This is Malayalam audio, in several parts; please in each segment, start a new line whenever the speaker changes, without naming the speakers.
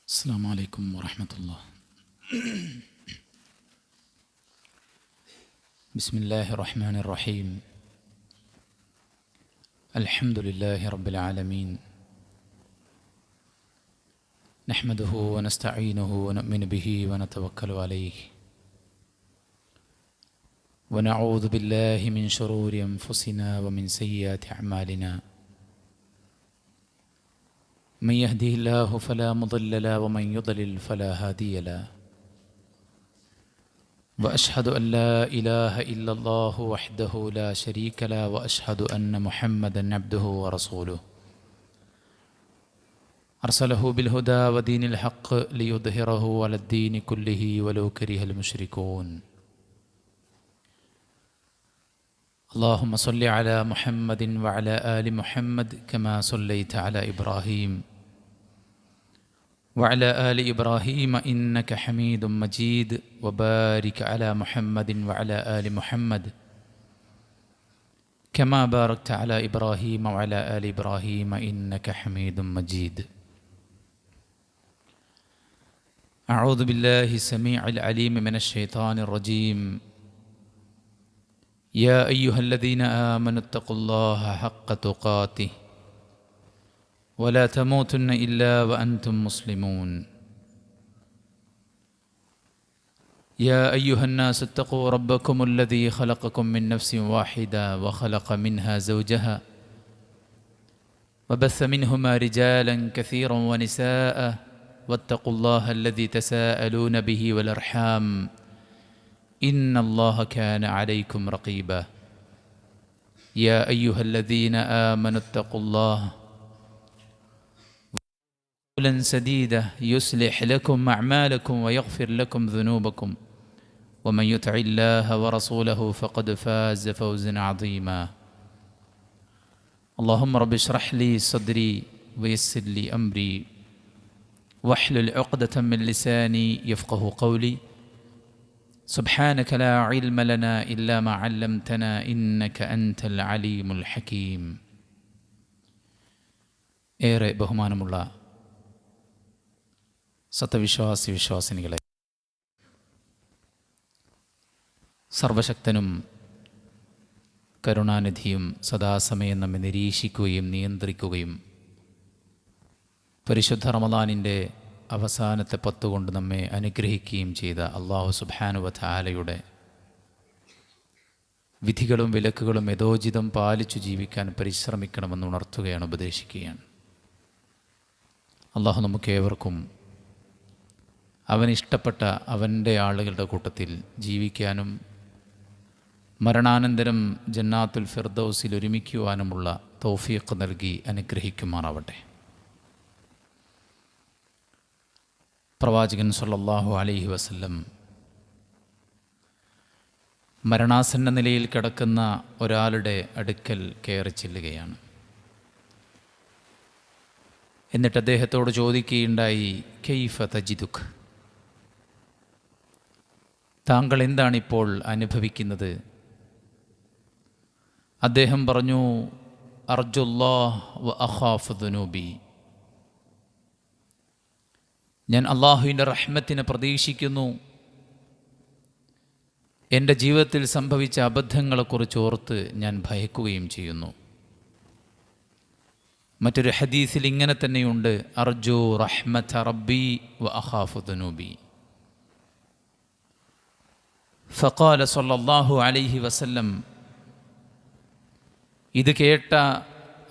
السلام عليكم ورحمة الله. بسم الله الرحمن الرحيم. الحمد لله رب العالمين، نحمده ونستعينه ونؤمن به ونتوكل عليه، ونعوذ بالله من شرور أنفسنا ومن سيئات أعمالنا. من يهده الله فلا مضل له ومن يضلل فلا هادي له، وأشهد أن لا إله إلا الله وحده لا شريك له، وأشهد أن محمدا عبده ورسوله أرسله بالهدى ودين الحق ليظهره على الدين كله ولو كره المشركون. اللهم صل على محمد وعلى آل محمد كما صليت على إبراهيم وعلى آل إبراهيم إنك حميد مجيد، وبارك على محمد وعلى آل محمد كما باركت على إبراهيم وعلى آل إبراهيم إنك حميد مجيد. أعوذ بالله السميع العليم من الشيطان الرجيم. يا أيها الذين آمنوا اتقوا الله حق تقاته ولا تموتن إلا وأنتم مسلمون. يا أيها الناس اتقوا ربكم الذي خلقكم من نفس واحدة وخلق منها زوجها وبث منهما رجالا كثيرا ونساء، واتقوا الله الذي تساءلون به والأرحام إن الله كان عليكم رقيبا. يا أيها الذين آمنوا اتقوا الله قولا سديدا يصلح لكم أعمالكم ويغفر لكم ذنوبكم، ومن يطع الله ورسوله فقد فاز فوزا عظيما. اللهم رب اشرح لي صدري ويسر لي أمري واحلل عقدة من لساني يفقه قولي. سبحانك لا علم لنا إلا ما علمتنا إنك أنت العليم الحكيم. ഏറെ ബഹുമാനമുള്ള സത്യവിശ്വാസി വിശ്വാസിനികളെ, സർവശക്തനും കരുണാനിധിയും സദാസമയം നമ്മെ നിരീക്ഷിക്കുകയും നിയന്ത്രിക്കുകയും പരിശുദ്ധ റമദാനിൻ്റെ അവസാനത്തെ 10 കൊണ്ട് നമ്മെ അനുഗ്രഹിക്കുകയും ചെയ്ത അല്ലാഹു സുബ്ഹാനഹു വ തആലയുടെ വിധികളും വിലക്കുകളും യഥോചിതം പാലിച്ചു ജീവിക്കാൻ പരിശ്രമിക്കണമെന്ന് ഉണർത്തുകയാണ്, ഉപദേശിക്കുകയാണ്. അല്ലാഹു നമുക്കേവർക്കും അവനിഷ്ടപ്പെട്ട അവൻ്റെ ആളുകളുടെ കൂട്ടത്തിൽ ജീവിക്കാനും മരണാനന്തരം ജന്നാത്തുൽ ഫിർദൗസിൽ ഒരുമിക്കുവാനുമുള്ള തൗഫീഖ് നൽകി അനുഗ്രഹിക്കുമാറാവട്ടെ. പ്രവാചകൻ സല്ലല്ലാഹു അലൈഹി വസല്ലം മരണാസന്ന നിലയിൽ കിടക്കുന്ന ഒരാളുടെ അടുക്കൽ കയറി ചെല്ലുകയാണ്. എന്നിട്ട് അദ്ദേഹത്തോട് ചോദിക്കുകയുണ്ടായി, കൈഫ തജിദുക്, താങ്കൾ എന്താണിപ്പോൾ അനുഭവിക്കുന്നത്? അദ്ദേഹം പറഞ്ഞു, അർജുല്ലാഹ് വ അഖാഫു ദുനൂബി, ഞാൻ അള്ളാഹുവിൻ്റെ റഹ്മത്തിനെ പ്രതീക്ഷിക്കുന്നു, എൻ്റെ ജീവിതത്തിൽ സംഭവിച്ച അബദ്ധങ്ങളെക്കുറിച്ച് ഓർത്ത് ഞാൻ ഭയക്കുകയും ചെയ്യുന്നു. മറ്റൊരു ഹദീസിൽ ഇങ്ങനെ തന്നെയുണ്ട്, അർജു റഹ്മത റബ്ബി വ അഖാഫു ദുനൂബി. ഫഖാല സല്ലല്ലാഹു അലൈഹി വസല്ലം, ഇത് കേട്ട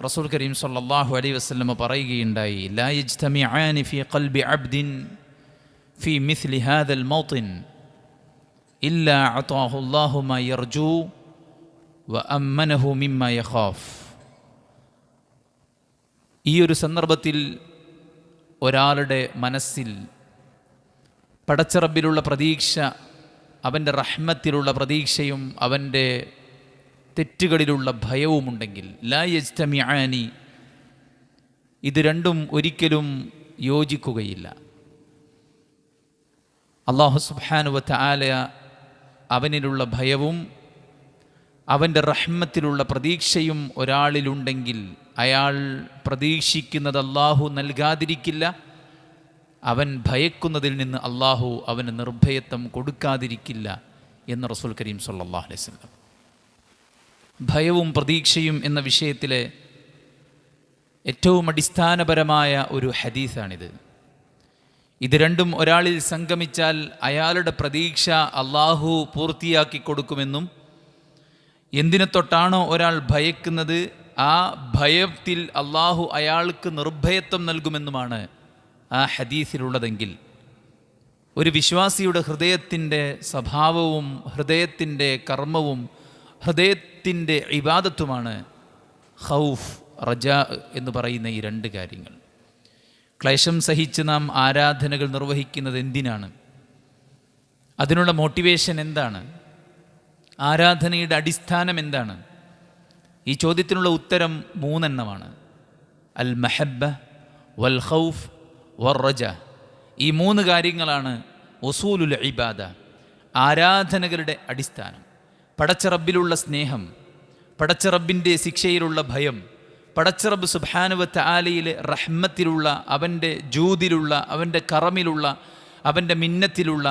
റസൂൽ കരീം സല്ലല്ലാഹു അലൈഹി വസല്ലം പറയുകയുണ്ടായി, ലാ യജ്തമിആനി ഫീ ഖൽബി അബ്ദിൻ ഫീ മിസ്ലി ഹാദൽ മൗത്തിൻ ഇല്ലാ അതാഹു അല്ലാഹു മാ യർജു വ അമ്മനഹു മിമ്മാ യഖാഫ്. ഈ ഒരു സന്ദർഭത്തിൽ ഒരാളുടെ മനസ്സിൽ പടച്ചറബിലുള്ള പ്രതീക്ഷ, അവൻ്റെ റഹ്മത്തിലുള്ള പ്രതീക്ഷയും അവൻ്റെ തെറ്റുകളിലുള്ള ഭയവുമുണ്ടെങ്കിൽ, ലാ യജ്തമിആനി, ഇത് രണ്ടും ഒരിക്കലും യോജിക്കുകയില്ല. അല്ലാഹു സുബ്ഹാനഹു വ തആല അവനിലുള്ള ഭയവും അവൻ്റെ റഹ്മത്തിലുള്ള പ്രതീക്ഷയും ഒരാളിലുണ്ടെങ്കിൽ അയാൾ പ്രതീക്ഷിക്കുന്നത് അല്ലാഹു നൽകാതിരിക്കില്ല, അവൻ ഭയക്കുന്നതിൽ നിന്ന് അള്ളാഹു അവന് നിർഭയത്വം കൊടുക്കാതിരിക്കില്ല എന്ന് റസൂൽ കരീം സല്ലല്ലാഹു അലൈഹി വസല്ലം. ഭയവും പ്രതീക്ഷയും എന്ന വിഷയത്തിലെ ഏറ്റവും അടിസ്ഥാനപരമായ ഒരു ഹദീസാണിത്. ഇത് രണ്ടും ഒരാളിൽ സംഗമിച്ചാൽ അയാളുടെ പ്രതീക്ഷ അള്ളാഹു പൂർത്തിയാക്കി കൊടുക്കുമെന്നും എന്തിനെ തൊട്ടാണോ ഒരാൾ ഭയക്കുന്നത് ആ ഭയത്തിൽ അള്ളാഹു അയാൾക്ക് നിർഭയത്വം നൽകുമെന്നുമാണ് ആ ഹദീസിലുള്ളതെങ്കിൽ, ഒരു വിശ്വാസിയുടെ ഹൃദയത്തിൻ്റെ സ്വഭാവവും ഹൃദയത്തിൻ്റെ കർമ്മവും ഹൃദയത്തിൻ്റെ ഇബാദത്തുമാണ് ഖൗഫ്, റജാ എന്ന് പറയുന്ന ഈ രണ്ട് കാര്യങ്ങൾ. ക്ലേശം സഹിച്ച് നാം ആരാധനകൾ നിർവഹിക്കുന്നത് എന്തിനാണ്? അതിനുള്ള മോട്ടിവേഷൻ എന്താണ്? ആരാധനയുടെ അടിസ്ഥാനം എന്താണ്? ഈ ചോദ്യത്തിനുള്ള ഉത്തരം 3 എണ്ണമാണ്. അൽ മഹബ്ബ വൽ ഖൗഫ് വർ റജ. ഈ 3 കാര്യങ്ങളാണ് ഉസൂലുൽ ഇബാദ, ആരാധനകളുടെ അടിസ്ഥാനം. പടച്ച റബ്ബിലുള്ള സ്നേഹം, പടച്ച റബ്ബിൻ്റെ ശിക്ഷയിലുള്ള ഭയം, പടച്ച റബ്ബ് സുബ്ഹാനഹു വ തആലയിലെ റഹ്മത്തിലുള്ള, അവൻ്റെ ജൂദിലുള്ള, അവൻ്റെ കറമിലുള്ള, അവൻ്റെ മിന്നത്തിലുള്ള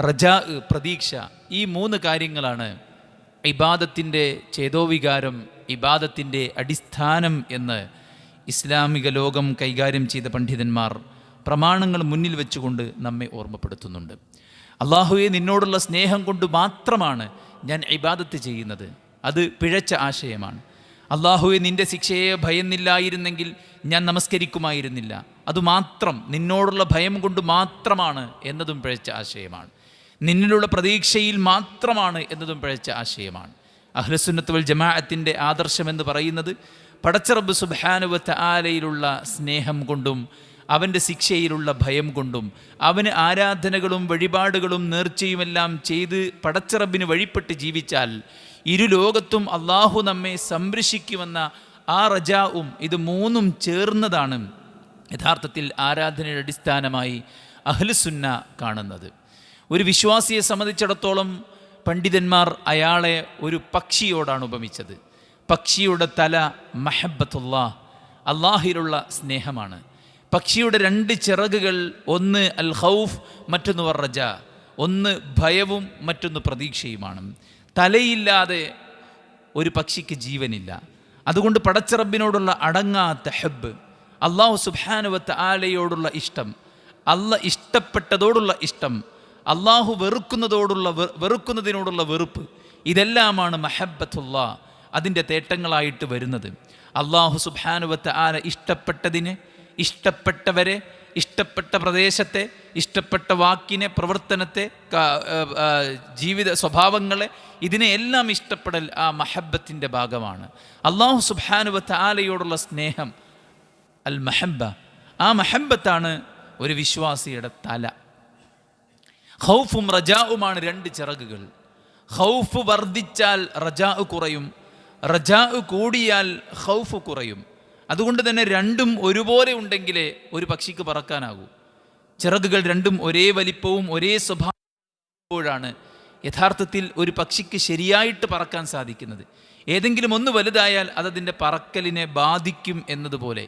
റജാ, പ്രതീക്ഷ. ഈ 3 കാര്യങ്ങളാണ് ഇബാദത്തിൻ്റെ ചേതോവികാരം, ഇബാദത്തിൻ്റെ അടിസ്ഥാനം എന്ന് ഇസ്ലാമിക ലോകം കൈകാര്യം ചെയ്ത പണ്ഡിതന്മാർ പ്രമാണങ്ങൾ മുന്നിൽ വെച്ചുകൊണ്ട് നമ്മെ ഓർമ്മപ്പെടുത്തുന്നുണ്ട്. അള്ളാഹുവെ, നിന്നോടുള്ള സ്നേഹം കൊണ്ട് മാത്രമാണ് ഞാൻ ഇബാദത്ത് ചെയ്യുന്നത്. അത് പിഴച്ച ആശയമാണ്. അള്ളാഹുവെ, നിൻ്റെ ശിക്ഷയെ ഭയന്നില്ലായിരുന്നെങ്കിൽ ഞാൻ നമസ്കരിക്കുമായിരുന്നില്ല. അതുമാത്രം നിന്നോടുള്ള ഭയം കൊണ്ട് മാത്രമാണ് എന്നതും പിഴച്ച ആശയമാണ്. നിന്നിലുള്ള പ്രതീക്ഷയിൽ മാത്രമാണ് എന്നതും പിഴച്ച ആശയമാണ്. അഹ്ലുസുന്നത്ത് വൽ ജമാഅത്തിൻ്റെ ആദർശമെന്ന് പറയുന്നത് പടച്ച റബ്ബ് സുബ്ഹാനഹു വ തആലയിലുള്ള സ്നേഹം കൊണ്ടും അവൻ്റെ ശിക്ഷയിലുള്ള ഭയം കൊണ്ടും അവന് ആരാധനകളും വഴിപാടുകളും നേർച്ചയുമെല്ലാം ചെയ്ത് പടച്ച റബ്ബിന് വഴിപ്പെട്ട് ജീവിച്ചാൽ ഇരുലോകത്തും അള്ളാഹു നമ്മെ സംരക്ഷിക്കുമെന്ന ആ റജാവും, ഇത് 3ഉം ചേർന്നതാണ് യഥാർത്ഥത്തിൽ ആരാധനയുടെ അടിസ്ഥാനമായി അഹ്ലുസുന്ന കാണുന്നത്. ഒരു വിശ്വാസിയെ സംബന്ധിച്ചിടത്തോളം പണ്ഡിതന്മാർ അയാളെ ഒരു പക്ഷിയോടാണ് ഉപമിച്ചത്. പക്ഷിയുടെ തല മഹബ്ബത്തുല്ലാഹ്, അള്ളാഹിലുള്ള സ്നേഹമാണ്. പക്ഷിയുടെ 2 ചിറകുകൾ, ഒന്ന് അൽ ഖൗഫ്, മറ്റൊന്ന് റജ. ഒന്ന് ഭയവും മറ്റൊന്ന് പ്രതീക്ഷയുമാണ്. തലയില്ലാതെ ഒരു പക്ഷിക്ക് ജീവനില്ല. അതുകൊണ്ട് പടച്ച റബ്ബിനോടുള്ള അടങ്ങാത്ത ഹബ്ബ്, അള്ളാഹു സുബ്ഹാനഹു വ തആലയോടുള്ള ഇഷ്ടം, അള്ളാഹ് ഇഷ്ടപ്പെട്ടതോടുള്ള ഇഷ്ടം, അള്ളാഹു വെറുക്കുന്നതിനോടുള്ള വെറുപ്പ്, ഇതെല്ലാമാണ് മഹബ്ബത്തുല്ലാഹ് അതിൻ്റെ തേട്ടങ്ങളായിട്ട് വരുന്നത്. അള്ളാഹു സുബ്ഹാനഹു വ തആല ഇഷ്ടപ്പെട്ടതിനെ, ഇഷ്ടപ്പെട്ടവരെ, ഇഷ്ടപ്പെട്ട പ്രദേശത്തെ, ഇഷ്ടപ്പെട്ട വാക്കിനെ, പ്രവർത്തനത്തെ, ജീവിത സ്വഭാവങ്ങളെ, ഇതിനെയെല്ലാം ഇഷ്ടപ്പെടൽ ആ മഹബ്ബത്തിൻ്റെ ഭാഗമാണ്. അള്ളാഹു സുബ്ഹാനഹു വ തആലയോടുള്ള സ്നേഹം അൽ മഹബ്ബ, ആ മഹബ്ബത്താണ് ഒരു വിശ്വാസിയുടെ തല. ഖൗഫും റജാവുമാണ് 2 ചിറകുകൾ. ഖൗഫ് വർദ്ധിച്ചാൽ റജാ കുറയും, റജാ കൂടിയാൽ ഖൗഫ് കുറയും. അതുകൊണ്ട് തന്നെ രണ്ടും ഒരുപോലെ ഉണ്ടെങ്കിലേ ഒരു പക്ഷിക്ക് പറക്കാനാകൂ. ചിറകുകൾ രണ്ടും ഒരേ വലിപ്പവും ഒരേ സ്വഭാവമാണ് യഥാർത്ഥത്തിൽ ഒരു പക്ഷിക്ക് ശരിയായിട്ട് പറക്കാൻ സാധിക്കുന്നത്. ഏതെങ്കിലും ഒന്ന് വലുതായാൽ അതതിൻ്റെ പറക്കലിനെ ബാധിക്കും എന്നതുപോലെ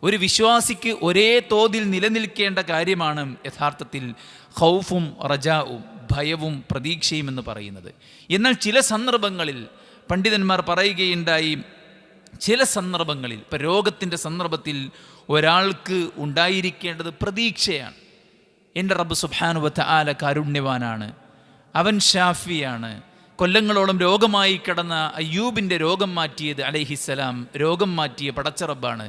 ഒരു വിശ്വാസിക്ക് ഒരേ തോതിൽ നിലനിൽക്കേണ്ട കാര്യമാണ് യഥാർത്ഥത്തിൽ ഖൗഫും റജാവും, ഭയവും പ്രതീക്ഷയും എന്ന് പറയുന്നത്. എന്നാൽ ചില സന്ദർഭങ്ങളിൽ പണ്ഡിതന്മാർ പറയുകയുണ്ടായി, ചില സന്ദർഭങ്ങളിൽ, ഇപ്പം രോഗത്തിൻ്റെ സന്ദർഭത്തിൽ ഒരാൾക്ക് ഉണ്ടായിരിക്കേണ്ടത് പ്രതീക്ഷയാണ്. എൻ്റെ റബ്ബ് സുബ്ഹാനഹു വ തആല കാരുണ്യവാനാണ്, അവൻ ഷാഫിയാണ്. കൊല്ലങ്ങളോളം രോഗമായി കിടന്ന അയ്യൂബിൻ്റെ രോഗം മാറ്റിയത് അലൈഹിസ്സലാം, രോഗം മാറ്റിയ പടച്ച റബ്ബാണ്.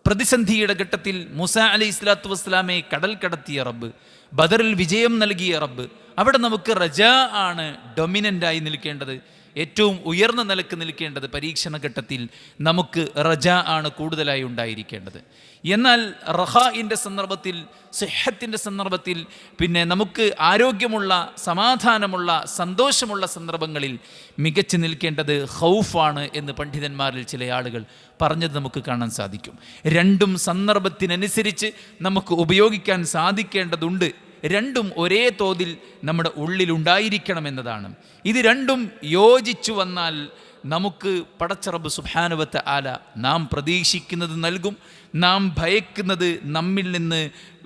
പ്രതിസന്ധിയുടെ ഘട്ടത്തിൽ മൂസാ അലൈഹി സ്വലാത്തു വസ്സലാമെ കടൽ കടത്തിയ റബ്ബ്, ബദറിൽ വിജയം നൽകിയ റബ്ബ്. അവിടെ നമുക്ക് റജാ ആണ് ഡൊമിനൻ്റായി നിൽക്കേണ്ടത്, ഏറ്റവും ഉയർന്ന നിലക്ക് നിൽക്കേണ്ടത്. പരീക്ഷണ ഘട്ടത്തിൽ നമുക്ക് റജാ ആണ് കൂടുതലായി ഉണ്ടായിരിക്കേണ്ടത്. എന്നാൽ റഹാഇൻ്റെ സന്ദർഭത്തിൽ, സിഹത്തിൻ്റെ സന്ദർഭത്തിൽ, പിന്നെ നമുക്ക് ആരോഗ്യമുള്ള, സമാധാനമുള്ള, സന്തോഷമുള്ള സന്ദർഭങ്ങളിൽ മികച്ചു നിൽക്കേണ്ടത് ഖൗഫാണ് എന്ന് പണ്ഡിതന്മാരിൽ ചില ആളുകൾ പറഞ്ഞത് നമുക്ക് കാണാൻ സാധിക്കും. രണ്ടും സന്ദർഭത്തിനനുസരിച്ച് നമുക്ക് ഉപയോഗിക്കാൻ സാധിക്കേണ്ടതുണ്ട്. രണ്ടും ഒരേ തോതിൽ നമ്മുടെ ഉള്ളിലുണ്ടായിരിക്കണമെന്നതാണ്. ഇത് രണ്ടും യോജിച്ചു വന്നാൽ നമുക്ക് പടച്ച റബ്ബ് സുബ്ഹാനഹു വ തആല നാം പ്രതീക്ഷിക്കുന്നത് നൽകും, നാം ഭയക്കുന്നത് നമ്മിൽ നിന്ന്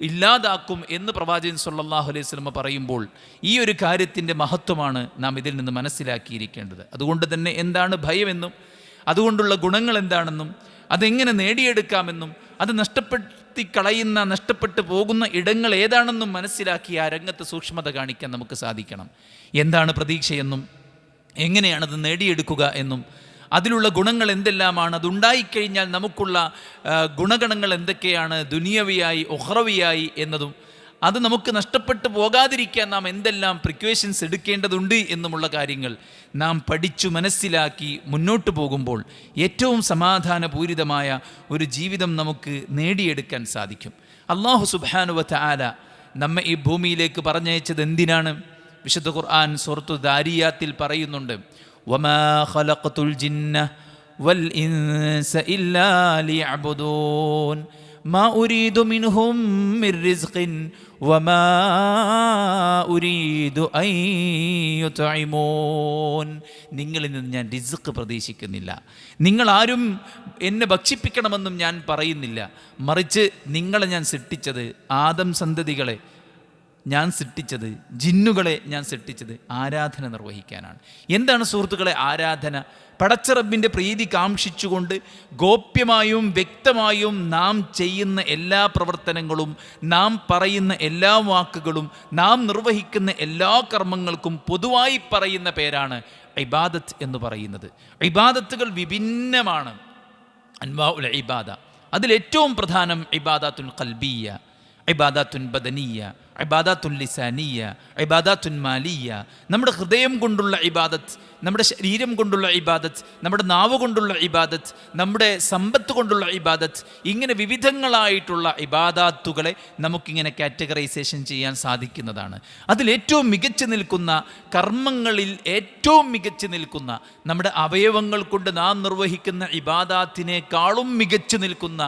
ഇല്ലാതാക്കും എന്ന് പ്രവാചകൻ സല്ലല്ലാഹു അലൈഹി വസല്ലം പറയുമ്പോൾ ഈ ഒരു കാര്യത്തിൻ്റെ മഹത്വമാണ് നാം ഇതിൽ നിന്ന് മനസ്സിലാക്കിയിരിക്കേണ്ടത്. അതുകൊണ്ട് തന്നെ എന്താണ് ഭയമെന്നും അതുകൊണ്ടുള്ള ഗുണങ്ങൾ എന്താണെന്നും അതെങ്ങനെ നേടിയെടുക്കാമെന്നും അത് നഷ്ടപ്പെട്ടു പോകുന്ന ഇടങ്ങൾ ഏതാണെന്നും മനസ്സിലാക്കി ആ രംഗത്ത് സൂക്ഷ്മത കാണിക്കാൻ നമുക്ക് സാധിക്കണം. എന്താണ് പ്രതീക്ഷയെന്നും എങ്ങനെയാണത് നേടിയെടുക്കുക എന്നും അതിലുള്ള ഗുണങ്ങൾ എന്തെല്ലാമാണ്, അതുണ്ടായിക്കഴിഞ്ഞാൽ നമുക്കുള്ള ഗുണഗണങ്ങൾ എന്തൊക്കെയാണ് ദുനിയവിയായി ഉഖ്റവിയായി എന്നതും അത് നമുക്ക് നഷ്ടപ്പെട്ടു പോകാതിരിക്കാൻ നാം എന്തെല്ലാം പ്രിക്വേഷൻസ് എടുക്കേണ്ടതുണ്ട് എന്നുമുള്ള കാര്യങ്ങൾ നാം പഠിച്ചു മനസ്സിലാക്കി മുന്നോട്ട് പോകുമ്പോൾ ഏറ്റവും സമാധാനപൂരിതമായ ഒരു ജീവിതം നമുക്ക് നേടിയെടുക്കാൻ സാധിക്കും. അല്ലാഹു സുബ്ഹാനഹു വ തആല നമ്മെ ഈ ഭൂമിയിലേക്ക് പറഞ്ഞയച്ചത് എന്തിനാണ്? വിശുദ്ധ ഖുർആൻ സൂറത്തു ദാരിയാത്തിൽ പറയുന്നുണ്ട്, വമാ ഖലഖതുൽ ജിന്ന വൽ ഇൻസ ഇല്ലാ ലിയഅ്ബുദൂൻ മാ ഉരീദു മിൻഹും മിർ റിസ്ഖിൻ വമാ ഉരീദു അൻ യുത്ഇമൂൻ. നിങ്ങളിൽ നിന്ന് ഞാൻ റിസ്ഖ് പ്രതീക്ഷിക്കുന്നില്ല, നിങ്ങളാരും എന്നെ ഭക്ഷിപ്പിക്കണമെന്നും ഞാൻ പറയുന്നില്ല. മറിച്ച് നിങ്ങളെ ഞാൻ സൃഷ്ടിച്ചത്, ആദം സന്തതികളെ ഞാൻ സൃഷ്ടിച്ചത്, ജിന്നുകളെ ഞാൻ സൃഷ്ടിച്ചത് ആരാധന നിർവഹിക്കാനാണ്. എന്താണ് സുഹൃത്തുക്കളെ ആരാധന? പടച്ച റബ്ബിൻ്റെ പ്രീതി കാംക്ഷിച്ചുകൊണ്ട് ഗോപ്യമായും വ്യക്തമായും നാം ചെയ്യുന്ന എല്ലാ പ്രവർത്തനങ്ങളും, നാം പറയുന്ന എല്ലാ വാക്കുകളും, നാം നിർവഹിക്കുന്ന എല്ലാ കർമ്മങ്ങൾക്കും പൊതുവായി പറയുന്ന പേരാണ് ഇബാദത്ത് എന്ന് പറയുന്നത്. ഇബാദത്തുകൾ വിഭിന്നമാണ്, അൻവാഉൽ ഇബാദ. അതിലേറ്റവും പ്രധാനം ഇബാദത്തുൽ ഖൽബിയ്യ, ഇബാദത്തുൻ ബദനിയ്യ, ഇബാദത്തുൻ ലിസാനിയ്യ, ഇബാദത്തുൻ മാലിയ്യ. നമ്മുടെ ഹൃദയം കൊണ്ടുള്ള ഇബാദത്ത്, നമ്മുടെ ശരീരം കൊണ്ടുള്ള ഇബാദത്ത്, നമ്മുടെ നാവ് കൊണ്ടുള്ള ഇബാദത്ത്, നമ്മുടെ സമ്പത്ത് കൊണ്ടുള്ള ഇബാദത്ത്, ഇങ്ങനെ വിവിധങ്ങളായിട്ടുള്ള ഇബാദത്തുകളെ നമുക്കിങ്ങനെ കാറ്റഗറൈസേഷൻ ചെയ്യാൻ സാധിക്കുന്നതാണ്. അതിലേറ്റവും മികച്ചു നിൽക്കുന്ന കർമ്മങ്ങളിൽ ഏറ്റവും മികച്ചു നിൽക്കുന്ന നമ്മുടെ അവയവങ്ങൾ കൊണ്ട് നാം നിർവഹിക്കുന്ന ഇബാദത്തിനേക്കാളും മികച്ചു നിൽക്കുന്ന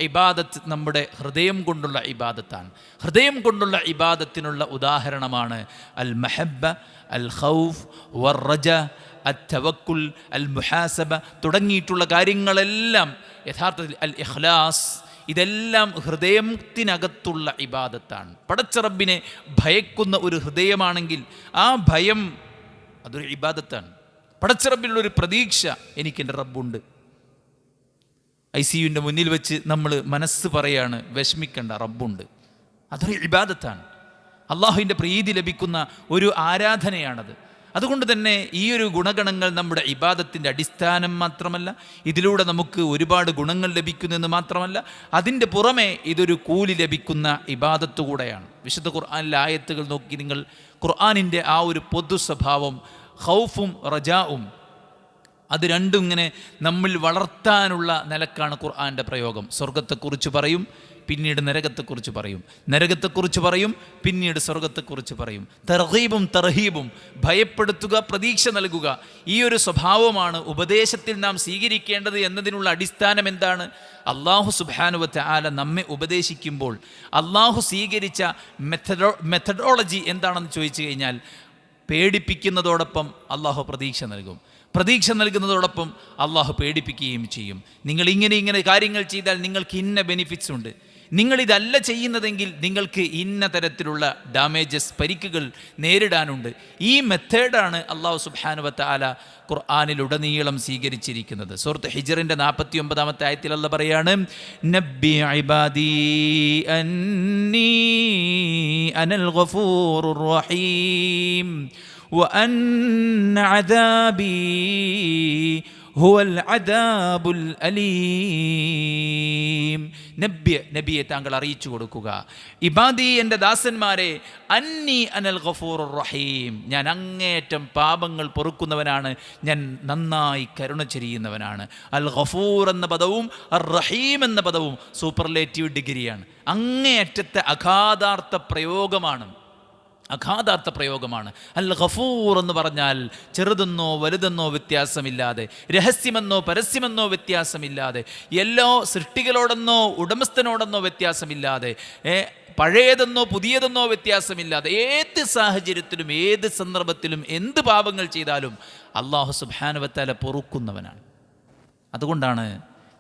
ഇബാദത്ത് നമ്മുടെ ഹൃദയം കൊണ്ടുള്ള ഇബാദത്താണ്. ഹൃദയം കൊണ്ടുള്ള ഇബാദത്തിനുള്ള ഉദാഹരണമാണ് അൽ മഹബ്ബ, അൽ ഖൗഫ്, വർ റജ, അത്തവക്കുൽ, അൽ മുഹാസബ തുടങ്ങിയിട്ടുള്ള കാര്യങ്ങളെല്ലാം യഥാർത്ഥത്തിൽ അൽ ഇഖ്ലാസ്, ഇതെല്ലാം ഹൃദയത്തിനകത്തുള്ള ഇബാദത്താണ്. പടച്ച റബ്ബിനെ ഭയക്കുന്ന ഒരു ഹൃദയമാണെങ്കിൽ ആ ഭയം അതൊരു ഇബാദത്താണ്. പടച്ച റബ്ബിലുള്ളൊരു പ്രതീക്ഷ, എനിക്കെൻ്റെ റബ്ബുണ്ട്. ICUവിൻ്റെ മുന്നിൽ വെച്ച് നമ്മൾ മനസ്സ് പറയാണ്, വിഷമിക്കേണ്ട, റബ്ബുണ്ട്. അതൊരു ഇബാദത്താണ്. അള്ളാഹുവിൻ്റെ പ്രീതി ലഭിക്കുന്ന ഒരു ആരാധനയാണത്. അതുകൊണ്ട് തന്നെ ഈ ഒരു ഗുണഗണങ്ങൾ നമ്മുടെ ഇബാദത്തിൻ്റെ അടിസ്ഥാനം മാത്രമല്ല, ഇതിലൂടെ നമുക്ക് ഒരുപാട് ഗുണങ്ങൾ ലഭിക്കുന്നെന്ന് മാത്രമല്ല, അതിൻ്റെ പുറമെ ഇതൊരു കൂലി ലഭിക്കുന്ന ഇബാദത്ത് കൂടെയാണ്. വിശുദ്ധ ഖുർആനിലെ ആയത്തുകൾ നോക്കി നിങ്ങൾ, ഖുർആനിൻ്റെ ആ ഒരു പൊതു സ്വഭാവം ഖൗഫും റജാവും അത് രണ്ടും ഇങ്ങനെ നമ്മിൽ വളർത്താനുള്ള നിലക്കാണ് ഖുർആൻ്റെ പ്രയോഗം. സ്വർഗത്തെക്കുറിച്ച് പറയും, പിന്നീട് നരകത്തെക്കുറിച്ച് പറയും, നരകത്തെക്കുറിച്ച് പറയും, പിന്നീട് സ്വർഗത്തെക്കുറിച്ച് പറയും. തർഗീബും തർഹീബും, ഭയപ്പെടുത്തുക, പ്രതീക്ഷ നൽകുക, ഈ ഒരു സ്വഭാവമാണ് ഉപദേശത്തിൽ നാം സ്വീകരിക്കേണ്ടത്. എന്നതിനുള്ള അടിസ്ഥാനം എന്താണ്? അല്ലാഹു സുബ്ഹാനഹു വ തആല നമ്മെ ഉപദേശിക്കുമ്പോൾ അല്ലാഹു സ്വീകരിച്ച മെത്തഡോളജി എന്താണെന്ന് ചോദിച്ചു കഴിഞ്ഞാൽ, പേടിപ്പിക്കുന്നതോടൊപ്പം അല്ലാഹു പ്രതീക്ഷ നൽകും, പ്രതീക്ഷ നൽകുന്നതോടൊപ്പം അള്ളാഹു പേടിപ്പിക്കുകയും ചെയ്യും. നിങ്ങൾ ഇങ്ങനെ കാര്യങ്ങൾ ചെയ്താൽ നിങ്ങൾക്ക് ഇന്ന ബെനിഫിറ്റ്സ് ഉണ്ട്, നിങ്ങളിതല്ല ചെയ്യുന്നതെങ്കിൽ നിങ്ങൾക്ക് ഇന്ന തരത്തിലുള്ള ഡാമേജസ്, പരിക്കുകൾ നേരിടാനുണ്ട്. ഈ മെത്തേഡാണ് അല്ലാഹു സുബ്ഹാനഹു വ തആല ഖുർആനിലുടനീളം സ്വീകരിച്ചിരിക്കുന്നത്. സൂറത്ത് ഹിജ്റിൻ്റെ 49-ാമത്തെ ആയത്തിൽ അല്ലാഹു പറയാണ്, നബ്ബി ഇബാദി അന്നീ അനൽ ഗഫൂറുർ റഹീം وأن عذابي هو العذاب الأليم. നബിയെ താങ്കൾ അറിയിച്ചു കൊടുക്കുക, ഇബാദി എൻ്റെ ദാസന്മാരെ, അന്നി അനൽ ഗഫൂറുർ റഹീം, ഞാൻ അങ്ങേയറ്റം പാപങ്ങൾ പൊറുക്കുന്നവനാണ്, ഞാൻ നന്നായി കരുണ ചൊരിയുന്നവനാണ്. അൽ ഗഫൂർ എന്ന പദവും അർ റഹീം എന്ന പദവും സൂപ്പർലേറ്റീവ് ഡിഗ്രിയാണ്, അങ്ങേയറ്റത്തെ അഗാധാർത്ഥ പ്രയോഗമാണ്. അൽ ഗഫൂർ എന്ന് പറഞ്ഞാൽ ചെറുതെന്നോ വലുതെന്നോ വ്യത്യാസമില്ലാതെ, രഹസ്യമെന്നോ പരസ്യമെന്നോ വ്യത്യാസമില്ലാതെ, എല്ലാ സൃഷ്ടികളോടെന്നോ ഉടമസ്ഥനോടെന്നോ വ്യത്യാസമില്ലാതെ, പഴയതെന്നോ പുതിയതെന്നോ വ്യത്യാസമില്ലാതെ, ഏത് സാഹചര്യത്തിലും ഏത് സന്ദർഭത്തിലും എന്ത് പാപങ്ങൾ ചെയ്താലും അല്ലാഹു സുബ്ഹാനഹു വ തആല പൊറുക്കുന്നവനാണ്. അതുകൊണ്ടാണ്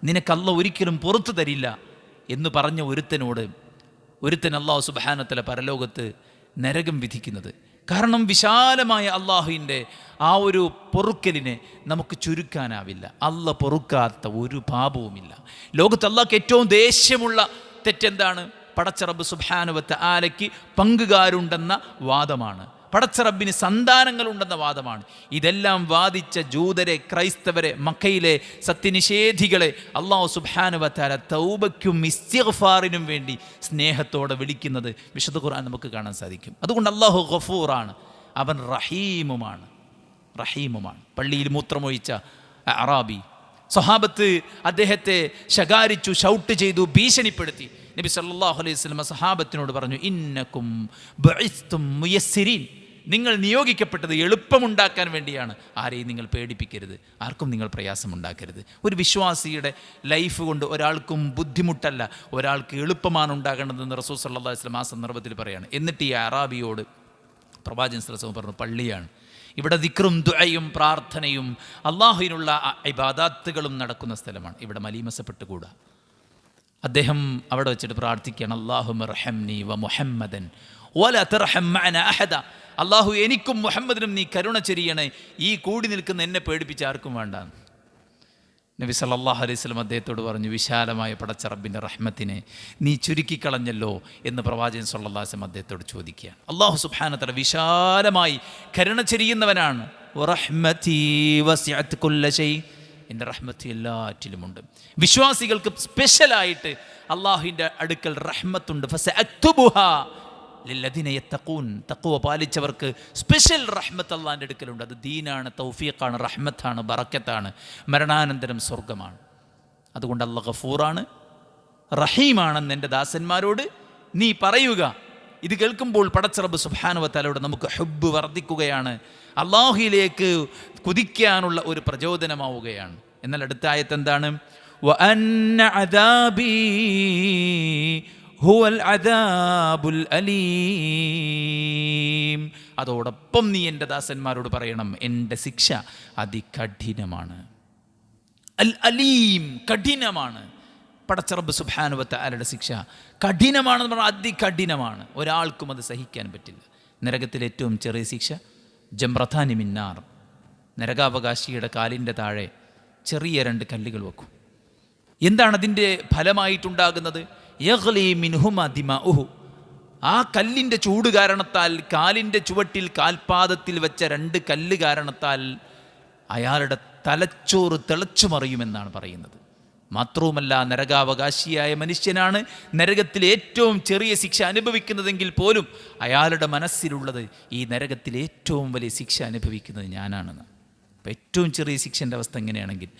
നിനക്ക് അല്ലാഹു ഒരിക്കലും പുറത്തു തരില്ല എന്ന് പറഞ്ഞ ഒരുത്തൻ അല്ലാഹു സുബ്ഹാനഹു വ തആല പരലോകത്ത് നരകം വിധിക്കുന്നത്. കാരണം വിശാലമായ അള്ളാഹുവിൻ്റെ ആ ഒരു പൊറുക്കലിനെ നമുക്ക് ചുരുക്കാനാവില്ല. അള്ളാഹ് പൊറുക്കാത്ത ഒരു പാപവുമില്ല. ലോകത്ത് അള്ളാഹ്ക്ക് ഏറ്റവും ദേഷ്യമുള്ള തെറ്റെന്താണ്? പടച്ച റബ്ബ് സുബ്ഹാനഹു വ തആലയ്ക്ക് പങ്കുകാരുണ്ടെന്ന വാദമാണ്, പടച്ച റബ്ബിന് സന്താനങ്ങളുണ്ടെന്ന വാദമാണ്. ഇതെല്ലാം വാദിച്ച ജൂതരെ, ക്രൈസ്തവരെ, മക്കയിലെ സത്യനിഷേധികളെ അല്ലാഹു സുബ്ഹാനഹു വ തആല തൗബയ്ക്കും ഇസ്തിഗ്ഫാറിനും വേണ്ടി സ്നേഹത്തോടെ വിളിക്കുന്നത് വിശുദ്ധ ഖുർആൻ നമുക്ക് കാണാൻ സാധിക്കും. അതുകൊണ്ട് അല്ലാഹു ഗഫൂറാണ്, അവൻ റഹീമുമാണ്. പള്ളിയിൽ മൂത്രമൊഴിച്ച അറാബി സ്വഹാബത്ത് അദ്ദേഹത്തെ ശകാരിച്ചു, ഷൗട്ട് ചെയ്തു, ഭീഷണിപ്പെടുത്തി. നബി സല്ലല്ലാഹു അലൈഹി വസല്ലം സഹാബത്തിനോട് പറഞ്ഞു, ഇന്നകും ബുഇസ്തും മുയസ്സിരീൻ, നിങ്ങൾ നിയോഗിക്കപ്പെട്ടത് എളുപ്പമുണ്ടാക്കാൻ വേണ്ടിയാണ്. ആരെയും നിങ്ങൾ പേടിപ്പിക്കരുത്, ആർക്കും നിങ്ങൾ പ്രയാസമുണ്ടാക്കരുത്. ഒരു വിശ്വാസിയുടെ ലൈഫ് കൊണ്ട് ഒരാൾക്കും ബുദ്ധിമുട്ടല്ല, ഒരാൾക്ക് എളുപ്പമാണ് ഉണ്ടാകേണ്ടതെന്ന് റസൂൽ സല്ലല്ലാഹു അലൈഹി വസല്ലം ആ സന്ദർഭത്തിൽ പറയാണ്. എന്നിട്ട് ഈ അറാബിയോട് പ്രവാചകൻ സല്ലല്ലാഹു അലൈഹി വസല്ലം പറഞ്ഞു, പള്ളിയാണ്, ഇവിടെ ദിക്റും ദുആയും പ്രാർത്ഥനയും അള്ളാഹുവിനുള്ള ഇബാദത്തുകളും നടക്കുന്ന സ്ഥലമാണ്, ഇവിടെ മലീമസപ്പെട്ടുകൂടാ. അദ്ദേഹം അവിടെ വെച്ചിട്ട് പ്രാർത്ഥിക്കുകയാണ്, അല്ലാഹുമ്മ റഹംനി വ മുഹമ്മദൻ വലാ തർഹം മഅനാ അഹദ, അള്ളാഹു എനിക്കും മുഹമ്മദിനും നീ കരുണ ചൊരിയണേ, ഈ കൂടി നിൽക്കുന്ന എന്നെ പേടിപ്പിച്ച് ആർക്കും വേണ്ട. നബി സല്ലല്ലാഹു അലൈഹി വസല്ലം അദ്ദേഹത്തോട് പറഞ്ഞു, വിശാലമായ പടച്ച റബ്ബിൻ്റെ റഹ്മത്തിനെ നീ ചുരുക്കിക്കളഞ്ഞല്ലോ എന്ന് പ്രവാചകൻ സല്ലല്ലാഹു അലൈഹി വസല്ലം അദ്ദേഹത്തോട് ചോദിക്കുകയാണ്. അല്ലാഹു സുബ്ഹാനഹു വ തആല വിശാലമായി കരുണ ചൊരിയുന്നവനാണ്. വറഹ്മതി വസിഅത് കുല്ല ശൈ, എൻ്റെ റഹ്മത്ത് എല്ലാറ്റിലുമുണ്ട്. വിശ്വാസികൾക്ക് സ്പെഷ്യലായിട്ട് അള്ളാഹുവിൻ്റെ അടുക്കൽ റഹ്മത്തുണ്ട്. ഫസഅക്തുബുഹാ ലില്ലദീന യത്തഖൂൻ, തഖ്വ പാലിച്ചവർക്ക് സ്പെഷ്യൽ റഹ്മത്ത് അള്ളാഹിൻ്റെ അടുക്കലുണ്ട്. അത് ദീനാണ്, തൗഫീഖാണ്, റഹ്മത്താണ്, ബറക്കത്താണ്, മരണാനന്തരം സ്വർഗമാണ്. അതുകൊണ്ട് അല്ലാഹ് ഗഫൂറാണ്, റഹീമാണെന്ന് എൻ്റെ ദാസന്മാരോട് നീ പറയുക. ഇത് കേൾക്കുമ്പോൾ പടച്ച റബ്ബ് സുബ്ഹാനഹു വ തആലയോട് നമുക്ക് ഹുബ്ബ് വർദ്ധിക്കുകയാണ്, അള്ളാഹുവിലേക്ക് കുതിക്കാനുള്ള ഒരു പ്രചോദനമാവുകയാണ്. എന്നാൽ അടുത്ത ആയത്ത് എന്താണ്? വഅന്ന അദാബി ഹുവൽ അദാബുൽ അലീം. അതോടൊപ്പം നീ എൻ്റെ ദാസന്മാരോട് പറയണം, എൻ്റെ ശിക്ഷ അതികഠിനമാണ്. അൽ അലീം, കഠിനമാണ്. പടച്ച റബ്ബ് സുബ്ഹാനഹു വ തആലയുടെ ശിക്ഷ കഠിനമാണെന്ന് പറഞ്ഞാൽ അതികഠിനമാണ്, ഒരാൾക്കും അത് സഹിക്കാൻ പറ്റില്ല. നരകത്തിലെ ഏറ്റവും ചെറിയ ശിക്ഷ ജംറതാനി മിന്നാർ, നരകാവകാശിയുടെ കാലിൻ്റെ താഴെ ചെറിയ 2 കല്ലുകൾ വെക്കും. എന്താണ് അതിൻ്റെ ഫലമായിട്ടുണ്ടാകുന്നത്? യഗ്ലി മിൻഹുമാ ദിമാഉഹു, ആ കല്ലിൻ്റെ ചൂട് കാരണത്താൽ, കാലിൻ്റെ ചുവട്ടിൽ കാൽപാദത്തിൽ വെച്ച 2 കല്ല് കാരണത്താൽ അയാളുടെ തലച്ചോറ് തിളച്ചു മറിയുമെന്നാണ് പറയുന്നത്. മാത്രവുമല്ല, നരകാവകാശിയായ മനുഷ്യനാണ് നരകത്തിലെ ഏറ്റവും ചെറിയ ശിക്ഷ അനുഭവിക്കുന്നതെങ്കിൽ പോലും അയാളുടെ മനസ്സിലുള്ളത് ഈ നരകത്തിലെ ഏറ്റവും വലിയ ശിക്ഷ അനുഭവിക്കുന്നത് ഞാനാണെന്ന്. അപ്പോൾ ഏറ്റവും ചെറിയ ശിക്ഷൻ്റെ അവസ്ഥ എങ്ങനെയാണെങ്കിൽ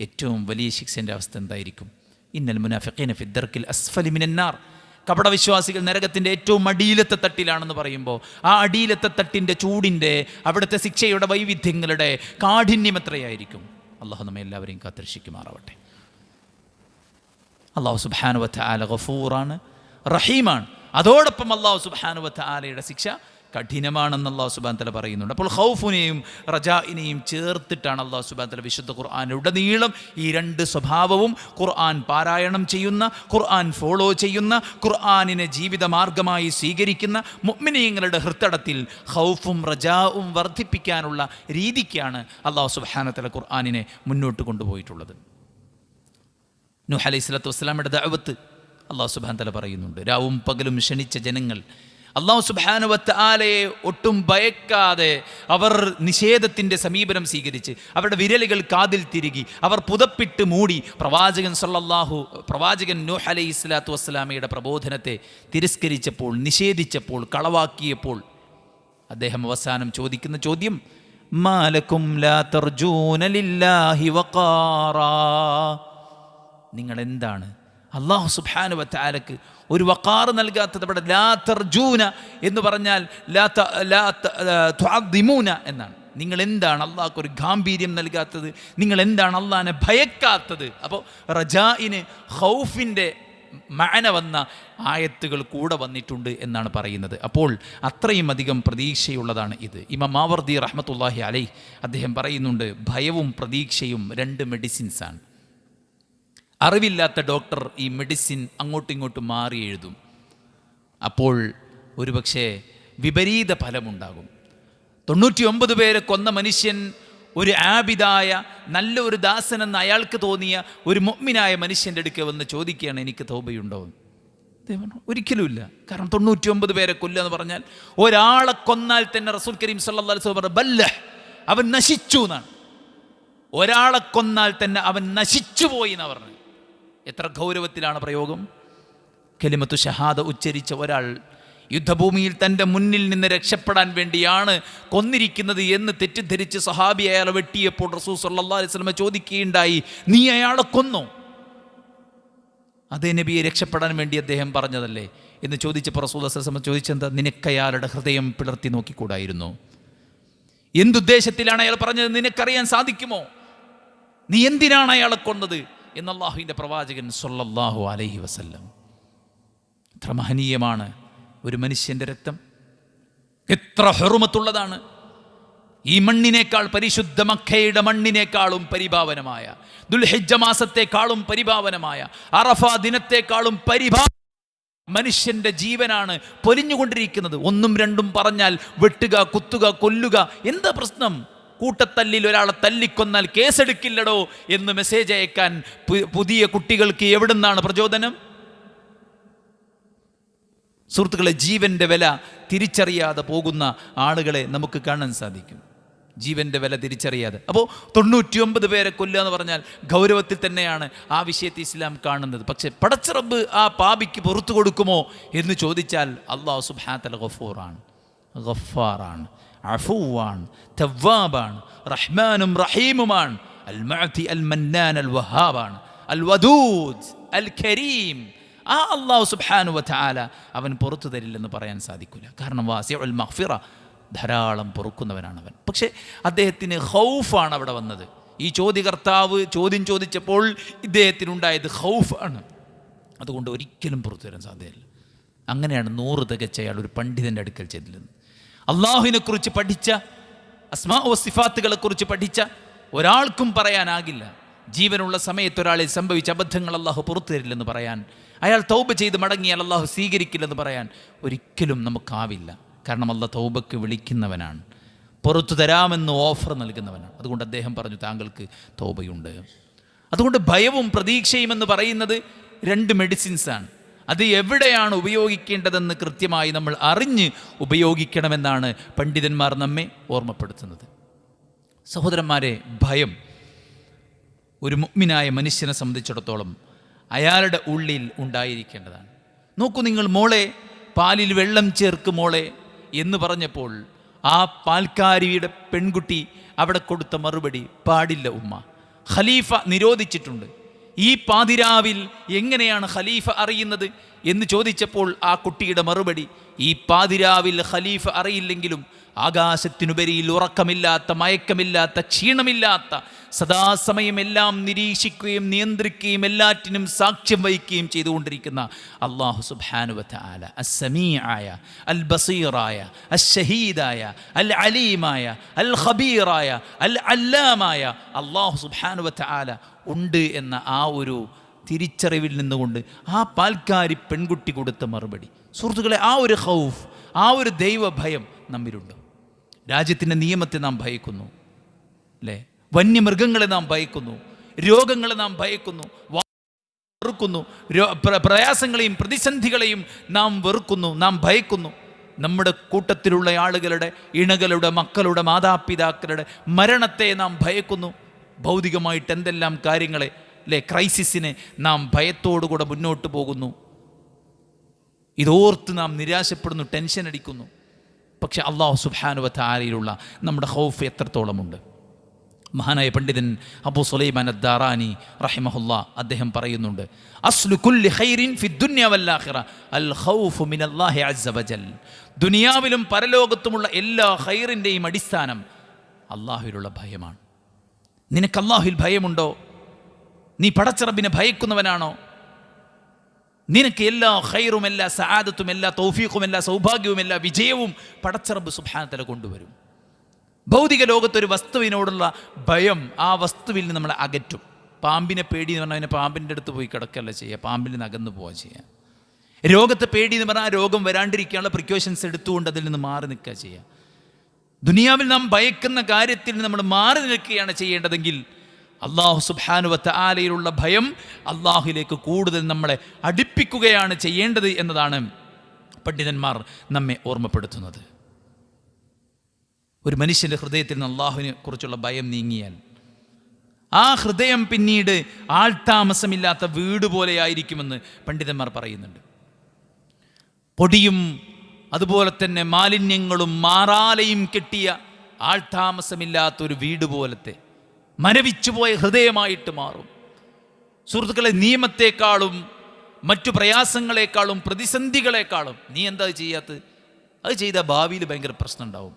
ഏറ്റവും വലിയ ശിക്ഷൻ്റെ അവസ്ഥ എന്തായിരിക്കും? ഇന്നൽ മുനാഫിഖീന ഫി ദർക്കിൽ അസ്ഫലി മിനന്നാർ, കപടവിശ്വാസികൾ നരകത്തിൻ്റെ ഏറ്റവും അടിയിലത്തെ തട്ടിലാണെന്ന് പറയുമ്പോൾ ആ അടിയിലത്തെ തട്ടിൻ്റെ ചൂടിൻ്റെ, അവിടുത്തെ ശിക്ഷയുടെ വൈവിധ്യങ്ങളുടെ കാഠിന്യം എത്രയായിരിക്കും? അള്ളാഹു നമ്മെ എല്ലാവരെയും കാത്തുരക്ഷിക്കുമാറാവട്ടെ. അല്ലാഹു സുബ്ഹാനഹു വ തആല ഗഫൂറാണ്, റഹീമാണ്. അതോടൊപ്പം അല്ലാഹു സുബ്ഹാനഹു വ തആലയുടെ ശിക്ഷ കഠിനമാണെന്ന് അല്ലാഹു സുബ്ഹാനഹു വ തആല പറയുന്നുണ്ട്. അപ്പോൾ ഖൗഫിനെയും റജാഇനെയും ചേർത്തിട്ടാണ് അല്ലാഹു സുബ്ഹാനഹു വ തആല വിശുദ്ധ ഖുർആനിലുടനീളം ഈ 2 സ്വഭാവവും, ഖുർആൻ പാരായണം ചെയ്യുന്ന, ഖുർആൻ ഫോളോ ചെയ്യുന്ന, ഖുർആനിനെ ജീവിത മാർഗമായി സ്വീകരിക്കുന്ന മുഅ്മിനീങ്ങളുടെ ഹൃദയത്തിൽ ഖൗഫും റജാഉം വർദ്ധിപ്പിക്കാനുള്ള രീതിക്കാണ് അല്ലാഹു സുബ്ഹാനഹു വ തആല ഖുർആനിനെ മുന്നോട്ട് കൊണ്ടുപോയിട്ടുള്ളത്. നൂഹ് അലൈഹി സ്വലാത്തു വസ്സലാമയുടെ ദഅവത്ത് അല്ലാഹു സുബ്ഹാനഹു വ തആല പറയുന്നുണ്ട്. രാവും പകലും ക്ഷണിച്ച ജനങ്ങൾ അല്ലാഹു സുബ്ഹാനഹു വ തആലയെ ഒട്ടും ഭയക്കാതെ അവർ നിഷേധത്തിൻ്റെ സമീപനം സ്വീകരിച്ച് അവരുടെ വിരലുകൾ കാതിൽ തിരുകി അവർ പുതപ്പിട്ട് മൂടി പ്രവാചകൻ നൂഹ് അലൈഹി സ്വലാത്തു വസ്സലാമയുടെ പ്രബോധനത്തെ തിരസ്കരിച്ചപ്പോൾ, നിഷേധിച്ചപ്പോൾ, കളവാക്കിയപ്പോൾ അദ്ദേഹം അവസാനം ചോദിക്കുന്ന ചോദ്യം, മാലക്കും ലാ തർജൂന ലില്ലാഹി വഖാറാ, നിങ്ങൾ എന്താണ് അല്ലാഹു സുബ്ഹാനഹു വ തആലക്ക് ഒരു വഖാർ നൽകാത്തത്? ഇവിടെ ലാ തർജൂന എന്ന് പറഞ്ഞാൽ ലാ തുഅദ്ദിമൂന എന്നാണ്. നിങ്ങൾ എന്താണ് അള്ളാഹ്ക്ക് ഒരു ഗാംഭീര്യം നൽകാത്തത്? നിങ്ങൾ എന്താണ് അള്ളാഹിനെ ഭയക്കാത്തത്? അപ്പോൾ റജാഇന് ഖൗഫിൻ്റെ മഅന വന്ന ആയത്തുകൾ കൂടെ വന്നിട്ടുണ്ട് എന്നാണ് പറയുന്നത്. അപ്പോൾ അത്രയും അധികം പ്രതീക്ഷയുള്ളതാണ് ഇത്. ഇമാം മാവർദി റഹ്മത്തുള്ളാഹി അലൈഹി അദ്ദേഹം പറയുന്നുണ്ട്, ഭയവും പ്രതീക്ഷയും 2 മെഡിസിൻസാണ്. അറിവില്ലാത്ത ഡോക്ടർ ഈ മെഡിസിൻ അങ്ങോട്ടും ഇങ്ങോട്ടും മാറി എഴുതും. അപ്പോൾ ഒരുപക്ഷെ വിപരീത ഫലമുണ്ടാകും. 99 പേരെ കൊന്ന മനുഷ്യൻ ഒരു ആബിദായ നല്ല ഒരു ദാസനെന്ന് അയാൾക്ക് തോന്നിയ ഒരു മുഅ്മിനായ മനുഷ്യൻ്റെ അടുക്കെ വന്ന് ചോദിക്കുകയാണ്, എനിക്ക് തൗബയുണ്ടോ? ഒരിക്കലുമില്ല. കാരണം 99 പേരെ കൊല്ലുക എന്ന് പറഞ്ഞാൽ ഒരാളെ കൊന്നാൽ തന്നെ റസൂൽ കരീം സല്ലല്ലാഹു അലൈഹി വസല്ലം പറഞ്ഞു, ബല്ലഹ്, അവൻ നശിച്ചു എന്നാണ്. ഒരാളെ കൊന്നാൽ തന്നെ അവൻ നശിച്ചു പോയി എന്നാണ് പറഞ്ഞത്. എത്ര ഗൗരവത്തിലാണ് പ്രയോഗം. കലിമത്തു ഷഹാദ ഉച്ചരിച്ച ഒരാൾ യുദ്ധഭൂമിയിൽ തൻ്റെ മുന്നിൽ നിന്ന് രക്ഷപ്പെടാൻ വേണ്ടിയാണ് കൊന്നിരിക്കുന്നത് എന്ന് തെറ്റിദ്ധരിച്ച് സഹാബി അയാളെ വെട്ടിയപ്പോൾ റസൂൽ സല്ലല്ലാഹു അലൈഹി വസല്ലം ചോദിക്കുകയുണ്ടായി, നീ അയാളെ കൊന്നോ? അതേ നബിയെ, രക്ഷപ്പെടാൻ വേണ്ടി അദ്ദേഹം പറഞ്ഞതല്ലേ എന്ന് ചോദിച്ചപ്പോൾ റസൂൽ സല്ലല്ലാഹു അലൈഹി വസല്ലം ചോദിച്ചെന്താ, നിനക്കയാളുടെ ഹൃദയം പിളർത്തി നോക്കിക്കൂടായിരുന്നു? എന്തുദ്ദേശത്തിലാണ് അയാൾ പറഞ്ഞത് നിനക്കറിയാൻ സാധിക്കുമോ? നീ എന്തിനാണ് അയാളെ കൊന്നത് എന്ന് അല്ലാഹുവിൻ്റെ പ്രവാചകൻ സല്ലല്ലാഹു അലൈഹി വസല്ലം. എത്ര മഹനീയമാണ് ഒരു മനുഷ്യൻ്റെ രക്തം, എത്ര ഹുർമത്തുള്ളതാണ്. ഈ മണ്ണിനേക്കാൾ, പരിശുദ്ധ മക്കയുടെ മണ്ണിനേക്കാളും പരിഭാവനമായ, ദുൽഹിജ്ജ മാസത്തെക്കാളും പരിഭാവനമായ, അറഫ ദിനത്തെക്കാളും മനുഷ്യന്റെ ജീവനാണ് പൊലിഞ്ഞുകൊണ്ടിരിക്കുന്നത്. 1 2 പറഞ്ഞാൽ വെട്ടുക, കുത്തുക, കൊല്ലുക. എന്താ പ്രശ്നം? കൂട്ടത്തല്ലിൽ ഒരാളെ തല്ലിക്കൊന്നാൽ കേസെടുക്കില്ലടോ എന്ന് മെസ്സേജ് അയക്കാൻ പുതിയ കുട്ടികൾക്ക് എവിടുന്നാണ് പ്രചോദനം? സുഹൃത്തുക്കളെ, ജീവൻ്റെ വില തിരിച്ചറിയാതെ പോകുന്ന ആളുകളെ നമുക്ക് കാണാൻ സാധിക്കും. ജീവൻ്റെ വില തിരിച്ചറിയാതെ. അപ്പോൾ 99 പേരെ കൊല്ലുക എന്ന് പറഞ്ഞാൽ ഗൗരവത്തിൽ തന്നെയാണ് ആ വിഷയത്തെ ഇസ്ലാം കാണുന്നത്. പക്ഷേ പടച്ച റബ്ബ് ആ പാപിക്ക് പുറത്തു കൊടുക്കുമോ എന്ന് ചോദിച്ചാൽ അല്ലാഹു സുബ്ഹാനഹു വ തആല ഗഫൂറാണ്, ഗഫാറാണ്, അഫൂവാണ്, തവ്വാബാണ്, റഹ്മാനും റഹീമുമാണ്, അൽ മുഅതി അൽ മന്നാൻ അൽ വഹാബാണ്, അൽ വദൂദ് അൽ കരീം. ആ അല്ലാഹു സുബ്ഹാനഹു വ തആല അവൻ പുറത്തു തരില്ലെന്ന് പറയാൻ സാധിക്കില്ല. കാരണം വാസിഉൽ മഗ്ഫിറ, ധാരാളം പൊറുക്കുന്നവനാണ് അവൻ. പക്ഷേ അദ്ദേഹത്തിന് ഖൗഫാണ് അവിടെ വന്നത്. ഈ ചോദ്യകർത്താവ് ചോദ്യം ചോദിച്ചപ്പോൾ ഇദ്ദേഹത്തിനുണ്ടായത് ഖൗഫാണ്. അതുകൊണ്ട് ഒരിക്കലും പുറത്തു തരാൻ സാധ്യമല്ല. അങ്ങനെയാണ് 100 തികച്ച അയാൾ ഒരു പണ്ഡിതൻ്റെ അടുക്കൽ ചെല്ലുന്നത്. അള്ളാഹുവിനെ കുറിച്ച് പഠിച്ച, അസ്മാ വ സിഫാത്തുകളെ കുറിച്ച് പഠിച്ച ഒരാൾക്കും പറയാനാകില്ല ജീവനുള്ള സമയത്ത് ഒരാളിൽ സംഭവിച്ച അബദ്ധങ്ങൾ അള്ളാഹു പുറത്തു തരില്ലെന്ന് പറയാൻ, അയാൾ തൗബ ചെയ്ത് മടങ്ങിയാൽ അള്ളാഹു സ്വീകരിക്കില്ലെന്ന് പറയാൻ ഒരിക്കലും നമുക്കാവില്ല. കാരണം അള്ളാഹ് തൗബക്ക് വിളിക്കുന്നവനാണ്, പുറത്തു തരാമെന്ന് ഓഫർ നൽകുന്നവനാണ്. അതുകൊണ്ട് അദ്ദേഹം പറഞ്ഞു, താങ്കൾക്ക് തൗബയുണ്ട്. അതുകൊണ്ട് ഭയവും പ്രതീക്ഷയും എന്ന് പറയുന്നത് 2 മെഡിസിൻസാണ്. അത് എവിടെയാണ് ഉപയോഗിക്കേണ്ടതെന്ന് കൃത്യമായി നമ്മൾ അറിഞ്ഞ് ഉപയോഗിക്കണമെന്നാണ് പണ്ഡിതന്മാർ നമ്മെ ഓർമ്മപ്പെടുത്തുന്നത്. സഹോദരന്മാരെ, ഭയം ഒരു മുഅ്മിനായ മനുഷ്യനെ സംബന്ധിച്ചിടത്തോളം അയാളുടെ ഉള്ളിൽ ഉണ്ടായിരിക്കേണ്ടതാണ്. നോക്കൂ നിങ്ങൾ, മോളെ പാലിൽ വെള്ളം ചേർക്ക് മോളെ എന്ന് പറഞ്ഞപ്പോൾ ആ പാൽക്കാരിയുടെ പെൺകുട്ടി അവിടെ കൊടുത്ത മറുപടി, പാടില്ല ഉമ്മ, ഖലീഫ നിരോധിച്ചിട്ടുണ്ട്. ഈ പാതിരാവിൽ എങ്ങനെയാണ് ഖലീഫ അറിയുന്നത് എന്ന് ചോദിച്ചപ്പോൾ ആ കുട്ടിയുടെ മറുപടി, ഈ പാതിരാവിൽ ഖലീഫ അറിയില്ലെങ്കിലും ആകാശത്തിനുപരിയിൽ ഉറക്കമില്ലാത്ത, മയക്കമില്ലാത്ത, ക്ഷീണമില്ലാത്ത, സദാസമയം എല്ലാം നിരീക്ഷിക്കുകയും നിയന്ത്രിക്കുകയും എല്ലാറ്റിനും സാക്ഷ്യം വഹിക്കുകയും ചെയ്തുകൊണ്ടിരിക്കുന്ന അല്ലാഹു സുബ്ഹാനഹു വ തആല, അസ്സമീആയ, അൽ ബസീറായ, അശ്ശഹീദായ, അൽ അലീമായ, അൽ ഖബീറായ, അൽ അല്ലാമായ അല്ലാഹു സുബ്ഹാനഹു വ തആല ഉണ്ട് എന്ന ആ ഒരു തിരിച്ചറിവിൽ നിന്നുകൊണ്ട് ആ പാൽക്കാരി പെൺകുട്ടി കൊടുത്ത മറുപടി. സുഹൃത്തുക്കളെ, ആ ഒരു ഖൗഫ്, ആ ഒരു ദൈവഭയം നമ്മിലുണ്ട്. രാജ്യത്തിൻ്റെ നിയമത്തെ നാം ഭയക്കുന്നു, അല്ലേ? വന്യമൃഗങ്ങളെ നാം ഭയക്കുന്നു, രോഗങ്ങളെ നാം ഭയക്കുന്നു, വെറുക്കുന്നു, പ്രയാസങ്ങളെയും പ്രതിസന്ധികളെയും നാം വെറുക്കുന്നു, നാം ഭയക്കുന്നു. നമ്മുടെ കൂട്ടത്തിലുള്ള ആളുകളുടെ, ഇണകളുടെ, മക്കളുടെ, മാതാപിതാക്കളുടെ മരണത്തെ നാം ഭയക്കുന്നു. ഭൗതികമായിട്ട് എന്തെല്ലാം കാര്യങ്ങളെ, അല്ലേ, ക്രൈസിസിനെ നാം ഭയത്തോടുകൂടെ മുന്നോട്ട് പോകുന്നു. ഇതോർത്ത് നാം നിരാശപ്പെടുന്നു, ടെൻഷൻ അടിക്കുന്നു. പക്ഷെ അല്ലാഹു സുബ്ഹാനഹു വ തആലയിലുള്ള നമ്മുടെ ഖൗഫ് എത്രത്തോളമുണ്ട്? മഹാനായ പണ്ഡിതൻ അബൂ സുലൈമാൻ അദ്ദാറാനി റഹിമഹുല്ലാ അദ്ദേഹം പറയുന്നുണ്ട്, അസ്ലു കുല്ലി ഖൈറിൻ ഫി ദുനിയ വൽ ആഖിറ അൽ ഖൗഫു മിനല്ലാഹി അസ്സ വജൽ. ദുനിയാവിലും പരലോകത്തുമുള്ള എല്ലാ ഖൈറിൻ്റെയും അടിസ്ഥാനം അല്ലാഹുവിലുള്ള ഭയമാണ്. നിനക്ക് അല്ലാഹുവിൽ ഭയമുണ്ടോ? നീ പടച്ച റബ്ബിനെ ഭയക്കുന്നവനാണോ? നിനക്ക് എല്ലാ ഖൈറും, എല്ലാ സആദത്തും, എല്ലാ തൗഫീഖും, എല്ലാ സൗഭാഗ്യവും, എല്ലാ വിജയവും പടച്ച റബ്ബ് സുബ്ഹാനഹു വ തആല കൊണ്ടുവരും. ഭൗതിക ലോകത്തൊരു വസ്തുവിനോടുള്ള ഭയം ആ വസ്തുവിൽ നിന്ന് നമ്മളെ അകറ്റും. പാമ്പിനെ പേടി എന്ന് പറഞ്ഞാൽ അവനെ പാമ്പിൻ്റെ അടുത്ത് പോയി കിടക്കല്ല ചെയ്യുക, പാമ്പിൽ നിന്ന് അകന്നു പോവുക ചെയ്യുക. രോഗത്തെ പേടി എന്ന് പറഞ്ഞാൽ ആ രോഗം വരാണ്ടിരിക്കാനുള്ള പ്രിക്കോഷൻസ് എടുത്തുകൊണ്ട് അതിൽ നിന്ന് മാറി നിൽക്കുക ചെയ്യുക. ദുനിയാവിൽ നാം ഭയക്കുന്ന കാര്യത്തിൽ നിന്ന് നമ്മൾ മാറി നിൽക്കുകയാണ് ചെയ്യേണ്ടതെങ്കിൽ അള്ളാഹു സുബ്ഹാനഹു വ തആലയിലുള്ള ഭയം അള്ളാഹുവിലേക്ക് കൂടുതൽ നമ്മളെ അടുപ്പിക്കുകയാണ് ചെയ്യേണ്ടത് എന്നതാണ് പണ്ഡിതന്മാർ നമ്മെ ഓർമ്മപ്പെടുത്തുന്നത്. ഒരു മനുഷ്യൻ്റെ ഹൃദയത്തിൽ നിന്ന് അള്ളാഹുവിനെ കുറിച്ചുള്ള ഭയം നീങ്ങിയാൽ ആ ഹൃദയം പിന്നീട് ആൾതാമസമില്ലാത്ത വീട് പോലെയായിരിക്കുമെന്ന് പണ്ഡിതന്മാർ പറയുന്നുണ്ട്. പൊടിയും അതുപോലെ തന്നെ മാലിന്യങ്ങളും മാറാലയും കെട്ടിയ ആൾതാമസമില്ലാത്തൊരു വീട് പോലത്തെ മരവിച്ചുപോയ ഹൃദയമായിട്ട് മാറും. സുഹൃത്തുക്കളെ, നിയമത്തെക്കാളും മറ്റു പ്രയാസങ്ങളെക്കാളും പ്രതിസന്ധികളെക്കാളും നീ എന്താ ചെയ്യാത്തത്? അത് ചെയ്താൽ ഭാവിയിൽ ഭയങ്കര പ്രശ്നം ഉണ്ടാവും.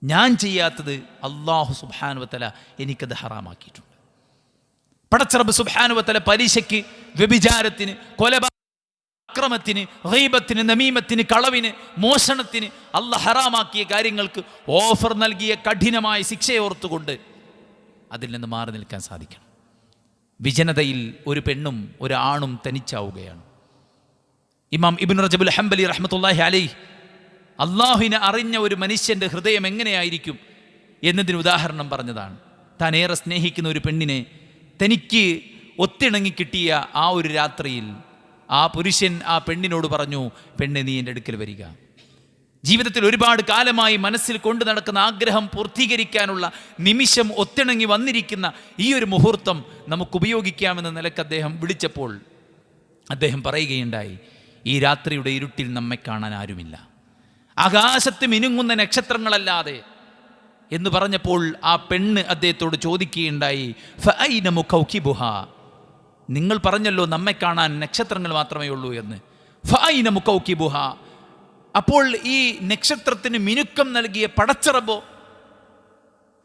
ഞാൻ ചെയ്യാത്തത് അല്ലാഹു സുബ്ഹാനഹു വ തആല എനിക്കത് ഹറാമാക്കിയിട്ടുണ്ട്. പടച്ച റബ്ബ് സുബ്ഹാനഹു വ തആല പലിശയ്ക്ക്, വ്യഭിചാരത്തിന്, അക്രമത്തിന്, ഗീബത്തിന്, നമീമത്തിന്, കളവിന്, മോഷണത്തിന് അല്ലാഹ് ഹറാമാക്കിയ കാര്യങ്ങൾക്ക് ഓഫർ നൽകിയ കഠിനമായ ശിക്ഷയെ ഓർത്തുകൊണ്ട് അതിൽ നിന്ന് മാറി നിൽക്കാൻ സാധിക്കണം. വിജനതയിൽ ഒരു പെണ്ണും ഒരാണും തനിച്ചാവുകയാണ്. ഇമാം ഇബ്നു റജബുൽ ഹംബലി റഹ്മത്തുള്ളാഹി അലൈഹി അള്ളാഹുവിനെ അറിഞ്ഞ ഒരു മനുഷ്യൻ്റെ ഹൃദയം എങ്ങനെയായിരിക്കും എന്നതിന് ഉദാഹരണം പറഞ്ഞതാണ്. താൻ ഏറെ സ്നേഹിക്കുന്ന ഒരു പെണ്ണിനെ തനിക്ക് ഒത്തിണങ്ങി കിട്ടിയ ആ ഒരു രാത്രിയിൽ ആ പുരുഷൻ ആ പെണ്ണിനോട് പറഞ്ഞു, പെണ്ണെ നീ എൻ്റെ അടുക്കൽ വരിക. ജീവിതത്തിൽ ഒരുപാട് കാലമായി മനസ്സിൽ കൊണ്ടു നടക്കുന്ന ആഗ്രഹം പൂർത്തീകരിക്കാനുള്ള നിമിഷം ഒത്തിണങ്ങി വന്നിരിക്കുന്ന ഈ ഒരു മുഹൂർത്തം നമുക്ക് ഉപയോഗിക്കാമെന്ന നിലക്ക് അദ്ദേഹം വിളിച്ചപ്പോൾ അദ്ദേഹം പറയുകയുണ്ടായി, ഈ രാത്രിയുടെ ഇരുട്ടിൽ നമ്മെ കാണാൻ ആരുമില്ല, ആകാശത്ത് മിനുങ്ങുന്ന നക്ഷത്രങ്ങളല്ലാതെ എന്ന് പറഞ്ഞപ്പോൾ ആ പെണ്ണ് അദ്ദേഹത്തോട് ചോദിക്കുകയുണ്ടായി, ഫഅൈന മുകൗകിബുഹാ, നിങ്ങൾ പറഞ്ഞല്ലോ നമ്മെ കാണാൻ നക്ഷത്രങ്ങൾ മാത്രമേ ഉള്ളൂ എന്ന്. ഫഅൈന മുകൗകിബുഹാ, അപ്പോൾ ഈ നക്ഷത്രത്തിന് മിനുക്കം നൽകിയ പടച്ച റബ്ബോ,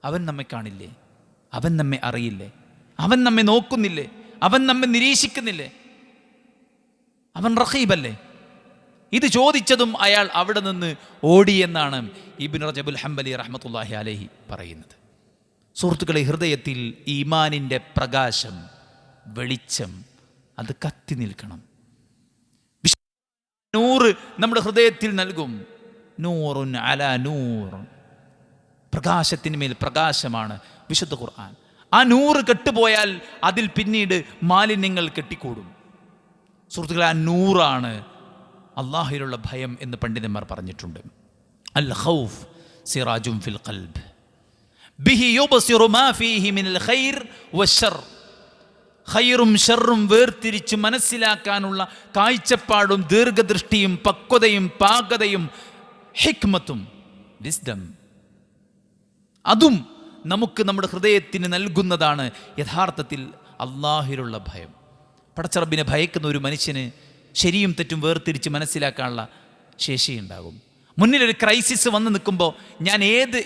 അവൻ നമ്മെ കാണില്ലേ? അവൻ നമ്മെ അറിയില്ലേ? അവൻ നമ്മെ നോക്കുന്നില്ലേ? അവൻ നമ്മെ നിരീക്ഷിക്കുന്നില്ലേ? അവൻ റഖീബല്ലേ? ഇത് ചോദിച്ചതും അയാൾ അവിടെ നിന്ന് ഓടിയെന്നാണ് ഇബ്നു റജബുൽ ഹംബലി റഹ്മത്തുള്ളാഹി അലൈഹി പറയുന്നത്. സുഹൃത്തുക്കളെ, ഹൃദയത്തിൽ ഈമാനിൻ്റെ പ്രകാശം, വെളിച്ചം അത് കത്തി നിൽക്കണം. നൂറ് നമ്മുടെ ഹൃദയത്തിൽ നൽകും. നൂറുൻ അലാ നൂർ, പ്രകാശത്തിന് മേൽ പ്രകാശമാണ് വിശുദ്ധ ഖുർആൻ. ആ നൂറ് കെട്ടുപോയാൽ അതിൽ പിന്നീട് മാലിന്യങ്ങൾ കെട്ടിക്കൂടും. സുഹൃത്തുക്കളെ, ആ നൂറാണ് അല്ലാഹുവിലുള്ള ഭയം എന്ന് പണ്ഡിതന്മാർ പറഞ്ഞിട്ടുണ്ട്. അൽ ഖൗഫ് സിറാജും ഫിൽ ഖൽബ് ബിഹി യുബ്സിറു മാ ഫീഹി മിനൽ ഖൈർ വശർ, ഖൈറും ഷർറും വേർതിരിച്ച് മനസ്സിലാക്കാനുള്ള കാഴ്ചപ്പാടും ദീർഘദൃഷ്ടിയും പക്വതയും പാകതയും ഹിക്മത്തും വിസ്ഡം, അതും നമുക്ക് നമ്മുടെ ഹൃദയത്തിന് നൽകുന്നതാണ് യഥാർത്ഥത്തിൽ അല്ലാഹുവിലുള്ള ഭയം. പടച്ച റബ്ബിനെ ഭയക്കുന്ന ഒരു മനുഷ്യന് ശരിയും തെറ്റും വേർതിരിച്ച് മനസ്സിലാക്കാനുള്ള ശേഷിയുണ്ടാകും. മുന്നിലൊരു ക്രൈസിസ് വന്ന് നിൽക്കുമ്പോൾ ഞാൻ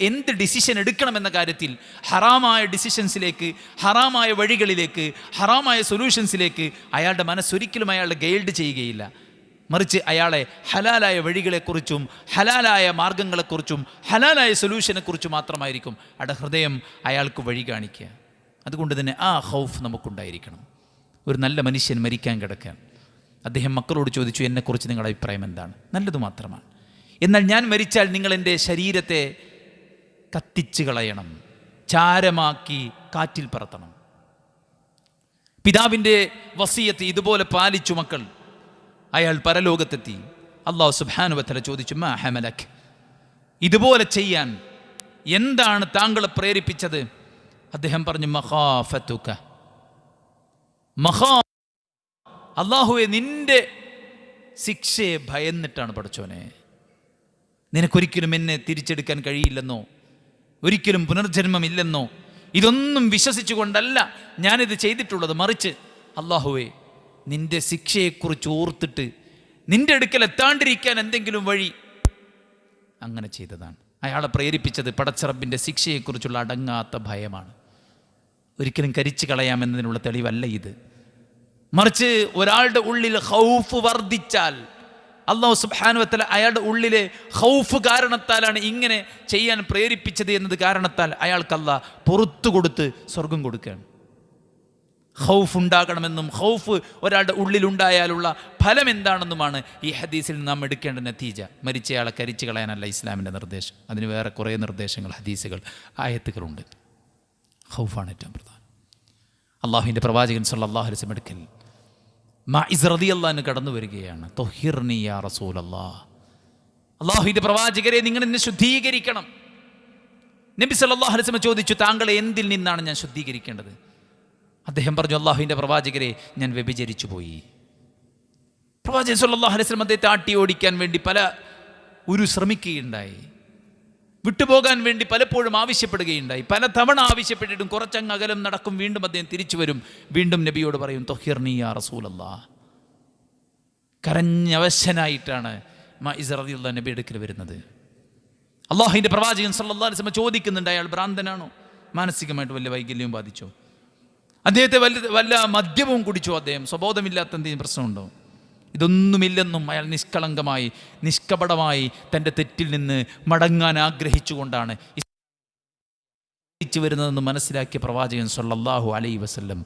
എന്ത് ഡിസിഷൻ എടുക്കണമെന്ന കാര്യത്തിൽ ഹറാമായ ഡിസിഷൻസിലേക്ക്, ഹറാമായ വഴികളിലേക്ക്, ഹറാമായ സൊല്യൂഷൻസിലേക്ക് അയാളുടെ മനസ്സൊരിക്കലും അയാളുടെ ഗൈഡ് ചെയ്യുകയില്ല. മറിച്ച് അയാളെ ഹലാലായ വഴികളെക്കുറിച്ചും ഹലാലായ മാർഗങ്ങളെക്കുറിച്ചും ഹലാലായ സൊല്യൂഷനെക്കുറിച്ചും മാത്രമായിരിക്കും അയാളുടെ ഹൃദയം അയാൾക്ക് വഴി കാണിക്കുക. അതുകൊണ്ട് തന്നെ ആ ഖൗഫ് നമുക്കുണ്ടായിരിക്കണം. ഒരു നല്ല മനുഷ്യൻ മരിക്കാൻ കിടക്കാൻ അദ്ദേഹം മക്കളോട് ചോദിച്ചു, എന്നെക്കുറിച്ച് നിങ്ങളുടെ അഭിപ്രായം എന്താണ്? നല്ലത് മാത്രമാണ്. എന്നാൽ ഞാൻ മരിച്ചാൽ നിങ്ങൾ എൻ്റെ ശരീരത്തെ കത്തിച്ച് കളയണം, ചാരമാക്കി കാറ്റിൽ പറത്തണം. പിതാവിൻ്റെ വസിയത്ത് ഇതുപോലെ പാലിച്ചു മക്കൾ. അയാൾ പരലോകത്തെത്തി. അല്ലാഹു സുബ്ഹാനഹു വ തആല ചോദിച്ചു, മാ ഹമലക്, ഇതുപോലെ ചെയ്യാൻ എന്താണ് താങ്കളെ പ്രേരിപ്പിച്ചത്? അദ്ദേഹം പറഞ്ഞു, മഖാഫതുക, അല്ലാഹുവേ, നിന്റെ ശിക്ഷയെ ഭയന്നിട്ടാണ് പഠിച്ചോനെ. നിനക്കൊരിക്കലും എന്നെ തിരിച്ചെടുക്കാൻ കഴിയില്ലെന്നോ, ഒരിക്കലും പുനർജന്മമില്ലെന്നോ, ഇതൊന്നും വിശ്വസിച്ചുകൊണ്ടല്ല ഞാനിത് ചെയ്തിട്ടുള്ളത്. മറിച്ച് അല്ലാഹുവേ, നിന്റെ ശിക്ഷയെക്കുറിച്ച് ഓർത്തിട്ട് നിന്റെ അടുക്കൽ എത്താണ്ടിരിക്കാൻ എന്തെങ്കിലും വഴി, അങ്ങനെ ചെയ്തതാണ്. അയാളെ പ്രേരിപ്പിച്ചത് പടച്ച റബ്ബിൻ്റെ ശിക്ഷയെക്കുറിച്ചുള്ള അടങ്ങാത്ത ഭയമാണ്. ഒരിക്കലും കരിച്ചു കളയാമെന്നതിനുള്ള തെളിവല്ല ഇത്. മറിച്ച് ഒരാളുടെ ഉള്ളിൽ ഖൗഫ് വർദ്ധിച്ചാൽ അല്ലാഹു സുബ്ഹാനഹു വ തആല അയാളുടെ ഉള്ളിലെ ഖൗഫ് കാരണത്താലാണ് ഇങ്ങനെ ചെയ്യാൻ പ്രേരിപ്പിച്ചത് എന്നത് കാരണത്താൽ അയാൾക്ക് അല്ലാഹ് പുറത്തു കൊടുത്ത് സ്വർഗം കൊടുക്കുകയാണ്. ഖൗഫ് ഉണ്ടാകണമെന്നും ഖൗഫ് ഒരാളുടെ ഉള്ളിലുണ്ടായാലുള്ള ഫലം എന്താണെന്നുമാണ് ഈ ഹദീസിൽ നാം എടുക്കേണ്ട നതീജ. മരിച്ചയാളെ കരിച്ചു കളയാനല്ല ഇസ്ലാമിൻ്റെ നിർദ്ദേശം. അതിന് വേറെ കുറേ നിർദ്ദേശങ്ങൾ, ഹദീസുകൾ, ആയത്തുകളുണ്ട്. ഖൗഫാണ് ഏറ്റവും പ്രധാനം. അള്ളാഹുവിൻ്റെ പ്രവാചകൻ സല്ലല്ലാഹു അലൈഹി വസല്ലം എടുക്കൽ മാഇസ് റളിയല്ലാഹു അൻഹു കടന്നു വരികയാണ്. തൊഹിർനി യാ റസൂലല്ലാഹ്, അള്ളാഹുവിൻ്റെ പ്രവാചകരെ നിങ്ങൾ എന്നെ ശുദ്ധീകരിക്കണം. നബി സല്ലല്ലാഹു അലൈഹി വസല്ലം ചോദിച്ചു, താങ്കളെ എന്തിൽ നിന്നാണ് ഞാൻ ശുദ്ധീകരിക്കേണ്ടത്? അദ്ദേഹം പറഞ്ഞു, അള്ളാഹുവിൻ്റെ പ്രവാചകരെ, ഞാൻ വ്യഭിചരിച്ചു പോയി. പ്രവാചകൻ സല്ലല്ലാഹു അലൈഹി വസല്ലം അദ്ദേഹത്തെ ആട്ടി ഓടിക്കാൻ വേണ്ടി പല ശ്രമിക്കുകയുണ്ടായി. വിട്ടുപോകാൻ വേണ്ടി പലപ്പോഴും ആവശ്യപ്പെടുകയുണ്ടായി. പല തവണ ആവശ്യപ്പെട്ടിട്ടും കുറച്ചങ്ങ് അകലം നടക്കും, വീണ്ടും അദ്ദേഹം തിരിച്ചു വരും. വീണ്ടും നബിയോട് പറയും, തൊഹിർനി യാ റസൂലല്ലാഹ്. കരഞ്ഞവശനായിട്ടാണ് മാഇസ് റളിയല്ലാഹു അൻഹു നബി അടുക്കൽ വരുന്നത്. അള്ളാഹുവിൻ്റെ പ്രവാചകൻ സല്ലല്ലാഹു അലൈഹി വസല്ലം ചോദിക്കുന്നുണ്ട്, അയാൾ ഭ്രാന്തനാണോ? മാനസികമായിട്ട് വല്ല വൈകല്യവും ബാധിച്ചോ? അദ്ദേഹത്തെ വല്ല മദ്യവും കുടിച്ചോ? അദ്ദേഹം സ്വബോധമില്ലാത്ത എന്തെങ്കിലും പ്രശ്നമുണ്ടോ? ഇതൊന്നുമില്ലെന്നും അയാൾ നിഷ്കളങ്കമായി നിഷ്കപടമായി തൻ്റെ തെറ്റിൽ നിന്ന് മടങ്ങാൻ ആഗ്രഹിച്ചുകൊണ്ടാണ് തിരിച്ചു വരുന്നതെന്ന് മനസ്സിലാക്കിയ പ്രവാചകൻ സല്ലല്ലാഹു അലൈഹി വസല്ലം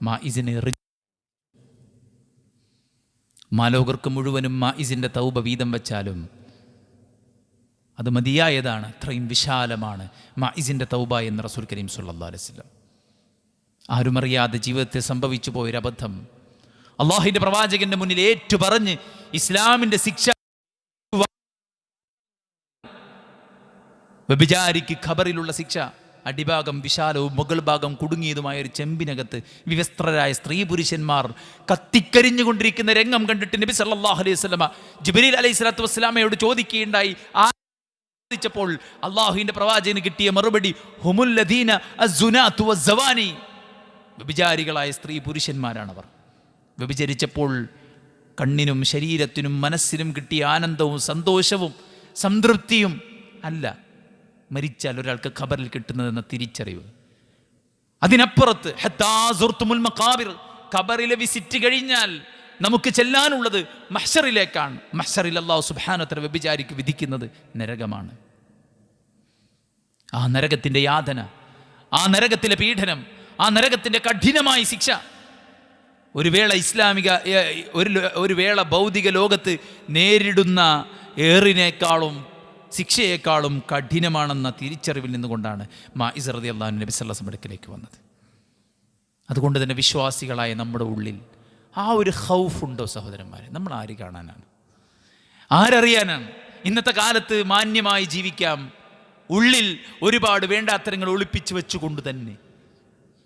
മാഇസിനെ മാലോകർക്ക് മുഴുവനും മാഇസിൻ്റെ തൗബ വീതം വെച്ചാലും അത് മതിയായതാണ്. അത്രയും വിശാലമാണ് മാഇസിൻ്റെ തൗബ എന്ന് റസൂൽ കരീം സല്ലല്ലാഹു അലൈഹി വസല്ലം. ആരുമറിയാതെ ജീവിതത്തിൽ സംഭവിച്ചു പോയൊരബദ്ധം അള്ളാഹുവിൻ്റെ പ്രവാചകന്റെ മുന്നിൽ ഏറ്റുപറഞ്ഞ് ഇസ്ലാമിൻ്റെ ശിക്ഷ. വ്യഭിചാരിക്ക് ഖബറിലുള്ള ശിക്ഷ അടിഭാഗം വിശാലവും മുകൾ ഭാഗം കുടുങ്ങിയതുമായ ഒരു ചെമ്പിനകത്ത് വിവസ്ത്രരായ സ്ത്രീ പുരുഷന്മാർ കത്തിക്കരിഞ്ഞുകൊണ്ടിരിക്കുന്ന രംഗം കണ്ടിട്ട് നബി സല്ലല്ലാഹു അലൈഹി വസല്ലമ ജിബ്രീൽ അലൈഹി സ്വലാത്തു വസ്സലാമയോട് ചോദിക്കുകയുണ്ടായി. പ്പോൾ അള്ളാഹുവിൻ്റെ പ്രവാചകന് കിട്ടിയ മറുപടി, ഹുമുൽ ലദീന അസ്സുനാതു വസ്സവാനി, വ്യഭിചാരികളായ സ്ത്രീ പുരുഷന്മാരാണവർ. വ്യഭിചരിച്ചപ്പോൾ കണ്ണിനും ശരീരത്തിനും മനസ്സിനും കിട്ടിയ ആനന്ദവും സന്തോഷവും സംതൃപ്തിയും അല്ല മരിച്ചാൽ ഒരാൾക്ക് ഖബറിൽ കിട്ടുന്നതെന്ന തിരിച്ചറിവ്. അതിനപ്പുറത്ത് ഖബറിലെ വിസിറ്റ് കഴിഞ്ഞാൽ നമുക്ക് ചെല്ലാനുള്ളത് മഹ്ശറിലേക്കാണ്. മഹ്ശറിൽ അല്ലാഹു സുബ്ഹാനഹു വ തആല വ്യഭിചാരിക്ക് വിധിക്കുന്നത് നരകമാണ്. ആ നരകത്തിൻ്റെ യാതന, ആ നരകത്തിലെ പീഡനം, ആ നരകത്തിൻ്റെ കഠിനമായ ശിക്ഷ ഒരു വേള ഒരു വേള ഭൗതിക ലോകത്ത് നേരിടുന്ന ഏറിനേക്കാളും ശിക്ഷയേക്കാളും കഠിനമാണെന്ന തിരിച്ചറിവിൽ നിന്നുകൊണ്ടാണ് മാഇസ് റളിയല്ലാഹു അൻഹു നബി സല്ലല്ലാഹു അലൈഹി വസല്ലം അടുക്കലേക്ക് വന്നത്. അതുകൊണ്ട് തന്നെ വിശ്വാസികളായ നമ്മുടെ ഉള്ളിൽ ആ ഒരു ഖൗഫുണ്ടോ സഹോദരന്മാരെ? നമ്മൾ ആര് കാണാനാണ്, ആരറിയാനാണ്? ഇന്നത്തെ കാലത്ത് മാന്യമായി ജീവിക്കാം, ഉള്ളിൽ ഒരുപാട് വേണ്ടാത്തരങ്ങൾ ഒളിപ്പിച്ചു വെച്ചുകൊണ്ട് തന്നെ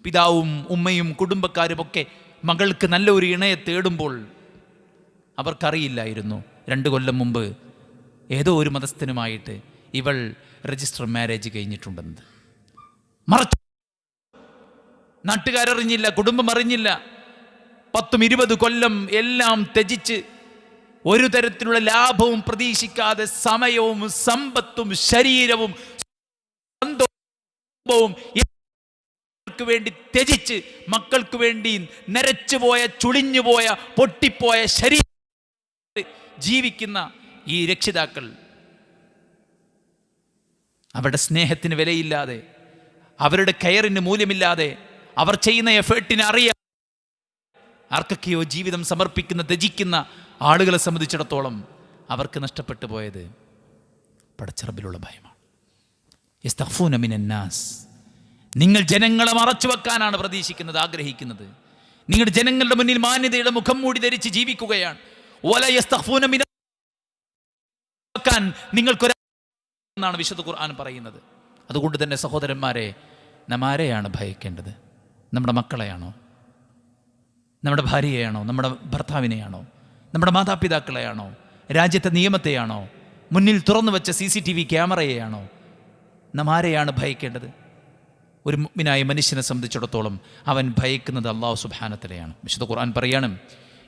പിതാവും ഉമ്മയും കുടുംബക്കാരുമൊക്കെ മകൾക്ക് നല്ല ഒരു ഇണയെ തേടുമ്പോൾ അവർക്കറിയില്ലായിരുന്നു 2 കൊല്ലം മുമ്പ് ഏതോ ഒരു മതസ്ഥനുമായിട്ട് ഇവൾ രജിസ്റ്റർ മാരേജ് കഴിഞ്ഞിട്ടുണ്ടെന്ന്. നാട്ടുകാരറിഞ്ഞില്ല, കുടുംബം അറിഞ്ഞില്ല. 10-20 കൊല്ലം എല്ലാം ത്യജിച്ച് ഒരു തരത്തിലുള്ള ലാഭവും പ്രതീക്ഷിക്കാതെ സമയവും സമ്പത്തും ശരീരവും സന്തോഷവും വേണ്ടി ത്യജിച്ച് മക്കൾക്ക് വേണ്ടി നരച്ചുപോയ, ചുളിഞ്ഞുപോയ, പൊട്ടിപ്പോയ ശരീരം ജീവിക്കുന്ന ഈ രക്ഷിതാക്കൾ അവരുടെ സ്നേഹത്തിന് വിലയില്ലാതെ, അവരുടെ കെയറിന് മൂല്യമില്ലാതെ, അവർ ചെയ്യുന്ന എഫേർട്ടിന് അറിയാം ആർക്കൊക്കെയോ ജീവിതം സമർപ്പിക്കുന്ന, ത്യജിക്കുന്ന ആളുകളെ സംബന്ധിച്ചിടത്തോളം അവർക്ക് നഷ്ടപ്പെട്ടു പോയത് പടച്ചറബിലുള്ള ഭയമാണ്. യസ്തഖ്ഫൂന മിനന്നാസ്, നിങ്ങൾ ജനങ്ങളെ മറച്ചു വെക്കാനാണ് പ്രതീക്ഷിക്കുന്നത്, ആഗ്രഹിക്കുന്നത്. നിങ്ങൾ ജനങ്ങളുടെ മുന്നിൽ മാന്യതയുടെ മുഖം മൂടി ധരിച്ച് ജീവിക്കുകയാണ്. നിങ്ങൾക്കൊരാണ് വിശുദ്ധ ഖുർആൻ പറയുന്നത്. അതുകൊണ്ട് തന്നെ സഹോദരന്മാരെ, നാം ആരെയാണ് ഭയക്കേണ്ടത്? നമ്മുടെ മക്കളെയാണോ? നമ്മുടെ ഭാര്യയെയാണോ? നമ്മുടെ ഭർത്താവിനെയാണോ? നമ്മുടെ മാതാപിതാക്കളെയാണോ? രാജ്യത്തെ നിയമത്തെയാണോ? മുന്നിൽ തുറന്നു വെച്ച CCTV ക്യാമറയെയാണോ? നാം ആരെയാണ് ഭയക്കേണ്ടത്? ഒരു മുഅ്മിനായ മനുഷ്യനെ സംബന്ധിച്ചിടത്തോളം അവൻ ഭയക്കുന്നത് അല്ലാഹു സുബ്ഹാനഹു വ തആലയാണ്. വിശുദ്ധ ഖുർആൻ പറയാണ്,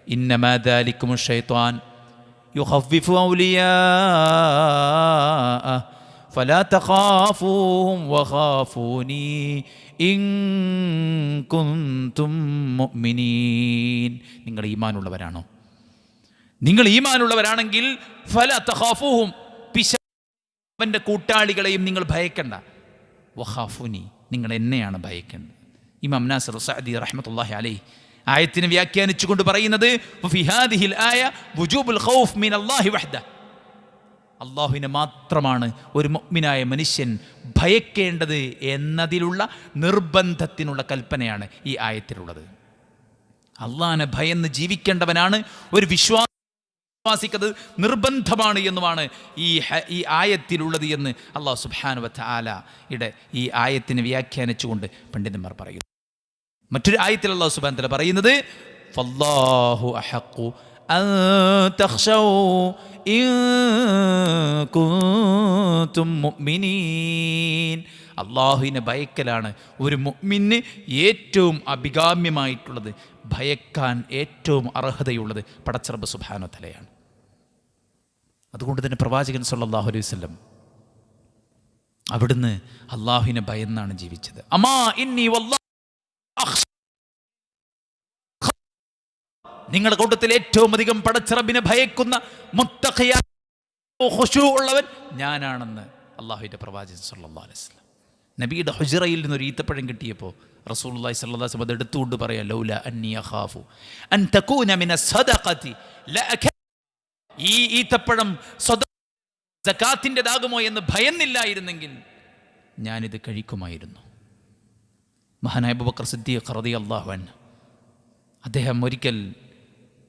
ഇന്നമാ ദാലികുമു ശൈത്വാൻ യുഖവ്വിഫു ഔലിയാഅ ഫലാ തഖാഫൂഹും വഖാഫൂനി ഇൻ കുൻതും മുഅ്മിനീൻ. നിങ്ങൾ ഈമാനുള്ളവരാണോ? നിങ്ങൾ ഈമാനുള്ളവരാണെങ്കിൽ ഫലാ തഖാഫൂഹും, പിശാചിന്റെ കൂട്ടാളികളെയും നിങ്ങൾ ഭയക്കണ്ട. വഖാഫൂനി, നിങ്ങൾ എന്നെയാണ് ഭയക്കേണ്ടത്. ഇമാം നാസിർ സഅദി റഹ്മത്തുള്ളാഹി അലൈഹി ആയത്തിനെ വ്യാഖ്യാനിച്ചുകൊണ്ട് പറയുന്നത് ഫി ഹാദിഹിൽ ആയ വുജൂബുൽ ഖൗഫ് മിനല്ലാഹി വഹ്ദഹ, അള്ളാഹുവിനെ മാത്രമാണ് ഒരു മുഅ്മിനായ മനുഷ്യൻ ഭയക്കേണ്ടത് എന്നതിലുള്ള നിർബന്ധത്തിനുള്ള കൽപ്പനയാണ് ഈ ആയത്തിലുള്ളത്. അള്ളാഹിനെ ഭയന്ന് ജീവിക്കേണ്ടവനാണ് ഒരു വിശ്വാസിക്കത് നിർബന്ധമാണ് എന്നുമാണ് ഈ ആയത്തിലുള്ളത് എന്ന് അള്ളാഹു സുബ്ഹാനഹു വ തആലയുടെ ഈ ആയത്തിനെ വ്യാഖ്യാനിച്ചുകൊണ്ട് പണ്ഡിതന്മാർ പറയുന്നു. മറ്റൊരു ആയത്തിൽ അള്ളാഹു സുബ്ഹാനഹു വ തആല പറയുന്നത് ഫല്ലാഹു അഹഖു അൻ തഖ്ശൗ ഇൻ കുൻതും മുഅ്മിനീൻ. അള്ളാഹുവിനെ ഭയക്കലാണ് ഒരു മുഅ്മിന് ഏറ്റവും അഭികാമ്യമായിട്ടുള്ളത്, ഭയക്കാൻ ഏറ്റവും അർഹതയുള്ളത് പടച്ച റബ്ബ് സുബ്ഹാനഹു വ തആലയാണ്. അതുകൊണ്ട് തന്നെ പ്രവാചകൻ സല്ലല്ലാഹു അലൈഹി വസല്ലം അവിടുന്ന് അള്ളാഹുവിനെ ഭയന്നാണ് ജീവിച്ചത്. അമാ ഇന്നി വല്ലാഹി നിങ്ങളുടെ കൂട്ടത്തിൽ ഏറ്റവും അധികം പടച്ച റബ്ബിനെ ഭയക്കുന്ന മുത്തഖിയായ ഖുശൂ ഉള്ളവൻ ഞാനാണെന്ന് അള്ളാഹുവിൻ്റെ പ്രവാചകൻ സല്ലല്ലാഹു അലൈഹി വസല്ലം. നബിയുടെ ഹുജറയിൽ നിന്നൊരു ഈത്തപ്പഴം കിട്ടിയപ്പോൾ റസൂലുള്ളാഹി സ്വല്ലല്ലാഹു അലൈഹി വസല്ലം അത് എടുത്തുകൊണ്ട് പറയാം, ലൗല അന്നി അഖാഫു അൻ തകൂന മിന സദഖതി ലഅക, ഈ ഈത്തപ്പഴം സകാത്തിൻ്റെതാകുമോ എന്ന് ഭയന്നില്ലായിരുന്നെങ്കിൽ ഞാനിത് കഴിക്കുമായിരുന്നു. മഹാനായ അബൂബക്കർ സിദ്ദീഖ് റളിയല്ലാഹു അൻഹു, അദ്ദേഹം ഒരിക്കൽ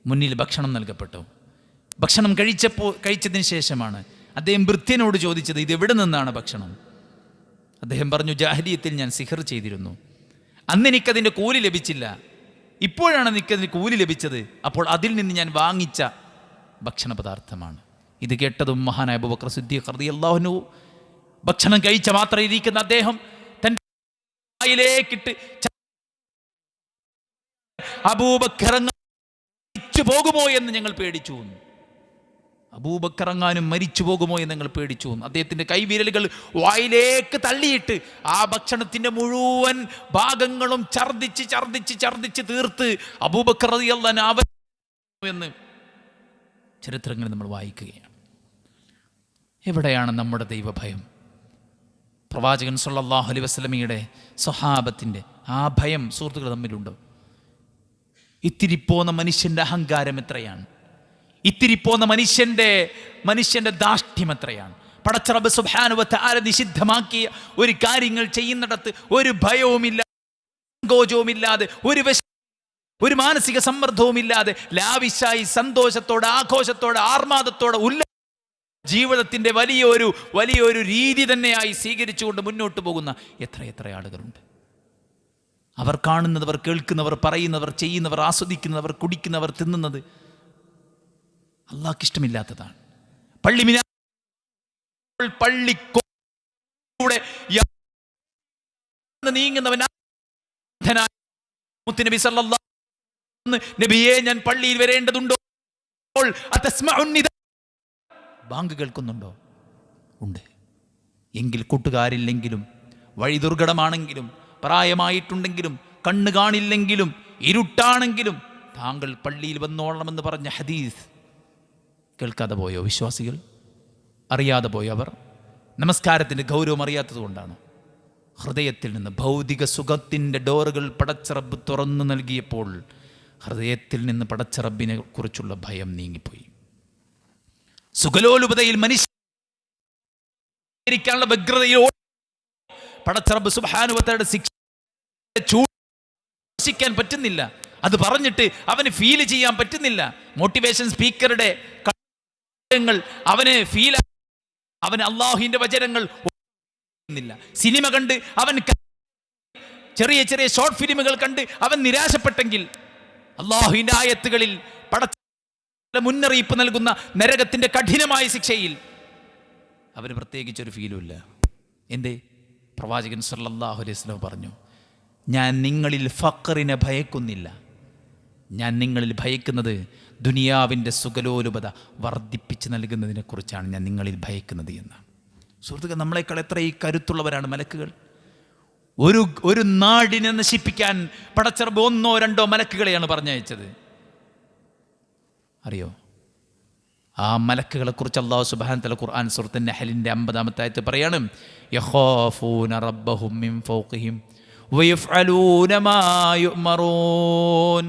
മുന്നിൽ ഭക്ഷണം നൽകപ്പെട്ടു. ഭക്ഷണം കഴിച്ചതിന് ശേഷമാണ് അദ്ദേഹം ഭൃത്യനോട് ചോദിച്ചത്, ഇത് എവിടെ നിന്നാണ് ഭക്ഷണം? അദ്ദേഹം പറഞ്ഞു, ജാഹിലിയത്തിൽ ഞാൻ സിഹർ ചെയ്തിരുന്നു, അന്ന് എനിക്കതിൻ്റെ കൂലി ലഭിച്ചില്ല, ഇപ്പോഴാണ് എനിക്കതിന് കൂലി ലഭിച്ചത്, അപ്പോൾ അതിൽ നിന്ന് ഞാൻ വാങ്ങിച്ച ഭക്ഷണ പദാർത്ഥമാണ്. ഇത് കേട്ടതും മഹാനായ അബൂബക്കർ സിദ്ദീഖ് റളിയല്ലാഹു അൻഹു, ഭക്ഷണം കഴിച്ച മാത്രം ഇരിക്കുന്ന അദ്ദേഹം തൻ്റെ വായിലേക്കിട്ട് അബൂബക്കർ മരിച്ചു പോകുമോ എന്ന് ഞങ്ങൾ പേടിച്ചു, അബൂബക്കർ എങ്ങാനും മരിച്ചു പോകുമോ എന്ന് ഞങ്ങൾ പേടിച്ചു. അദ്ദേഹത്തിൻ്റെ കൈവിരലുകൾ വായിലേക്ക് തള്ളിയിട്ട് ആ ഭക്ഷണത്തിൻ്റെ മുഴുവൻ ഭാഗങ്ങളും ഛർദ്ദിച്ച് തീർത്ത് അബൂബക്കർ റളിയല്ലാഹു അൻഹു എന്ന് ചരിത്രങ്ങൾ നമ്മൾ വായിക്കുകയാണ്. എവിടെയാണ് നമ്മുടെ ദൈവഭയം? പ്രവാചകൻ സല്ലല്ലാഹു അലൈഹി വസല്ലമയുടെ സ്വഹാബത്തിൻ്റെ ആ ഭയം സുഹൃത്തുക്കൾ തമ്മിലുണ്ടോ? ഇത്തിരിപ്പോന്ന മനുഷ്യൻ്റെ അഹങ്കാരം എത്രയാണ്, ഇത്തിരിപ്പോന്ന മനുഷ്യൻ്റെ ധാർഷ്ട്യം എത്രയാണ്. പടച്ച റബ്ബ് സുബ്ഹാനഹു വ തആല നിഷിദ്ധമാക്കിയ ഒരു കാര്യങ്ങൾ ചെയ്യുന്നിടത്ത് ഒരു ഭയവുമില്ല, സങ്കോചവുമില്ലാതെ, ഒരു മാനസിക സമ്മർദ്ദവുമില്ലാതെ ലാവിശായി സന്തോഷത്തോടെ, ആഘോഷത്തോടെ, ആർമാദത്തോടെ ജീവിതത്തിൻ്റെ വലിയൊരു രീതി തന്നെയായി സ്വീകരിച്ചുകൊണ്ട് മുന്നോട്ട് പോകുന്ന എത്ര ആളുകളുണ്ട്. അവർ കാണുന്നവർ, കേൾക്കുന്നവർ, പറയുന്നവർ, ചെയ്യുന്നവർ, ആസ്വദിക്കുന്നവർ, കുടിക്കുന്നവർ, തിന്നുന്നത് അള്ളാഹ്ക്ക് ഇഷ്ടമില്ലാത്തതാണ്. പള്ളിക്കൂടെ നീങ്ങുന്നവൻ മുത്തുനബി സല്ലല്ലാഹു അലൈഹി വസല്ലം, നബിയേ ഞാൻ പള്ളിയിൽ വരേണ്ടതുണ്ടോ? ബാങ്ക് കേൾക്കുന്നുണ്ടോ? ഉണ്ട്. എങ്കിൽ കൂട്ടുകാരില്ലെങ്കിലും, വഴി ദുർഘടമാണെങ്കിലും, പ്രായമായിട്ടുണ്ടെങ്കിലും, കണ്ണ് കാണില്ലെങ്കിലും, ഇരുട്ടാണെങ്കിലും താങ്കൾ പള്ളിയിൽ വന്നോളണമെന്ന് പറഞ്ഞ ഹദീസ് കേൾക്കാതെ പോയോ വിശ്വാസികൾ? അറിയാതെ പോയോ അവർ? നമസ്കാരത്തിൻ്റെ ഗൗരവം അറിയാത്തത് കൊണ്ടാണ്. ഹൃദയത്തിൽ നിന്ന് ഭൗതിക സുഖത്തിൻ്റെ ഡോറുകൾ പടച്ച റബ്ബ് തുറന്നു നൽകിയപ്പോൾ ഹൃദയത്തിൽ നിന്ന് പടച്ച റബ്ബിനെ കുറിച്ചുള്ള ഭയം നീങ്ങിപ്പോയി. സുഖലോലുപതയിൽ മനുഷ്യനുള്ള വ്യഗ്രതയിൽ പടച്ച റബ്ബ് സുബ്ഹാനഹു വ തആലയുടെ ശിക്ഷിക്കാൻ പറ്റുന്നില്ല. അത് പറഞ്ഞിട്ട് അവന് ഫീൽ ചെയ്യാൻ പറ്റുന്നില്ല. മോട്ടിവേഷൻ സ്പീക്കറുടെ അവന് ഫീൽ, അവന് അള്ളാഹുവിന്റെ വചനങ്ങൾ സിനിമ കണ്ട് അവൻ, ചെറിയ ഷോർട്ട് ഫിലിമുകൾ കണ്ട് അവൻ നിരാശപ്പെട്ടെങ്കിൽ അള്ളാഹുവിന്റെ ആയത്തുകളിൽ പടച്ച മുന്നറിയിപ്പ് നൽകുന്ന നരകത്തിന്റെ കഠിനമായ ശിക്ഷയിൽ അവന് പ്രത്യേകിച്ചൊരു ഫീലുമില്ല. എന്തേ? പ്രവാചകൻ സല്ലല്ലാഹു അലൈഹി വസല്ലം പറഞ്ഞു, ഞാൻ നിങ്ങളിൽ ഫഖറിനെ ഭയക്കുന്നില്ല, ഞാൻ നിങ്ങളിൽ ഭയക്കുന്നത് ദുനിയാവിൻ്റെ സുഖലോലുപത വർദ്ധിപ്പിച്ച് നൽകുന്നതിനെക്കുറിച്ചാണ് ഞാൻ നിങ്ങളിൽ ഭയക്കുന്നത് എന്നാണ്. സുഹൃത്തുക്കൾ, നമ്മളെക്കാൾ എത്ര ഈ കരുത്തുള്ളവരാണ് മലക്കുകൾ. ഒരു നാടിനെ നശിപ്പിക്കാൻ പടച്ച റബ്ബ് 1-2 മലക്കുകളെയാണ് പറഞ്ഞയച്ചത്. അറിയോ? ആ മലക്കുകളെ കുറിച്ച് അല്ലാഹു സുബ്ഹാനഹു വ തആല ഖുർആൻ സൂറത്തുൻ നഹ്ലിന്റെ 50-ാമത്തെ ആയത്ത് പറയാണ്, യഖാഫൂന റബ്ബഹും മിൻ ഫൗഖിഹിം വയഫ്അലൂന മാ യുഅ്മറൂൻ.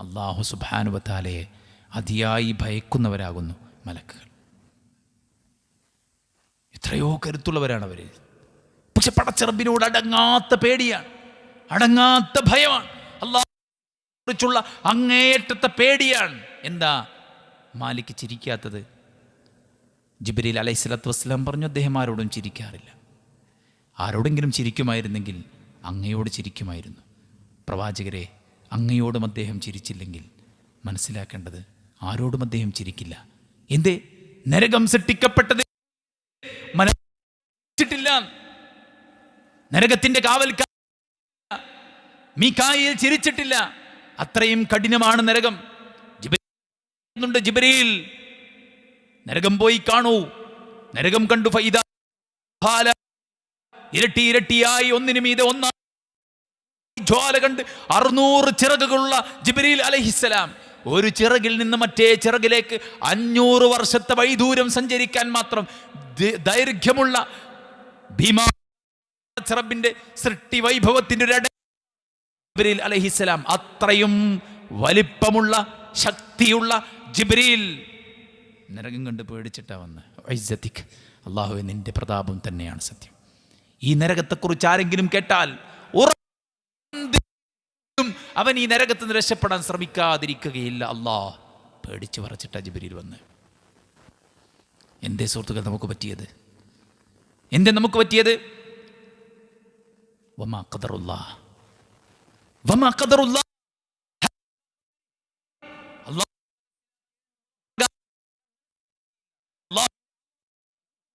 അല്ലാഹു സുബ്ഹാനഹു വ തആലയെ അതിയായി ഭയക്കുന്നവരാകുന്നു മലക്കുകൾ. എത്രയോ കരുത്തുള്ളവരാണ് അവർ. പക്ഷെ പടച്ച റബ്ബിനോട് അടങ്ങാത്ത പേടിയാണ്, അടങ്ങാത്ത ഭയമാണ്, അല്ലാഹുവിനെ കുറിച്ചുള്ള അങ്ങേയറ്റത്തെ പേടിയാണ്. എന്താ മാലിക് ചിരിക്കാത്തത്? ജിബ്രീൽ അലൈഹിസ്സലാത്തു വസ്സലാം പറഞ്ഞു, അദ്ദേഹം ആരോടും ചിരിക്കാറില്ല. ആരോടെങ്കിലും ചിരിക്കുമായിരുന്നെങ്കിൽ അങ്ങയോട് ചിരിക്കുമായിരുന്നു. പ്രവാചകരെ, അങ്ങയോടും അദ്ദേഹം ചിരിച്ചില്ലെങ്കിൽ മനസ്സിലാക്കേണ്ടത് ആരോടും അദ്ദേഹം ചിരിക്കില്ല. എന്തേ? നരകം സൃഷ്ടിക്കപ്പെട്ടത് മനസ്സിട്ടില്ല. നരകത്തിന്റെ കാവൽക്കാരൻ മീകായിൽ ചിരിച്ചിട്ടില്ല. അത്രയും കഠിനമാണ് നരകം. ജിബ്രീൽ, നരകം പോയി കാണൂ. നരകം കണ്ടു. ഫൈദാ ഇരട്ടി ഇരട്ടിയായി ഒന്നിനു മീതെ ഒന്നായി ജ്വാല കണ്ട് 600 ചിറകുകളുള്ള ജിബ്രീൽ അലൈഹിസ്സലാം ഒരു ചിറകിൽ നിന്ന് മറ്റേ ചിറകിലേക്ക് 500 വർഷത്തെ വൈദൂരം സഞ്ചരിക്കാൻ മാത്രം ദൈർഘ്യമുള്ള ഭീമാറബിന്റെ സൃഷ്ടി വൈഭവത്തിന്റെ ഒരു ജിബ്രീൽ അലൈഹിസ്സലാം, അത്രയും വലിപ്പമുള്ള ശക്തിയുള്ള ജിബ്രീൽ നരകം കണ്ട് പേടിച്ചിട്ടാ വന്ന്. ഇസ്സതിക്, അല്ലാഹുവേ നിന്റെ പ്രതാപം തന്നെയാണ് സത്യം. ഈ നരകത്തെക്കുറിച്ച് ആരെങ്കിലും കേട്ടാൽ അവൻ ഈ നരകത്തിൽ നിന്ന് രക്ഷപ്പെടാൻ ശ്രമിക്കാതിരിക്കുകയില്ല. അല്ലാഹ് പേടിച്ച് വറച്ചിട്ട ജിബ്രീൽ വന്ന്. എന്തേ സുഹൃത്തുക്കൾ നമുക്ക് പറ്റിയത്? എന്തേ നമുക്ക് പറ്റിയത്? വമാ ഖദറുല്ലാഹ്, വമാ ഖദറുല്ലാഹ്.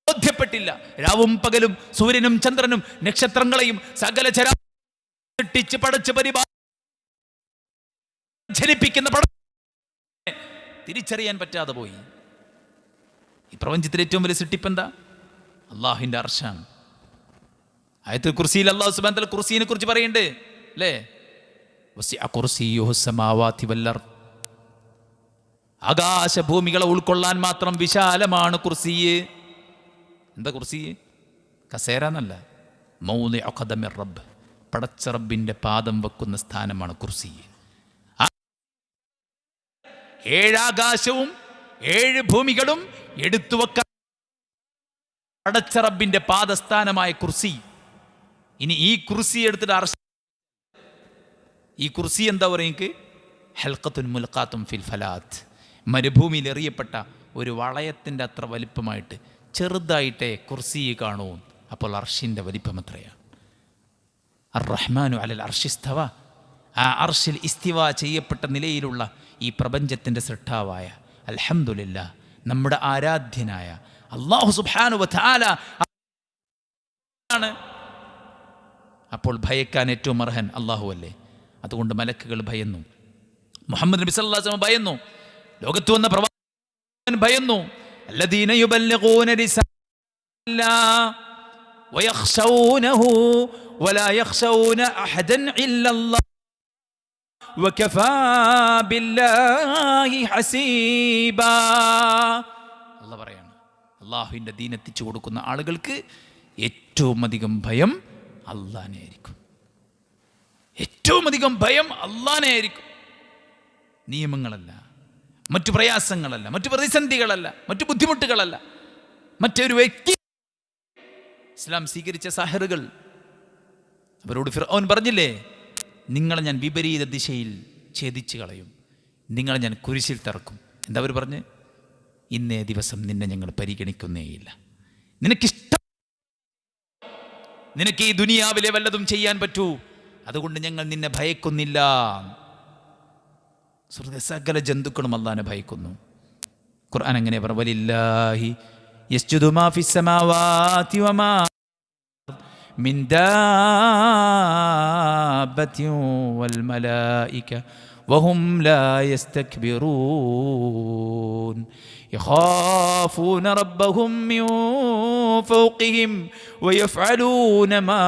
ബോധ്യപ്പെട്ടില്ല. രാവും പകലും സൂര്യനും ചന്ദ്രനും നക്ഷത്രങ്ങളെയും സകല ചരാചരങ്ങളെയും പടച്ച് പരിപാലിക്കുന്ന തിരിച്ചറിയാൻ പറ്റാതെ പോയി. ഈ പ്രപഞ്ചത്തിലെ ഏറ്റവും വലിയ സൃഷ്ടിപ്പെന്താ? അള്ളാഹുവിന്റെ അർശാണ്. ആയത്തുൽ കുർസിയിൽ അല്ലാഹു സുബ്ഹാനഹു വ തആല കുർസിയെ കുറിച്ച് പറയുന്നുണ്ട് അല്ലേ? വസിഅ കുർസിയുഹു സമാവാതി വൽ അർദ്. ആകാശഭൂമികളെ ഉൾക്കൊള്ളാൻ മാത്രം വിശാലമാണ് കുർസി. എന്താ കുർസി? കസേര എന്നല്ല. മൗദിഉ ഖദമിർ റബ്ബ്, പടച്ച റബ്ബിന്റെ പാദം വെക്കുന്ന സ്ഥാനമാണ് കുർസി. 7 ആകാശവും 7 ഭൂമികളും എടുത്തു വെക്കാൻ പടച്ച റബ്ബിന്റെ പാദസ്ഥാനമായ കുർസി. ഇനി ഈ കുർസി എടുത്തിട്ട് അർശ്, ഈ കുർസി എന്താ പറയുക? ഹൽഖത്തുൻ മുൽഖാത്തും ഫിൽ ഫലാത്ത്, മരുഭൂമിയിൽ എറിയപ്പെട്ട ഒരു വളയത്തിൻ്റെ അത്ര വലിപ്പമായിട്ട് ചെറുതായിട്ടേ കുർസി കാണൂ. അപ്പോൾ അർഷിൻ്റെ വലിപ്പം എത്രയാണ്? അർ റഹ്മാനു അലൽ അർഷിസ്തവ, ആ അർഷിൽ ഇസ്തിവ ചെയ്യപ്പെട്ട നിലയിലുള്ള ഈ പ്രപഞ്ചത്തിൻ്റെ സൃഷ്ടാവായ അൽഹംദുലില്ലാഹ് നമ്മുടെ ആരാധ്യനായ അല്ലാഹു സുബ്ഹാനഹു വ തആല ആണ്. അപ്പോൾ ഭയക്കാൻ ഏറ്റവും അർഹൻ അല്ലാഹു അല്ലേ? അതുകൊണ്ട് മലക്കുകൾ ഭയന്നു, മുഹമ്മദ് നബി സല്ലല്ലാഹു അലൈഹി വസല്ലം ഭയന്നു, ലോകത്ത് വന്ന പ്രവാചകൻ ഭയന്നു. الذين يبلغون رسالة الله ويخشونه ولا يخشون أحدا إلا الله وكفى بالله حسيبا. അല്ലാഹു പറയാണ്, അല്ലാഹുവിൻ്റെ ദീൻ എത്തിച്ചു കൊടുക്കുന്ന ആളുകൾക്ക് ഏറ്റവും അധികം ഭയം അല്ലാഹനെ ആയിരിക്കും. ഏറ്റവും അധികം ഭയം അല്ലാഹനെ ആയിരിക്കും. നിയമങ്ങളല്ല, മറ്റു പ്രയാസങ്ങളല്ല, മറ്റു പ്രതിസന്ധികളല്ല, മറ്റു ബുദ്ധിമുട്ടുകളല്ല, മറ്റൊരു വ്യക്തി. ഇസ്ലാം സ്വീകരിച്ച സാഹിറുകൾ, അവരോട് ഫിർഔൻ പറഞ്ഞില്ലേ, നിങ്ങളെ ഞാൻ വിപരീത ദിശയിൽ ഛേദിച്ചു കളയും, നിങ്ങളെ ഞാൻ കുരിശിൽ തറക്കും. എന്താ അവർ പറഞ്ഞ്? ഇന്നേ ദിവസം നിന്നെ ഞങ്ങൾ പരിഗണിക്കുന്നേയില്ല. നിനക്ക് ഈ ദുനിയാവിലെ വല്ലതും ചെയ്യാൻ പറ്റൂ, അതുകൊണ്ട് ഞങ്ങൾ നിന്നെ ഭയക്കുന്നില്ല. സകല ജന്തുക്കളും അല്ലാഹനെ ഭയക്കുന്നു. ഖുർആൻ അങ്ങനെ പറഞ്ഞു, വലില്ലാഹി യസ്ജുദു മാ ഫിസ് സമാവാതി വമാ മിൻ ദാബത്തിൻ വൽ മലായിക വഹും ലാ യസ്തക്ബിറൂൻ യഖാഫൂന റബ്ബഹും മിൻ ഫൗഖിഹിം വയഫ്അലൂന മാ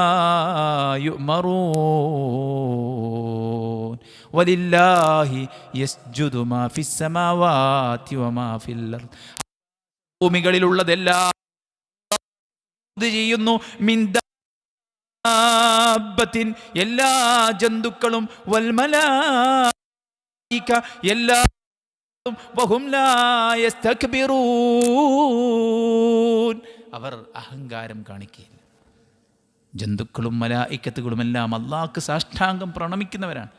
യുഅ്മറൂൻ വലില്ലാഹി യസ്ജുദു മാ ഫിസ് സമാവാതി വമാ ഫിൽ അർദ്. ഭൂമികളിലുള്ളതെല്ലാം ചെയ്യുന്നു. മിൻ എല്ലാ ജന്തുക്കളും വൽ മലായിക എല്ലാ വഹും ലാ യസ്തക്ബിറൂൻ അവർ അഹങ്കാരം കാണിക്കുകയില്ല. ജന്തുക്കളും മലായിക്കത്തുകളും എല്ലാം അള്ളാഹ്ക്ക് സാഷ്ടാംഗം പ്രണമിക്കുന്നവരാണ്.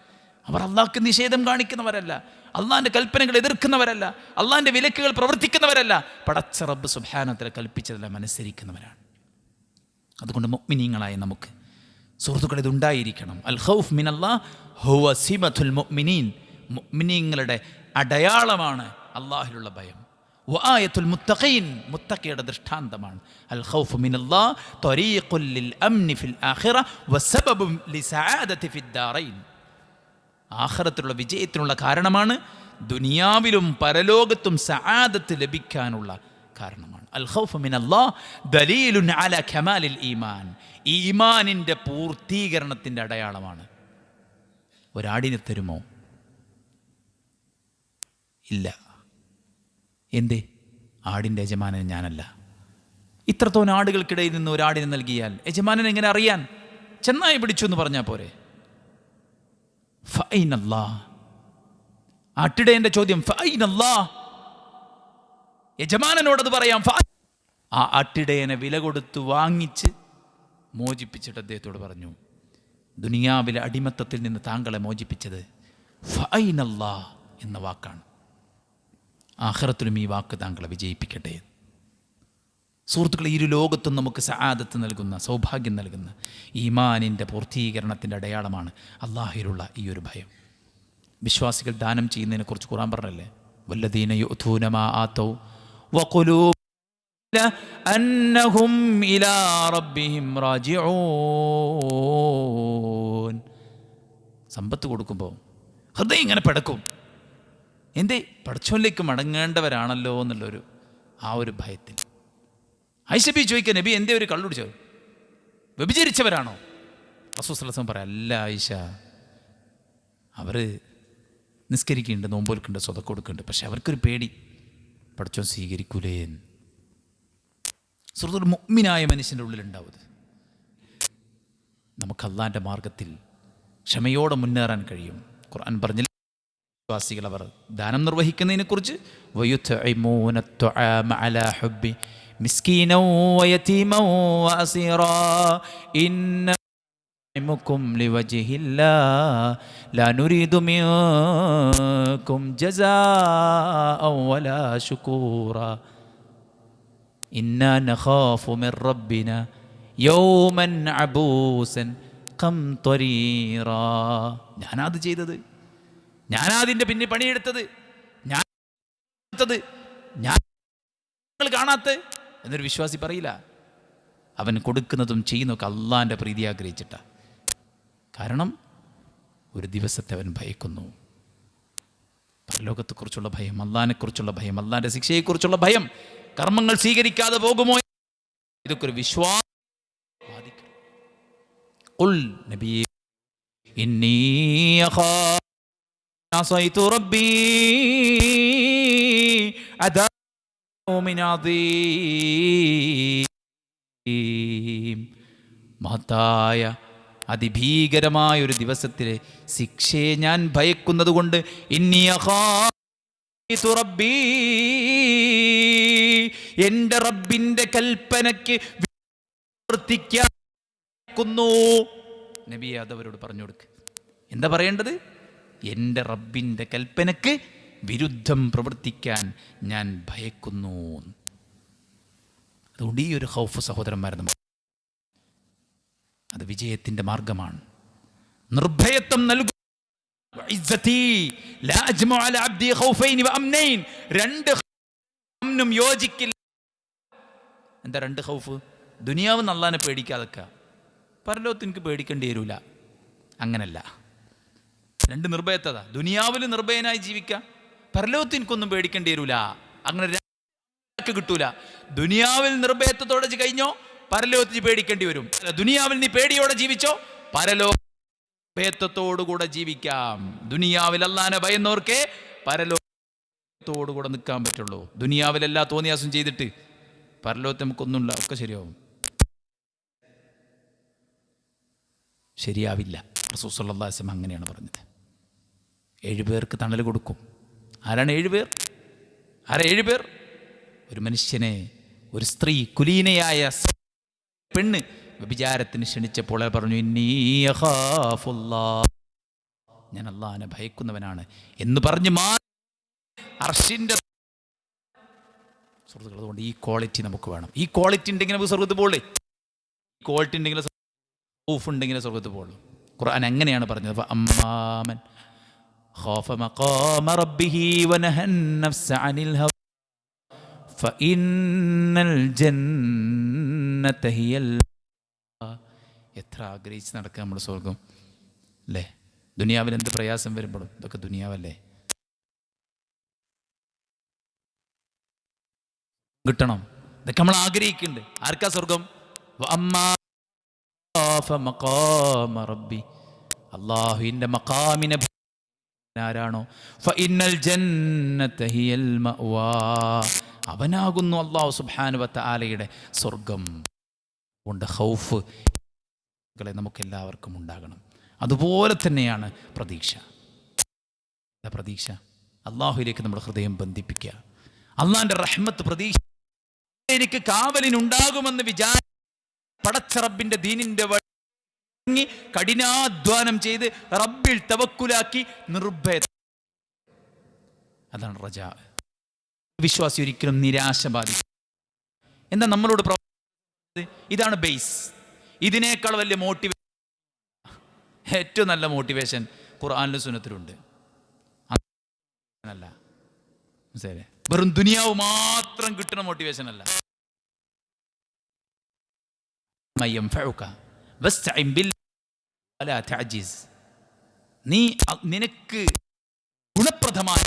അവർ അള്ളാഹ്ക്ക് നിഷേധം കാണിക്കുന്നവരല്ല, അള്ളാഹിൻ്റെ കൽപ്പനകൾ എതിർക്കുന്നവരല്ല, അള്ളാഹിൻ്റെ വിലക്കുകൾ പ്രവർത്തിക്കുന്നവരല്ല, പടച്ച റബ്ബ് സുബ്ഹാനഹു വ തആല കൽപ്പിച്ചതെല്ലാം അനുസരിക്കുന്നവരാണ്. അതുകൊണ്ട് മുഅ്മിനീങ്ങളായ നമുക്ക് സുഹൃത്തുക്കൾ ഇതുണ്ടായിരിക്കണം. അൽ ഖൗഫ് മിനല്ലാഹ് ഹുവ സിമത്തുൽ മുഅ്മിനീൻ. മുഅ്മിനീങ്ങളുടെ അടയാളമാണ് അള്ളാഹിലുള്ള ഭയം. വആയത്തുൽ മുത്തഖീൻ, മുത്തഖിയുടെ ദൃഷ്ടാന്തമാണ്. അൽ ഖൗഫ് മിനല്ലാഹ് ത്വരീഖുൽ ലിൽ അംനി ഫിൽ ആഖിറ വസബബുൻ ലിസആദതി ഫിദ് ദാറൈൻ. ആഖിറത്തിലുള്ള വിജയത്തിനുള്ള കാരണമാണ്, ദുനിയാവിലും പരലോകത്തും സആദത്ത് ലഭിക്കാനുള്ള കാരണമാണ്. അൽ ഖൗഫ് മിനല്ലാഹ് ദലീലുൻ അലാ കമാലിൽ ഈമാൻ. ഈമാനിൻ്റെ പൂർത്തീകരണത്തിൻ്റെ അടയാളമാണ്. ഒരാടിനെ തരുമോ? ഇല്ല. എന്തേ? ആടിൻ്റെ യജമാനൻ ഞാനല്ല. ഇത്രത്തോൻ ആടുകൾക്കിടയിൽ നിന്ന് ഒരാടിനെ നൽകിയാൽ യജമാനൻ എങ്ങനെ അറിയാൻ? ചെന്നായി പിടിച്ചു എന്ന് പറഞ്ഞാൽ പോരെ? ഫഅൈനല്ലാഹ്. ആട്ടിടേൻ്റെ ചോദ്യം ഫഅൈനല്ലാഹ്. യജമാനനോടത് പറയാം. ആ ആട്ടിടയനെ വില കൊടുത്ത് വാങ്ങിച്ച് മോചിപ്പിച്ചിട്ട് അദ്ദേഹത്തോട് പറഞ്ഞു, ദുനിയാവിലെ അടിമത്തത്തിൽ നിന്ന് താങ്കളെ മോചിപ്പിച്ചത് ഫഅൈനല്ലാഹ് എന്ന വാക്കാണ്. ആഖിറത്തിലും ഈ വാക്ക് താങ്കളെ വിജയിപ്പിക്കട്ടെ. സുഹൃത്തുക്കളെ, ഇരു ലോകത്തും നമുക്ക് സആദത്ത് നൽകുന്ന, സൗഭാഗ്യം നൽകുന്ന ഈമാനിൻ്റെ പൂർത്തീകരണത്തിൻ്റെ അടയാളമാണ് അല്ലാഹിലുള്ള ഈ ഒരു ഭയം. വിശ്വാസികൾ ദാനം ചെയ്യുന്നതിനെക്കുറിച്ച് ഖുർആൻ പറഞ്ഞല്ലേ, വല്ലദീന യുഅ്തൂന മാ ആതൗ വഖുലൂബുഹും അന്നഹും ഇലാ റബ്ബിഹിം റാജിഊൻ. സമ്പത്ത് കൊടുക്കുമ്പോൾ ഹൃദയം ഇങ്ങനെ പിടക്കും. എന്തേ? പടച്ചോനിലേക്ക് മടങ്ങേണ്ടവരാണല്ലോ എന്നുള്ളൊരു ആ ഒരു ഭയത്തിൽ. ആയിഷ ബി ചോദിക്കുക, നബി എന്തേ ഒരു കള്ളുടിച്ചോ? വ്യഭിചരിച്ചവരാണോ? റസൂൽ സ്വല്ലല്ലാഹു അലൈഹി വസല്ലം പറയാം, അല്ല ആയിഷ, അവർ നിസ്കരിക്കുന്നുണ്ട്, നോമ്പോൽക്കുന്നുണ്ട്, സ്വതക്ക കൊടുക്കുന്നുണ്ട്, പക്ഷെ അവർക്കൊരു പേടി, പടച്ചോൻ സ്വീകരിക്കൂലേ. സുഹൃത്തുക്കൾ, മുഅ്മിനായ മനുഷ്യൻ്റെ ഉള്ളിലുണ്ടാവും. നമുക്ക് അള്ളാഹിൻ്റെ മാർഗത്തിൽ ക്ഷമയോടെ മുന്നേറാൻ കഴിയും. ഖുർആൻ പറഞ്ഞില്ല വിശ്വാസികൾ അവർ ദാനം നിർവഹിക്കുന്നതിനെക്കുറിച്ച്, വയുത്ഇമൂന അത്ത്വആമ അലാ ഹുബ്ബി മിസ്കീനൻ വയതീമൻ വഅസീറാ ഇന്നമുകും ലിവജ്ഹില്ലാഹ് ലാ നുരീദു മിൻകും ജസാഅൻ വലാ ശുകൂറാ ഇന്നാ നഖാഫു മിർ റബ്ബിനാ യൗമൻ അബൂസൻ ഖംതരീറാ. ഞാനത് ചെയ്തത്, ഞാനതിൻ്റെ പിന്നെ പണിയെടുത്തത്, ഞാൻ കാണാത്ത എന്നൊരു വിശ്വാസി പറയില്ല. അവൻ കൊടുക്കുന്നതും ചെയ്യുന്നതൊക്കെ അള്ളാഹിൻ്റെ പ്രീതി ആഗ്രഹിച്ചിട്ട. കാരണം ഒരു ദിവസത്തെ അവൻ ഭയക്കുന്നു. പരലോകത്തെക്കുറിച്ചുള്ള ഭയം, അള്ളാഹിനെക്കുറിച്ചുള്ള ഭയം, അള്ളാഹിൻ്റെ ശിക്ഷയെക്കുറിച്ചുള്ള ഭയം, കർമ്മങ്ങൾ സ്വീകരിക്കാതെ പോകുമോ, ഇതൊക്കെ ഒരു വിശ്വാസം. ഖുൽ നബിയേ ഇന്നി അഖാഫു അസൈതു റബ്ബി അദാബ യൗമിൻ അദീം. മഹത്തായ അതിഭീകരമായ ഒരു ദിവസത്തിലെ ശിക്ഷയെ ഞാൻ ഭയക്കുന്നത് കൊണ്ട് ഇന്നി അഖാഫു റബ്ബി, എൻ്റെ റബ്ബിൻ്റെ കൽപ്പനയ്ക്ക് പ്രവർത്തിക്കുന്നു. നബി അതവരോട് പറഞ്ഞു കൊടുക്ക്. എന്താ പറയേണ്ടത്? എൻ്റെ റബ്ബിൻ്റെ കൽപ്പനയ്ക്ക് വിരുദ്ധം പ്രവർത്തിക്കാൻ ഞാൻ ഭയക്കുന്നു. അതുകൊണ്ട് ഈ ഒരു ഖൗഫ് സഹോദരന്മാരെ, അത് വിജയത്തിൻ്റെ മാർഗമാണ്. നിർഭയത്വം നൽകും. രണ്ട് ഖൗഫിനും യോജിക്കില്ല. എന്താ രണ്ട് ഖൗഫ്? ദുനിയാവ് അല്ലാഹുവിനെ പേടിക്കാതൊക്കെ, പരലോകത്ത് എനിക്ക് പേടിക്കേണ്ടി വരില്ല. അങ്ങനല്ല. രണ്ട് നിർഭയത്തത. ദുനിയാവിൽ നിർഭയനായി ജീവിക്കുക, പരലോകത്ത് എനിക്കൊന്നും പേടിക്കേണ്ടി വരില്ല. അങ്ങനെ കിട്ടൂല. ദുനിയാവിൽ നിർഭയത്വത്തോടെ കഴിഞ്ഞോ, പരലോകത്ത് പേടിക്കേണ്ടി വരും. ദുനിയാവിൽ നീ പേടിയോടെ ജീവിച്ചോ, പരലോകത്തോടുകൂടെ ജീവിക്കാം. ദുനിയാവിൽ അല്ലാഹുവിനെ ഭയന്നോർക്കേ പരലോകത്തോടുകൂടെ നിൽക്കാൻ പറ്റുള്ളൂ. ദുനിയാവിലെല്ലാ തോന്നിയാസം ചെയ്തിട്ട് പരലോകത്ത് നമുക്കൊന്നുമില്ല, ഒക്കെ ശരിയാവും. ശരിയാവില്ല. റസൂൽ സല്ലല്ലാഹു അലൈഹി വസല്ലം അങ്ങനെയാണ് പറഞ്ഞത്. 7 പേർക്ക് തണൽ കൊടുക്കും. ആരാണ് 7 പേർ? ആരാ 7 പേർ? ഒരു മനുഷ്യനെ, ഒരു സ്ത്രീ, കുലീനയായ പെണ്ണ് വ്യഭിചാരത്തിന് ക്ഷണിച്ചപ്പോൾ പറഞ്ഞു, ഇന്നീ അഖാഫുല്ലാഹ്, ഞാൻ അല്ലാഹുവിനെ ഭയക്കുന്നവനാണ് എന്ന് പറഞ്ഞ് അർശിൻ്റെ സുഹൃത്തുക്കൾ. അതുകൊണ്ട് ഈ ക്വാളിറ്റി നമുക്ക് വേണം. ഈ ക്വാളിറ്റി ഉണ്ടെങ്കിൽ നമുക്ക് സ്വർഗ്ഗത്തിൽ പോകണ്ടേ? ഈ ക്വാളിറ്റി ഉണ്ടെങ്കിൽ, ഖൗഫ് ഉണ്ടെങ്കിൽ സ്വർഗ്ഗത്തിൽ പോകുള്ളൂ. ഖുർആൻ അങ്ങനെയാണ് പറഞ്ഞത്. അമ്മാമൻ ഖാഫ മഖാമ റബ്ബിഹി വനഹൻ നഫ്സ അനിൽ ഹവ ഫഇന്നൽ ജന്നത ഹിയൽ. എത്ര ആഗ്രഹിച്ച് നടക്കുക നമ്മുടെ സ്വർഗം അല്ലേ? ദുനിയാവിൽ എന്ത് പ്രയാസം വരുമ്പോഴും ഇതൊക്കെ ദുനിയാവല്ലേ, കിട്ടണം. ഇതൊക്കെ നമ്മൾ ആഗ്രഹിക്കുന്നുണ്ട്. ആർക്കാ സ്വർഗം? അള്ളാഹുവിൻ്റെ മഖാമിനെ ആരാണോ ഫഇന്നൽ ജന്നത ഹിയൽ മഅവാ, അവനാകുന്നു അല്ലാഹു സുബ്ഹാനഹു വ തആലയുടെ സ്വർഗം. കൊണ്ട് ഖൗഫ് നമുക്കെല്ലാവർക്കും ഉണ്ടാകണം. അതുപോലെ തന്നെയാണ് പ്രതീക്ഷ. പ്രതീക്ഷ അള്ളാഹുവിലേക്ക് നമ്മുടെ ഹൃദയം ബന്ധിപ്പിക്കുക. അള്ളാഹിൻ്റെ റഹ്മത്ത് പ്രതീക്ഷ എനിക്ക് കാവലിനുണ്ടാകുമെന്ന് പടച്ച റബ്ബിന്റെ ദീനിന്റെ വഴങ്ങി കഠിനാധ്വാനം ചെയ്ത് റബ്ബിൽ തവക്കുലാക്കി നിർഭയത. അതാണ് റജാ. വിശ്വാസി ഒരിക്കലും നിരാശ ബാധിക്കും. എന്താ നമ്മളോട് ഇതാണ് ബേസ്. ഇതിനേക്കാൾ വലിയ മോട്ടിവേഷൻ, ഏറ്റവും നല്ല മോട്ടിവേഷൻ ഖുർആനിലും സുന്നത്തിലുണ്ട്. അല്ല, വെറും ദുനിയാവ് മാത്രം കിട്ടുന്ന മോട്ടിവേഷൻ അല്ല. നീ നിനക്ക് ഗുണപ്രദമായ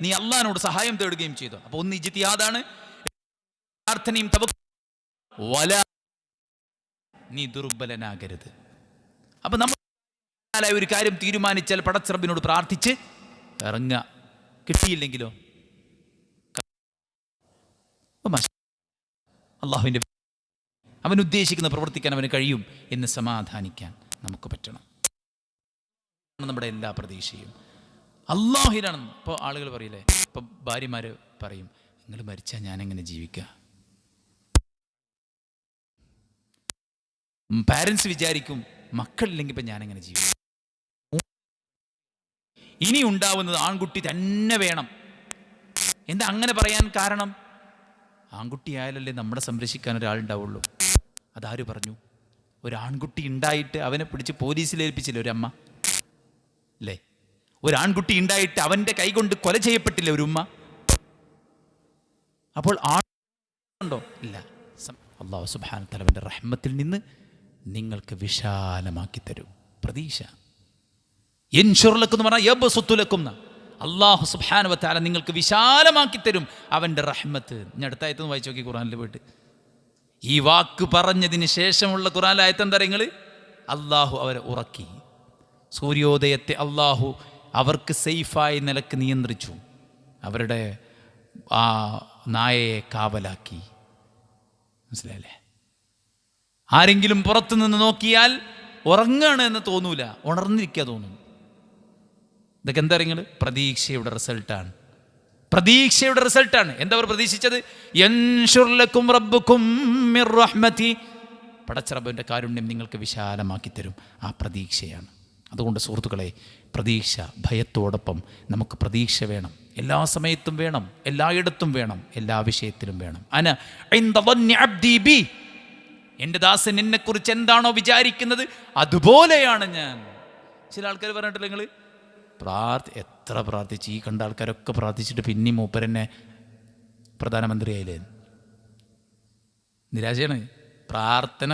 നീ അള്ളാഹിനോട് സഹായം തേടുകയും ചെയ്തു. അപ്പൊ ഒന്ന് ഇജ്തിഹാദാണ്, പ്രാർത്ഥനയും നീ ദുർബലനാകരുത്. അപ്പൊ നമ്മൾ ഒരു കാര്യം തീരുമാനിച്ചാൽ പടച്ച റബ്ബിനോട് പ്രാർത്ഥിച്ച് ഇറങ്ങുക. കിട്ടിയില്ലെങ്കിലോ അള്ളാഹുവിൻ്റെ അവൻ ഉദ്ദേശിക്കുന്ന പ്രവർത്തിക്കാൻ അവന് കഴിയും എന്ന് സമാധാനിക്കാൻ നമുക്ക് പറ്റണം. നമ്മുടെ എല്ലാ പ്രതീക്ഷയും അള്ളാഹുവിനാണ്. ഇപ്പോൾ ആളുകൾ പറയില്ലേ, ഇപ്പം ഭാര്യമാർ പറയും, നിങ്ങൾ മരിച്ചാൽ ഞാനെങ്ങനെ ജീവിക്കുക? പാരൻസ് വിചാരിക്കും, മക്കളില്ലെങ്കിൽ ഇപ്പം ഞാനെങ്ങനെ ജീവിക്കും? ഇനി ഉണ്ടാവുന്നത് ആൺകുട്ടി തന്നെ വേണം. എന്താ അങ്ങനെ പറയാൻ കാരണം? ആൺകുട്ടി ആയാലല്ലേ നമ്മളെ സംരക്ഷിക്കാൻ ഒരാളുണ്ടാവുള്ളൂ. അതാര് പറഞ്ഞു? ഒരു ആൺകുട്ടി ഉണ്ടായിട്ട് അവനെ പിടിച്ച് പോലീസിൽ ഏൽപ്പിച്ചില്ലേ ഒരമ്മ അല്ലേ? ഒരു ആൺകുട്ടി ഉണ്ടായിട്ട് അവൻ്റെ കൈകൊണ്ട് കൊല ചെയ്യപ്പെട്ടില്ലേ ഒരു ഉമ്മ? അപ്പോൾ ആണുണ്ടോ? ഇല്ല. അല്ലാഹു സുബ്ഹാനഹു വ തആല അവൻ്റെ റഹ്മത്തിൽ നിന്ന് നിങ്ങൾക്ക് വിശാലമാക്കി തരും. പ്രതീക്ഷ എന്ന് പറഞ്ഞാൽ യബ്സുത്തുലക്കും, അല്ലാഹു സുബ്ഹാനഹു വ തആല നിങ്ങൾക്ക് വിശാലമാക്കി തരും അവൻ്റെ റഹ്മത്ത്. ഞാൻ അടുത്ത ആയത്തൊന്ന് വായിച്ചു നോക്കി ഖുർആനിൽ പോയിട്ട്. ഈ വാക്ക് പറഞ്ഞതിന് ശേഷമുള്ള ഖുർആനിലെ ആയത്ത് എന്താ നിങ്ങൾ? അള്ളാഹു അവരെ ഉറക്കി. സൂര്യോദയത്തെ അള്ളാഹു അവർക്ക് സേഫായ നിലക്ക് നിയന്ത്രിച്ചു. അവരുടെ ആ നായയെ കാവലാക്കി. മനസ്സിലായല്ലേ? ആരെങ്കിലും പുറത്തു നിന്ന് നോക്കിയാൽ ഉറങ്ങാണ് എന്ന് തോന്നൂല, ഉണർന്നിരിക്കുക തോന്നും. ഇതൊക്കെ എന്താ നിങ്ങൾ? പ്രതീക്ഷയുടെ റിസൾട്ടാണ്. പ്രതീക്ഷയുടെ റിസൾട്ടാണ്. എന്താ അവർ പ്രതീക്ഷിച്ചത്? യൻശുർ ലക്കും റബ്ബുക്കും മിർ റഹ്മതി, പടച്ച റബ്ബിൻ്റെ കാരുണ്യം നിങ്ങൾക്ക് വിശാലമാക്കി തരും. ആ പ്രതീക്ഷയാണ്. അതുകൊണ്ട് സുഹൃത്തുക്കളെ, പ്രതീക്ഷ, ഭയത്തോടൊപ്പം നമുക്ക് പ്രതീക്ഷ വേണം. എല്ലാ സമയത്തും വേണം, എല്ലായിടത്തും വേണം, എല്ലാ വിഷയത്തിലും വേണം. അന ഇൻദ ദന്നി അബ്ദി ബി, എൻ്റെ ദാസൻ എന്നെക്കുറിച്ച് എന്താണോ വിചാരിക്കുന്നത് അതുപോലെയാണ് ഞാൻ. ചില ആൾക്കാർ പറഞ്ഞിട്ടില്ല, നിങ്ങൾ എത്ര പ്രാർത്ഥിച്ച്, ഈ കണ്ട ആൾക്കാരൊക്കെ പ്രാർത്ഥിച്ചിട്ട് പിന്നെ മൂപ്പരെന്നെ പ്രധാനമന്ത്രിയായില്ലേ? നിരാശയാണ്. പ്രാർത്ഥന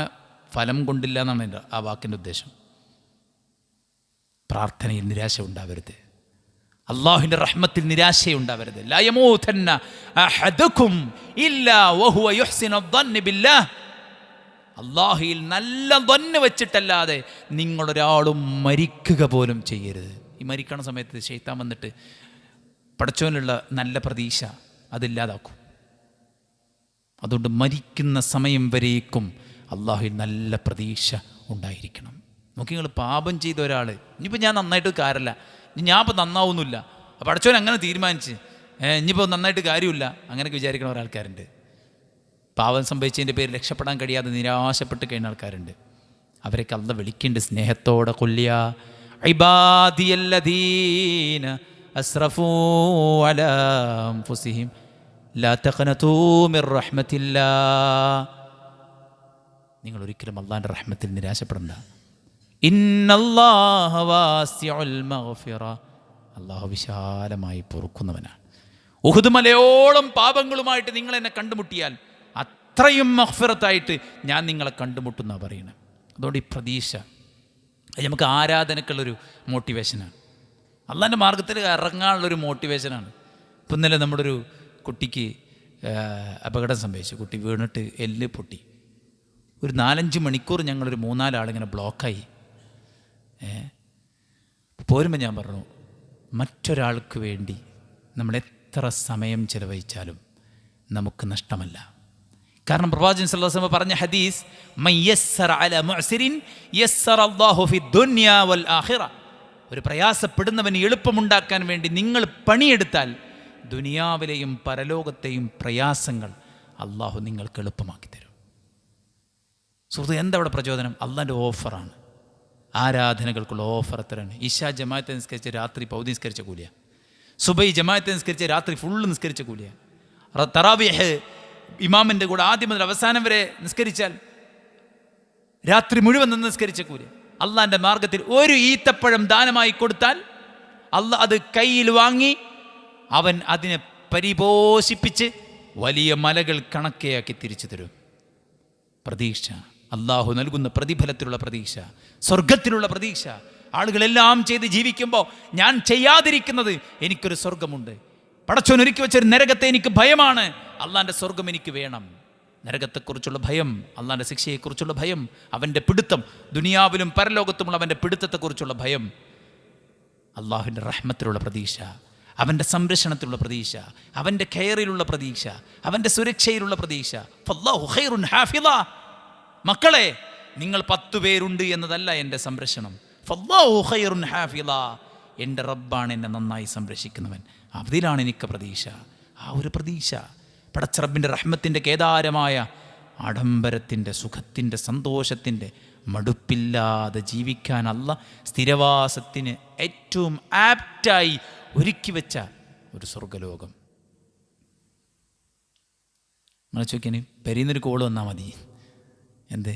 ഫലം കൊണ്ടില്ല എന്നാണ് എൻ്റെ ആ വാക്കിൻ്റെ ഉദ്ദേശം. പ്രാർത്ഥനയിൽ നിരാശ ഉണ്ടാവരുത്. അള്ളാഹുവിൻ്റെ റഹ്മത്തിൽ നിരാശയുണ്ടാവരുത്. ലാ യമൂതന്ന അഹദുക്കും ഇല്ലാ വഹുവ യുഹ്സിനു ദന്ന ബില്ലാഹ്, അള്ളാഹുവിൽ നല്ല ദന്ന് വെച്ചിട്ടല്ലാതെ നിങ്ങളൊരാളും മരിക്കുക പോലും ചെയ്യരുത്. ഈ മരിക്കണ സമയത്ത് ശൈത്താൻ വന്നിട്ട് പടച്ചോനുള്ള നല്ല പ്രതീക്ഷ അതില്ലാതാക്കും. അതുകൊണ്ട് മരിക്കുന്ന സമയം വരേക്കും അള്ളാഹുവിൽ നല്ല പ്രതീക്ഷ ഉണ്ടായിരിക്കണം. നോക്കി, നിങ്ങൾ പാപം ചെയ്ത ഒരാൾ, ഇനിയിപ്പോൾ ഞാൻ നന്നായിട്ട് കാര്യമില്ല, ഞാൻ ഇപ്പോൾ നന്നാവുന്നില്ല, അപ്പോൾ അടച്ചോൻ അങ്ങനെ തീരുമാനിച്ച് ഇനിയിപ്പോൾ നന്നായിട്ട് കാര്യമില്ല, അങ്ങനെയൊക്കെ വിചാരിക്കുന്ന ഒരാൾക്കാരുണ്ട്. പാവം സംഭവിച്ചതിൻ്റെ പേര് രക്ഷപ്പെടാൻ കഴിയാതെ നിരാശപ്പെട്ട് കഴിയുന്ന ആൾക്കാരുണ്ട്. അവരൊക്കെ അള്ളാഹ് വിളിക്കേണ്ട സ്നേഹത്തോടെ. ഖുൽ യാ ഇബാദിയല്ലദീന അസ്റഫൂ അലാ അൻഫുസിഹിം ലാ തഖ്നതൂ മിർ റഹ്മത്തില്ലാഹ്. നിങ്ങൾ ഒരിക്കലും അള്ളാഹിൻ്റെ റഹ്മത്തിൽ നിരാശപ്പെടണ്ട. ഇന്നല്ലാഹ വാസിഉൽ മഗ്ഫിറ, അള്ളാഹു വിശാലമായി പൊറുക്കുന്നവനാണ്. ഉഹുദ് മലയോളം പാപങ്ങളുമായിട്ട് നിങ്ങൾ എന്നെ കണ്ടുമുട്ടിയാൽ അത്രയും മഗ്ഫിറത്തായിട്ട് ഞാൻ നിങ്ങളെ കണ്ടുമുട്ടുന്നാണ് പറയുന്നത്. അതുകൊണ്ട് ഈ പ്രതീക്ഷ അത് നമുക്ക് ആരാധനക്കുള്ളൊരു മോട്ടിവേഷനാണ്, അള്ളാഹിൻ്റെ മാർഗത്തിൽ ഇറങ്ങാനുള്ളൊരു മോട്ടിവേഷനാണ്. ഇപ്പം ഇന്നലെ നമ്മുടെ ഒരു കുട്ടിക്ക് അപകടം സംഭവിച്ചു. കുട്ടി വീണിട്ട് എല്ല് പൊട്ടി. ഒരു 4-5 മണിക്കൂർ ഞങ്ങളൊരു 3-4 ആളിങ്ങനെ ബ്ലോക്കായി. പോരുമ്പോൾ ഞാൻ പറഞ്ഞു, മറ്റൊരാൾക്ക് വേണ്ടി നമ്മൾ എത്ര സമയം ചിലവഴിച്ചാലും നമുക്ക് നഷ്ടമല്ല. കാരണം പ്രവാചകൻ സല്ലല്ലാഹു അലൈഹി വസല്ലം പറഞ്ഞ ഹദീസ്, മൻ യസ്സറ അലാ മുഅ്സിരിൻ യസ്സറ അല്ലാഹു ഫി ദുനിയാ വൽ ആഖിറ. ഒരു പ്രയാസപ്പെടുന്നവന് എളുപ്പമുണ്ടാക്കാൻ വേണ്ടി നിങ്ങൾ പണിയെടുത്താൽ ദുനിയാവിലെയും പരലോകത്തെയും പ്രയാസങ്ങൾ അള്ളാഹു നിങ്ങൾക്ക് എളുപ്പമാക്കി തരും. സുഹൃത്ത്, എന്താ അവിടെ പ്രചോദനം? അള്ളാഹിൻ്റെ ഓഫറാണ്. ആരാധനകൾക്കുള്ള ഓഫർ എത്രയാണ്? ഇശാ ജമാഅത്തെ നിസ്കരിച്ച് രാത്രി പൗതി നിസ്കരിച്ച കൂലിയ, സുബൈ ജമാഅത്തെ നിസ്കരിച്ച് രാത്രി ഫുള്ള് നിസ്കരിച്ച കൂലിയ, തറാവീഹ് ഇമാമിൻ്റെ കൂടെ ആദ്യം മുതൽ അവസാനം വരെ നിസ്കരിച്ചാൽ രാത്രി മുഴുവൻ നിന്ന് നിസ്കരിച്ച കൂലിയ. അള്ളാഹിൻ്റെ മാർഗത്തിൽ ഒരു ഈത്തപ്പഴം ദാനമായി കൊടുത്താൽ അള്ളാഹ് അത് കയ്യിൽ വാങ്ങി അവൻ അതിനെ പരിപോഷിപ്പിച്ച് വലിയ മലകൾ കണക്കെയാക്കി തിരിച്ചു തരും. പ്രതീക്ഷ, അള്ളാഹു നൽകുന്ന പ്രതിഫലത്തിലുള്ള പ്രതീക്ഷ, സ്വർഗത്തിലുള്ള പ്രതീക്ഷ. ആളുകളെല്ലാം ചെയ്ത് ജീവിക്കുമ്പോൾ ഞാൻ ചെയ്യാതിരിക്കുന്നത് എനിക്കൊരു സ്വർഗമുണ്ട്. പടച്ചോൻ ഒരുക്കി വെച്ചൊരു നരകത്തെ എനിക്ക് ഭയമാണ്, അള്ളാഹിൻ്റെ സ്വർഗം എനിക്ക് വേണം. നരകത്തെക്കുറിച്ചുള്ള ഭയം, അള്ളാഹിൻ്റെ ശിക്ഷയെക്കുറിച്ചുള്ള ഭയം, അവൻ്റെ പിടുത്തം, ദുനിയാവിലും പരലോകത്തുമുള്ള അവൻ്റെ പിടുത്തത്തെക്കുറിച്ചുള്ള ഭയം, അള്ളാഹുവിൻ്റെ റഹ്മത്തിലുള്ള പ്രതീക്ഷ, അവൻ്റെ സംരക്ഷണത്തിലുള്ള പ്രതീക്ഷ, അവൻ്റെ കെയറിലുള്ള പ്രതീക്ഷ, അവൻ്റെ സുരക്ഷയിലുള്ള പ്രതീക്ഷ. ഫല്ലാഹു ഖൈറുൻ ഹാഫിള. മക്കളെ, നിങ്ങൾ 10 പേരുണ്ട് എന്നതല്ല എൻ്റെ സംരക്ഷണം. ഫല്ലാഹു ഖൈറുൻ ഹാഫിള. എൻ്റെ റബ്ബാണ് എന്നെ നന്നായി സംരക്ഷിക്കുന്നവൻ, അതിലാണ് എനിക്ക് പ്രതീക്ഷ. ആ ഒരു പ്രതീക്ഷ, പടച്ച റബ്ബിൻ്റെ റഹ്മത്തിൻ്റെ കേദാരമായ ആഡംബരത്തിൻ്റെ, സുഖത്തിൻ്റെ, സന്തോഷത്തിൻ്റെ മടുപ്പില്ലാതെ ജീവിക്കാൻ അല്ലാഹ് സ്ഥിരവാസത്തിന് ഏറ്റവും ആപ്റ്റായി ഒരുക്കി വെച്ച ഒരു സ്വർഗലോകം. നിങ്ങൾ ചോദിക്കാൻ, പെരീന്നൊരു കോള് വന്നാൽ മതി, എന്ത്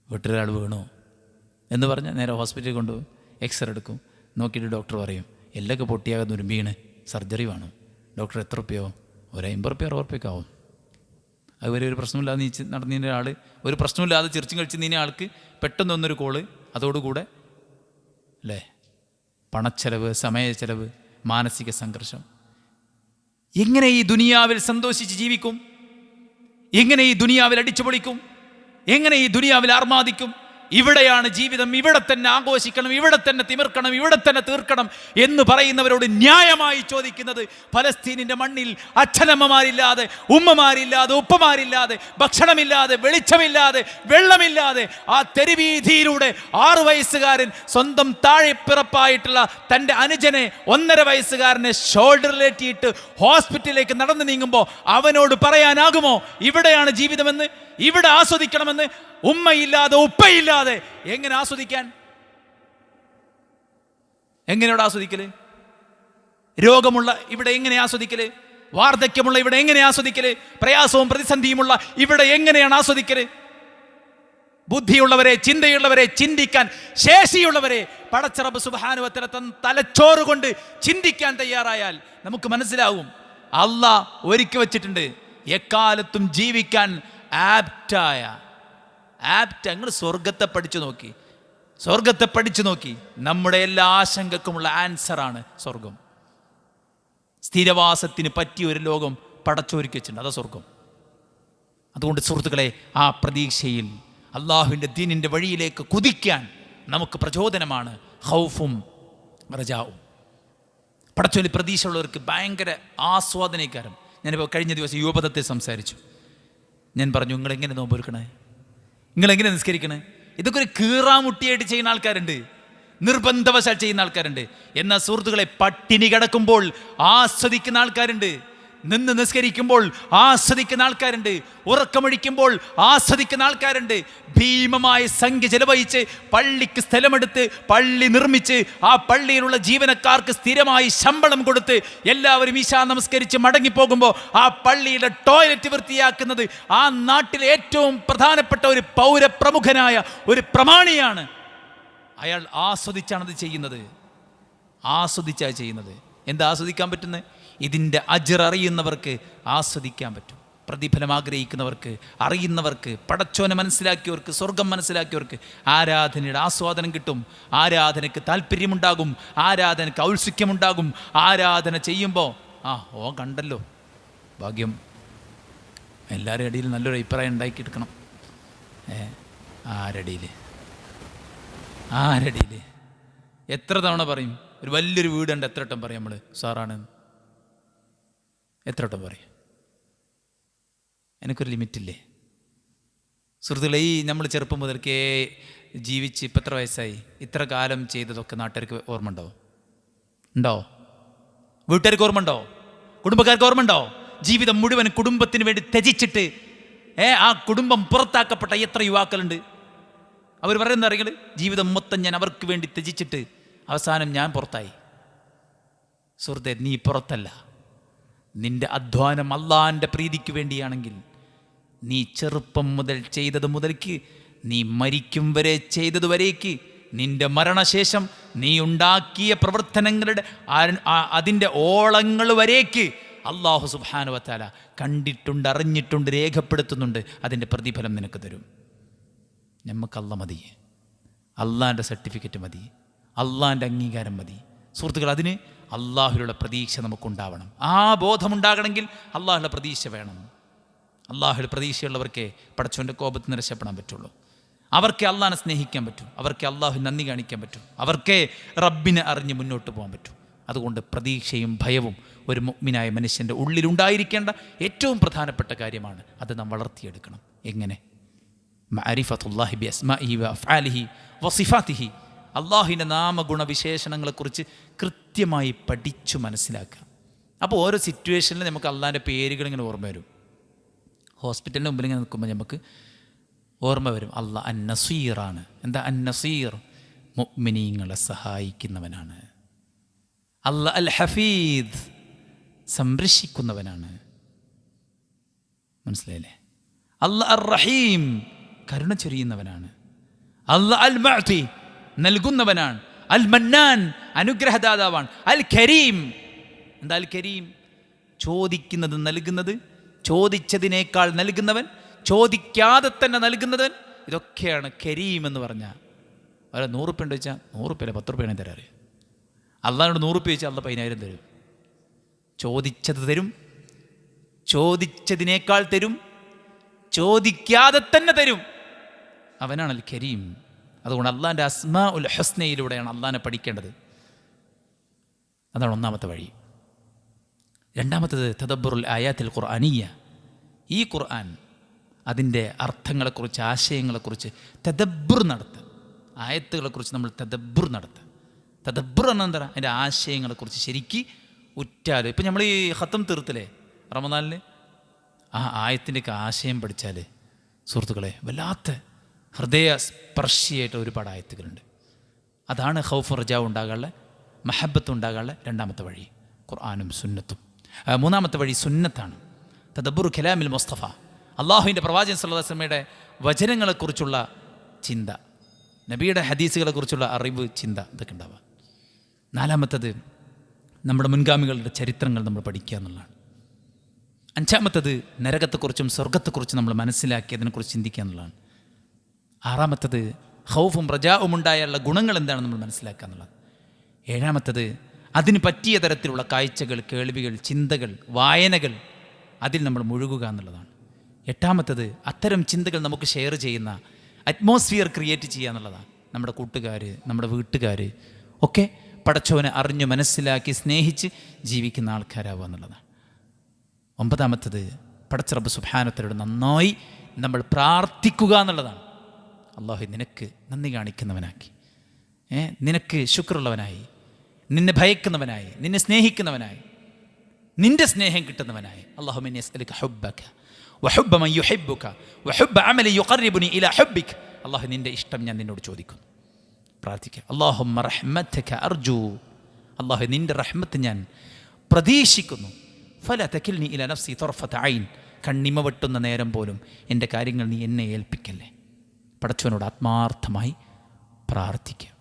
വീട്ടിലൊരാൾ വീണോ എന്ന് പറഞ്ഞാൽ നേരെ ഹോസ്പിറ്റലിൽ കൊണ്ടുപോകും, എക്സ്റേ എടുക്കും, നോക്കിയിട്ട് ഡോക്ടർ പറയും എല്ലൊക്കെ പൊട്ടിയാകുന്ന ഒരു വീണ് സർജറി വേണം. ഡോക്ടർ എത്ര റുപ്യയോ? ഒരു 50 റുപ്യ 60 റുപ്യൊക്കെ ആവും. അതുവരെ ഒരു പ്രശ്നമില്ലാതെ നീച്ച് നടന്നതിൻ്റെ ആൾ, ഒരു പ്രശ്നമില്ലാതെ ചിരിച്ചും കഴിച്ച് നീന ആൾക്ക് പെട്ടെന്ന് വന്നൊരു കോള്, അതോടുകൂടെ അല്ലേ പണച്ചെലവ്, സമയച്ചെലവ്, മാനസിക സംഘർഷം. എങ്ങനെ ഈ ദുനിയാവിൽ സന്തോഷിച്ച് ജീവിക്കും? എങ്ങനെ ഈ ദുനിയാവിൽ അടിച്ചു പൊളിക്കും? എങ്ങനെ ഈ ദുനിയാവിൽ ആർമാദിക്കും? ഇവിടെയാണ് ജീവിതം, ഇവിടെ തന്നെ ആഘോഷിക്കണം, ഇവിടെ തന്നെ തിമിർക്കണം, ഇവിടെ തന്നെ തീർക്കണം എന്ന് പറയുന്നവരോട് ന്യായമായി ചോദിക്കുന്നത്, പലസ്തീനിൻ്റെ മണ്ണിൽ അച്ഛനമ്മമാരില്ലാതെ, ഉമ്മമാരില്ലാതെ, ഉപ്പമാരില്ലാതെ, ഭക്ഷണമില്ലാതെ, വെളിച്ചമില്ലാതെ, വെള്ളമില്ലാതെ ആ തെരുവീതിയിലൂടെ 6 വയസ്സുകാരൻ സ്വന്തം താഴെ പിറപ്പായിട്ടുള്ള തൻ്റെ അനുജനെ 1.5 വയസ്സുകാരനെ ഷോൾഡറിലേറ്റിയിട്ട് ഹോസ്പിറ്റലിലേക്ക് നടന്നു നീങ്ങുമ്പോൾ അവനോട് പറയാനാകുമോ ഇവിടെയാണ് ജീവിതമെന്ന്, ഇവിടെ ആസ്വദിക്കണമെന്ന്? ഉമ്മയില്ലാതെ ഉപ്പയില്ലാതെ എങ്ങനെ ആസ്വദിക്കാൻ? എങ്ങനെയോട് ആസ്വദിക്കല്? രോഗമുള്ള ഇവിടെ എങ്ങനെ ആസ്വദിക്കല്? വാർദ്ധക്യമുള്ള ഇവിടെ എങ്ങനെ ആസ്വദിക്കല്? പ്രയാസവും പ്രതിസന്ധിയുമുള്ള ഇവിടെ എങ്ങനെയാണ് ആസ്വദിക്കല്? ബുദ്ധിയുള്ളവരെ, ചിന്തയുള്ളവരെ, ചിന്തിക്കാൻ ശേഷിയുള്ളവരെ പടച്ച റബ്ബ് സുബ്ഹാനഹു വ തആല തലച്ചോറ് കൊണ്ട് ചിന്തിക്കാൻ തയ്യാറായാൽ നമുക്ക് മനസ്സിലാവും അല്ലാഹ് ഒരുക്കി വച്ചിട്ടുണ്ട് എക്കാലത്തും ജീവിക്കാൻ ആപ്റ്റായ. നിങ്ങൾ സ്വർഗത്തെ പഠിച്ചു നോക്കി, നമ്മുടെ എല്ലാ ആശങ്കക്കുമുള്ള ആൻസറാണ് സ്വർഗം. സ്ഥിരവാസത്തിന് പറ്റിയ ഒരു ലോകം പടച്ചോരിക്ക് വെച്ചിട്ടുണ്ട്, അതാ സ്വർഗം. അതുകൊണ്ട് സുഹൃത്തുക്കളെ, ആ പ്രതീക്ഷയിൽ അള്ളാഹുവിൻ്റെ ദീനിൻ്റെ വഴിയിലേക്ക് കുതിക്കാൻ നമുക്ക് പ്രചോദനമാണ് ഖൗഫും റജാവും. പടച്ചോലി പ്രതീക്ഷയുള്ളവർക്ക് ഭയങ്കര ആസ്വാദനക്കാരം. ഞാനിപ്പോൾ കഴിഞ്ഞ ദിവസം യുവപദത്തെ സംസാരിച്ചു. ഞാൻ പറഞ്ഞു, നിങ്ങളെങ്ങനെ നോമ്പ് എടുക്കണേ, നിങ്ങളെങ്ങനെ നിസ്കരിക്കണേ? ഇതൊക്കെ ഒരു കീറാമുട്ടിയായിട്ട് ചെയ്യുന്ന ആൾക്കാരുണ്ട്, നിർബന്ധവശാൽ ചെയ്യുന്ന ആൾക്കാരുണ്ട്. എന്നാൽ സുഹൃത്തുക്കളെ, പട്ടിണി കിടക്കുമ്പോൾ ആസ്വദിക്കുന്ന ആൾക്കാരുണ്ട്, നിന്ന് നിസ്കരിക്കുമ്പോൾ ആസ്വദിക്കുന്ന ആൾക്കാരുണ്ട്, ഉറക്കമൊഴിക്കുമ്പോൾ ആസ്വദിക്കുന്ന ആൾക്കാരുണ്ട്. ഭീമമായ സംഖ്യ ചെലവഴിച്ച് പള്ളിക്ക് സ്ഥലമെടുത്ത് പള്ളി നിർമ്മിച്ച് ആ പള്ളിയിലുള്ള ജീവനക്കാർക്ക് സ്ഥിരമായി ശമ്പളം കൊടുത്ത് എല്ലാവരും ഈശാ നമസ്കരിച്ച് മടങ്ങിപ്പോകുമ്പോൾ ആ പള്ളിയുടെ ടോയ്ലറ്റ് വൃത്തിയാക്കുന്നത് ആ നാട്ടിലെ ഏറ്റവും പ്രധാനപ്പെട്ട ഒരു പൗരപ്രമുഖനായ ഒരു പ്രമാണിയാണ്. അയാൾ ആസ്വദിച്ചാണത് ചെയ്യുന്നത്, ആസ്വദിച്ചാണ് ചെയ്യുന്നത്. എന്താ ആസ്വദിക്കാൻ പറ്റുന്നത്? ഇതിൻ്റെ അജ്ർ അറിയുന്നവർക്ക് ആസ്വദിക്കാൻ പറ്റും. പ്രതിഫലം ആഗ്രഹിക്കുന്നവർക്ക്, അറിയുന്നവർക്ക്, പടച്ചോനെ മനസ്സിലാക്കിയവർക്ക്, സ്വർഗം മനസ്സിലാക്കിയവർക്ക് ആരാധനയുടെ ആസ്വാദനം കിട്ടും. ആരാധനയ്ക്ക് താല്പര്യമുണ്ടാകും, ആരാധനയ്ക്ക് ഔത്സുക്യമുണ്ടാകും. ആരാധന ചെയ്യുമ്പോൾ ഓ കണ്ടല്ലോ, ഭാഗ്യം, എല്ലാവരുടെ ഇടയിൽ നല്ലൊരു അഭിപ്രായം ഉണ്ടാക്കിയെടുക്കണം. ആരടിയിൽ എത്ര തവണ പറയും? ഒരു വലിയൊരു വീടുണ്ട്, എത്ര വട്ടം പറയും നമ്മൾ സാറാണ്? എത്ര വട്ടം പറയും? എനിക്കൊരു ലിമിറ്റില്ലേ സുഹൃത്തുക്കളെ? ഈ നമ്മൾ ചെറുപ്പം മുതൽക്കേ ജീവിച്ച് ഇപ്പം എത്ര വയസ്സായി, ഇത്ര കാലം ചെയ്തതൊക്കെ നാട്ടുകാർക്ക് ഓർമ്മ ഉണ്ടാവും? ഉണ്ടോ? വീട്ടുകാർക്ക് ഓർമ്മ ഉണ്ടോ? കുടുംബക്കാർക്ക് ഓർമ്മ ഉണ്ടോ? ജീവിതം മുഴുവൻ കുടുംബത്തിന് വേണ്ടി ത്യജിച്ചിട്ട് ആ കുടുംബം പുറത്താക്കപ്പെട്ട എത്ര യുവാക്കളുണ്ട്? അവർ പറയുന്നത് അറിയുന്നത്, ജീവിതം മൊത്തം ഞാൻ അവർക്ക് വേണ്ടി ത്യജിച്ചിട്ട് അവസാനം ഞാൻ പുറത്തായി. സുഹൃത്തെ, നീ പുറത്തല്ല. നിന്റെ അധ്വാനം അള്ളാൻ്റെ പ്രീതിക്ക് വേണ്ടിയാണെങ്കിൽ, നീ ചെറുപ്പം മുതൽ ചെയ്തത് മുതൽക്ക് നീ മരിക്കും വരെ ചെയ്തത് വരേക്ക്, നിന്റെ മരണശേഷം നീ ഉണ്ടാക്കിയ പ്രവർത്തനങ്ങളുടെ അതിൻ്റെ ഓളങ്ങൾ വരേക്ക് അള്ളാഹു സുബ്ഹാനഹു വ തആല കണ്ടിട്ടുണ്ട്, അറിഞ്ഞിട്ടുണ്ട്, രേഖപ്പെടുത്തുന്നുണ്ട്. അതിൻ്റെ പ്രതിഫലം നിനക്ക് തരും. നമുക്ക് അല്ല മതി, അള്ളാൻ്റെ സർട്ടിഫിക്കറ്റ് മതി, അള്ളാൻ്റെ അംഗീകാരം മതി. സുഹൃത്തുക്കൾ, അതിന് അള്ളാഹുവിലുള്ള പ്രതീക്ഷ നമുക്കുണ്ടാവണം. ആ ബോധമുണ്ടാകണമെങ്കിൽ അള്ളാഹുള്ള പ്രതീക്ഷ വേണം. അള്ളാഹുവിൽ പ്രതീക്ഷയുള്ളവർക്കേ പടച്ചോൻ്റെ കോപത്തിൽ നിന്ന് രക്ഷപ്പെടാൻ പറ്റുള്ളൂ. അവർക്കേ അള്ളാഹിനെ സ്നേഹിക്കാൻ പറ്റും, അവർക്കേ അള്ളാഹു നന്ദി കാണിക്കാൻ പറ്റും, അവർക്കേ റബ്ബിനെ അറിഞ്ഞ് മുന്നോട്ട് പോകാൻ പറ്റും. അതുകൊണ്ട് പ്രതീക്ഷയും ഭയവും ഒരു മുഅ്മിനായ മനുഷ്യൻ്റെ ഉള്ളിലുണ്ടായിരിക്കേണ്ട ഏറ്റവും പ്രധാനപ്പെട്ട കാര്യമാണ്. അത് നാം വളർത്തിയെടുക്കണം. എങ്ങനെ? മഅരിഫത്തുല്ലാഹി ബി അസ്മാഇഹി വ അഫ്ആലിഹി വ സിഫാത്തിഹി. അള്ളാഹുവിൻ്റെ നാമഗുണവിശേഷണങ്ങളെക്കുറിച്ച് കൃത്യമായി പഠിച്ചു മനസ്സിലാക്കുക. അപ്പോൾ ഓരോ സിറ്റുവേഷനിൽ നമുക്ക് അള്ളാഹിൻ്റെ പേരുകളിങ്ങനെ ഓർമ്മ വരും. ഹോസ്പിറ്റലിൻ്റെ മുമ്പിൽ ഇങ്ങനെ നിൽക്കുമ്പോൾ നമുക്ക് ഓർമ്മ വരും, അള്ളാഹ് അൻ നസീറാണ്. എന്താ അൻ നസീർ? മുഅ്മിനീങ്ങളെ സഹായിക്കുന്നവനാണ്. അള്ളാഹ് അൽ ഹഫീദ്, സംരക്ഷിക്കുന്നവനാണ്. മനസ്സിലായില്ലേ? അള്ളാഹ് അർ റഹീം, കരുണ ചൊരിയുന്നവനാണ്. അള്ളാഹ് അൽ മുഅ്തി, നൽകുന്നവനാണ്. അൽ മന്നാൻ, അനുഗ്രഹദാതാവാണ്. അൽ കരീം, എന്താ അൽ കരീം? ചോദിക്കുന്നത് നൽകുന്നത്, ചോദിച്ചതിനേക്കാൾ നൽകുന്നവൻ, ചോദിക്കാതെ തന്നെ നൽകുന്നവൻ. ഇതൊക്കെയാണ് കരീം എന്ന് പറഞ്ഞാൽ. അവരെ 100 ഉറുപ്പ്യ ഉണ്ട് വെച്ചാൽ 100 ഉറുപ്പ്യല്ല 10 ഉറുപ്പ്യാണ് തരാറ്. അള്ളാഹിനോട് 100 ഉറുപ്പ്യ ചോദിച്ചാൽ അള്ളാഹ് 10,000 തരും. ചോദിച്ചത് തരും, ചോദിച്ചതിനേക്കാൾ തരും, ചോദിക്കാതെ തന്നെ തരും. അവനാണ് അൽ കരീം. അതുകൊണ്ട് അള്ളാഹിൻ്റെ അസ്മാ ഉൽ ഹുസ്നയിലൂടെയാണ് അള്ളാഹിനെ പഠിക്കേണ്ടത്. അതാണ് ഒന്നാമത്തെ വഴി. രണ്ടാമത്തേത് തദബ്ബുറുൽ ആയാത്തിൽ ഖുർആനിയ്യ. ഈ ഖുർആൻ അതിൻ്റെ അർത്ഥങ്ങളെക്കുറിച്ച്, ആശയങ്ങളെക്കുറിച്ച് തദബ്ബുർ നടത്തുക. ആയത്തുകളെക്കുറിച്ച് നമ്മൾ തദബ്ബുർ നടത്തുക. തദബ്ബുർ എന്നാൽ എന്താ? അതിൻ്റെ ആശയങ്ങളെക്കുറിച്ച് ശരിക്ക് ഉറ്റാൽ. ഇപ്പം നമ്മൾ ഈ ഖത്തം തീർത്തില്ലേ റമദാനിൽ, ആ ആയത്തിൻ്റെയൊക്കെ ആശയം പഠിച്ചാൽ സുഹൃത്തുക്കളെ വല്ലാത്ത ഹൃദയസ്പർശിയായിട്ട് ഒരുപാട് ആയത്തുകളുണ്ട്. അതാണ് ഖൗഫും റജാവും ഉണ്ടാകാനുള്ള, മഹബത്തും ഉണ്ടാകാനുള്ള രണ്ടാമത്തെ വഴി ഖുർആനും സുന്നത്തും. മൂന്നാമത്തെ വഴി സുന്നത്താണ്. തദബ്ബുർ കലാമിൽ മുസ്തഫ, അള്ളാഹുവിൻ്റെ പ്രവാചകൻ സല്ലല്ലാഹു അലൈഹി വസല്ലമയുടെ വചനങ്ങളെക്കുറിച്ചുള്ള ചിന്ത, നബിയുടെ ഹദീസുകളെക്കുറിച്ചുള്ള അറിവ്, ചിന്ത, ഇതൊക്കെ ഉണ്ടാവുക. നാലാമത്തത് നമ്മുടെ മുൻഗാമികളുടെ ചരിത്രങ്ങൾ നമ്മൾ പഠിക്കുക എന്നുള്ളതാണ്. അഞ്ചാമത്തത് നരകത്തെക്കുറിച്ചും സ്വർഗത്തെക്കുറിച്ചും നമ്മൾ മനസ്സിലാക്കി അതിനെക്കുറിച്ച് ചിന്തിക്കുക എന്നുള്ളതാണ്. ആറാമത്തത് ഖൗഫും റജാവും ഉണ്ടായുള്ള ഗുണങ്ങൾ എന്താണെന്ന് നമ്മൾ മനസ്സിലാക്കുക എന്നുള്ളതാണ്. ഏഴാമത്തത് അതിന് പറ്റിയ തരത്തിലുള്ള കാഴ്ചകൾ, കേൾവികൾ, ചിന്തകൾ, വായനകൾ, അതിൽ നമ്മൾ മുഴുകുക എന്നുള്ളതാണ്. എട്ടാമത്തത് അത്തരം ചിന്തകൾ നമുക്ക് ഷെയർ ചെയ്യുന്ന അറ്റ്മോസ്ഫിയർ ക്രിയേറ്റ് ചെയ്യുക എന്നുള്ളതാണ്. നമ്മുടെ കൂട്ടുകാർ, നമ്മുടെ വീട്ടുകാർ ഒക്കെ പടച്ചോനെ അറിഞ്ഞു മനസ്സിലാക്കി സ്നേഹിച്ച് ജീവിക്കുന്ന ആൾക്കാരാവുക എന്നുള്ളതാണ്. ഒമ്പതാമത്തത് പടച്ച റബ്ബ് സുബ്ഹാനഹു വ തആലയോട് നന്നായി നമ്മൾ പ്രാർത്ഥിക്കുക എന്നുള്ളതാണ്. അല്ലാഹു നിനക്ക് നന്ദി കാണിക്കുന്നവനാക്കി, നിനക്ക് ശുക്റുള്ളവനായി, നിന്നെ ഭയക്കുന്നവനായി, നിന്നെ സ്നേഹിക്കുന്നവനായി, നിന്റെ സ്നേഹം കിട്ടുന്നവനായി. അല്ലാഹുമ്മ ഇന്നി അസ്അലുക ഹുബ്ബക വഹുബ്ബ മൻ യുഹിബ്ബുക വഹുബ്ബ അമലി യുഖർരിബുനി ഇലാ ഹുബ്ബിക. അല്ലാഹു നിന്റെ ഇഷ്ടം ഞാൻ നിന്നോട് ചോദിക്കുന്നു, പ്രാർത്ഥിക്കുക. അല്ലാഹുമ്മ റഹ്മതക അർജു, അല്ലാഹു നിന്റെ റഹ്മത്ത് ഞാൻ പ്രതീക്ഷിക്കുന്നു. ഫല തകിൽനി ഇലാ നഫ്സി തർഫത ഐൻ, കണ്ണിമ വെട്ടുന്ന നേരം പോലും എൻ്റെ കാര്യങ്ങൾ നീ എന്നെ ഏൽപ്പിക്കല്ലേ. പടച്ചവനോട് ആത്മാർത്ഥമായി പ്രാർത്ഥിക്കുക.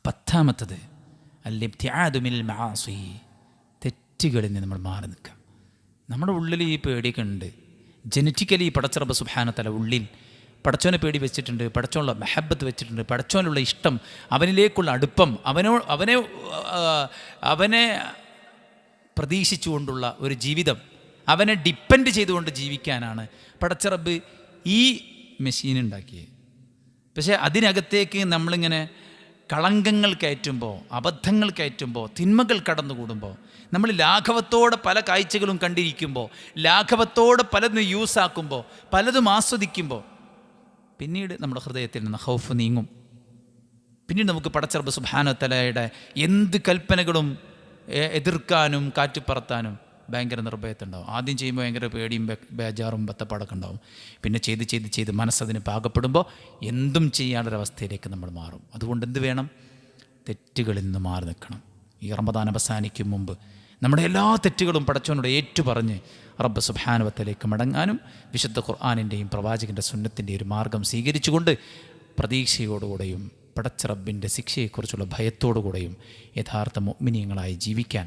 10ാമത്തത് അൽ-ഇബ്തിആദു മിനൽ മആസി, തെറ്റുകളിൽ നിന്ന് നമ്മൾ മാറി നിൽക്കുക. നമ്മുടെ ഉള്ളിൽ ഈ പേടിയൊക്കെ ഉണ്ട്. ജനറ്റിക്കലി പടച്ച റബ്ബ് സുബ്ഹാനഹു വ തആല ഉള്ളിൽ പടച്ചോനെ പേടി വെച്ചിട്ടുണ്ട്, പടച്ചോനുള്ള മെഹബത്ത് വെച്ചിട്ടുണ്ട്, പടച്ചോനുള്ള ഇഷ്ടം, അവനിലേക്കുള്ള അടുപ്പം, അവനെ പ്രതീക്ഷിച്ചുകൊണ്ടുള്ള ഒരു ജീവിതം, അവനെ ഡിപ്പെൻഡ് ചെയ്തുകൊണ്ട് ജീവിക്കാനാണ് പടച്ച റബ്ബ് ഈ മെഷീൻ ഉണ്ടാക്കിയത്. പക്ഷേ അതിനകത്തേക്ക് നമ്മളിങ്ങനെ കളങ്കങ്ങൾ കയറ്റുമ്പോൾ, അബദ്ധങ്ങൾ കയറ്റുമ്പോൾ, തിന്മകൾ കടന്നുകൂടുമ്പോൾ, നമ്മൾ ലാഘവത്തോടെ പല കാഴ്ചകളും കണ്ടിരിക്കുമ്പോൾ, ലാഘവത്തോടെ പലതും യൂസാക്കുമ്പോൾ, പലതും ആസ്വദിക്കുമ്പോൾ, പിന്നീട് നമ്മുടെ ഹൃദയത്തിൽ നിന്ന് ഖൗഫ് നീങ്ങും. പിന്നീട് നമുക്ക് പടച്ച റബ്ബ് സുബ്ഹാനഹു വ തആലയുടെ എന്ത് കൽപ്പനകളും എതിർക്കാനും കാറ്റുപറത്താനും ഭയങ്കര നിർഭയത്തുണ്ടാവും. ആദ്യം ചെയ്യുമ്പോൾ ഭയങ്കര പേടിയും ബേജാറും ബത്തപ്പാടൊക്കെ ഉണ്ടാവും. പിന്നെ ചെയ്ത് മനസ്സതിന് പാകപ്പെടുമ്പോൾ എന്തും ചെയ്യാനൊരവസ്ഥയിലേക്ക് നമ്മൾ മാറും. അതുകൊണ്ട് എന്ത് വേണം? തെറ്റുകളിൽ നിന്ന് മാറി നിൽക്കണം. ഈ റമദാൻ അവസാനിക്കും മുമ്പ് നമ്മുടെ എല്ലാ തെറ്റുകളും പടച്ചവനോട് ഏറ്റുപറഞ്ഞ് റബ്ബ് സുബ്ഹാനഹു വ തആലയിലേക്ക് മടങ്ങാനും വിശുദ്ധ ഖുർആനിൻ്റെയും പ്രവാചകൻ്റെ സുന്നത്തിൻ്റെയും ഒരു മാർഗം സ്വീകരിച്ചുകൊണ്ട് പ്രതീക്ഷയോടുകൂടെയും പടച്ച റബ്ബിൻ്റെ ശിക്ഷയെക്കുറിച്ചുള്ള ഭയത്തോടുകൂടെയും യഥാർത്ഥ മുഅ്മിനീങ്ങളായി ജീവിക്കാൻ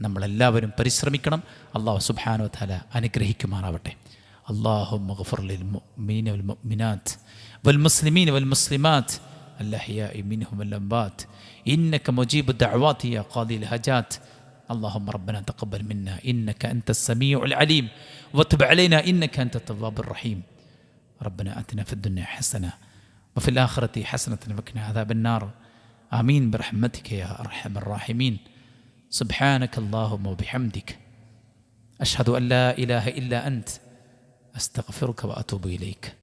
നമ്മളെല്ലാവരും പരിശ്രമിക്കണം. അല്ലാഹു സുബ്ഹാനഹു വ തആല അനുഗ്രഹിക്കുമാറാവട്ടെ. അല്ലാഹുമ്മ ഗ്ഫിർ ലിൽ മുഅ്മിനീന വൽ മുഅ്മിനാത്ത് വൽ മുസ്ലിമീന വൽ മുസ്ലിമാത്ത് അൽഅഹ്യാഇ മിൻഹും വൽ അംവാത്ത് ഇന്നക മുജീബു ദഅവാതി യാ ഖാദിൽ ഹജാത്ത്. اللهم ربنا تقبل منا إنك أنت السميع العليم وتب علينا إنك أنت التواب الرحيم. ربنا آتنا في الدنيا حسنة وفي الآخرة حسنة وقنا عذاب النار. آمين برحمتك يا أرحم الراحمين. سبحانك اللهم وبحمدك أشهد أن لا إله إلا أنت أستغفرك وأتوب إليك.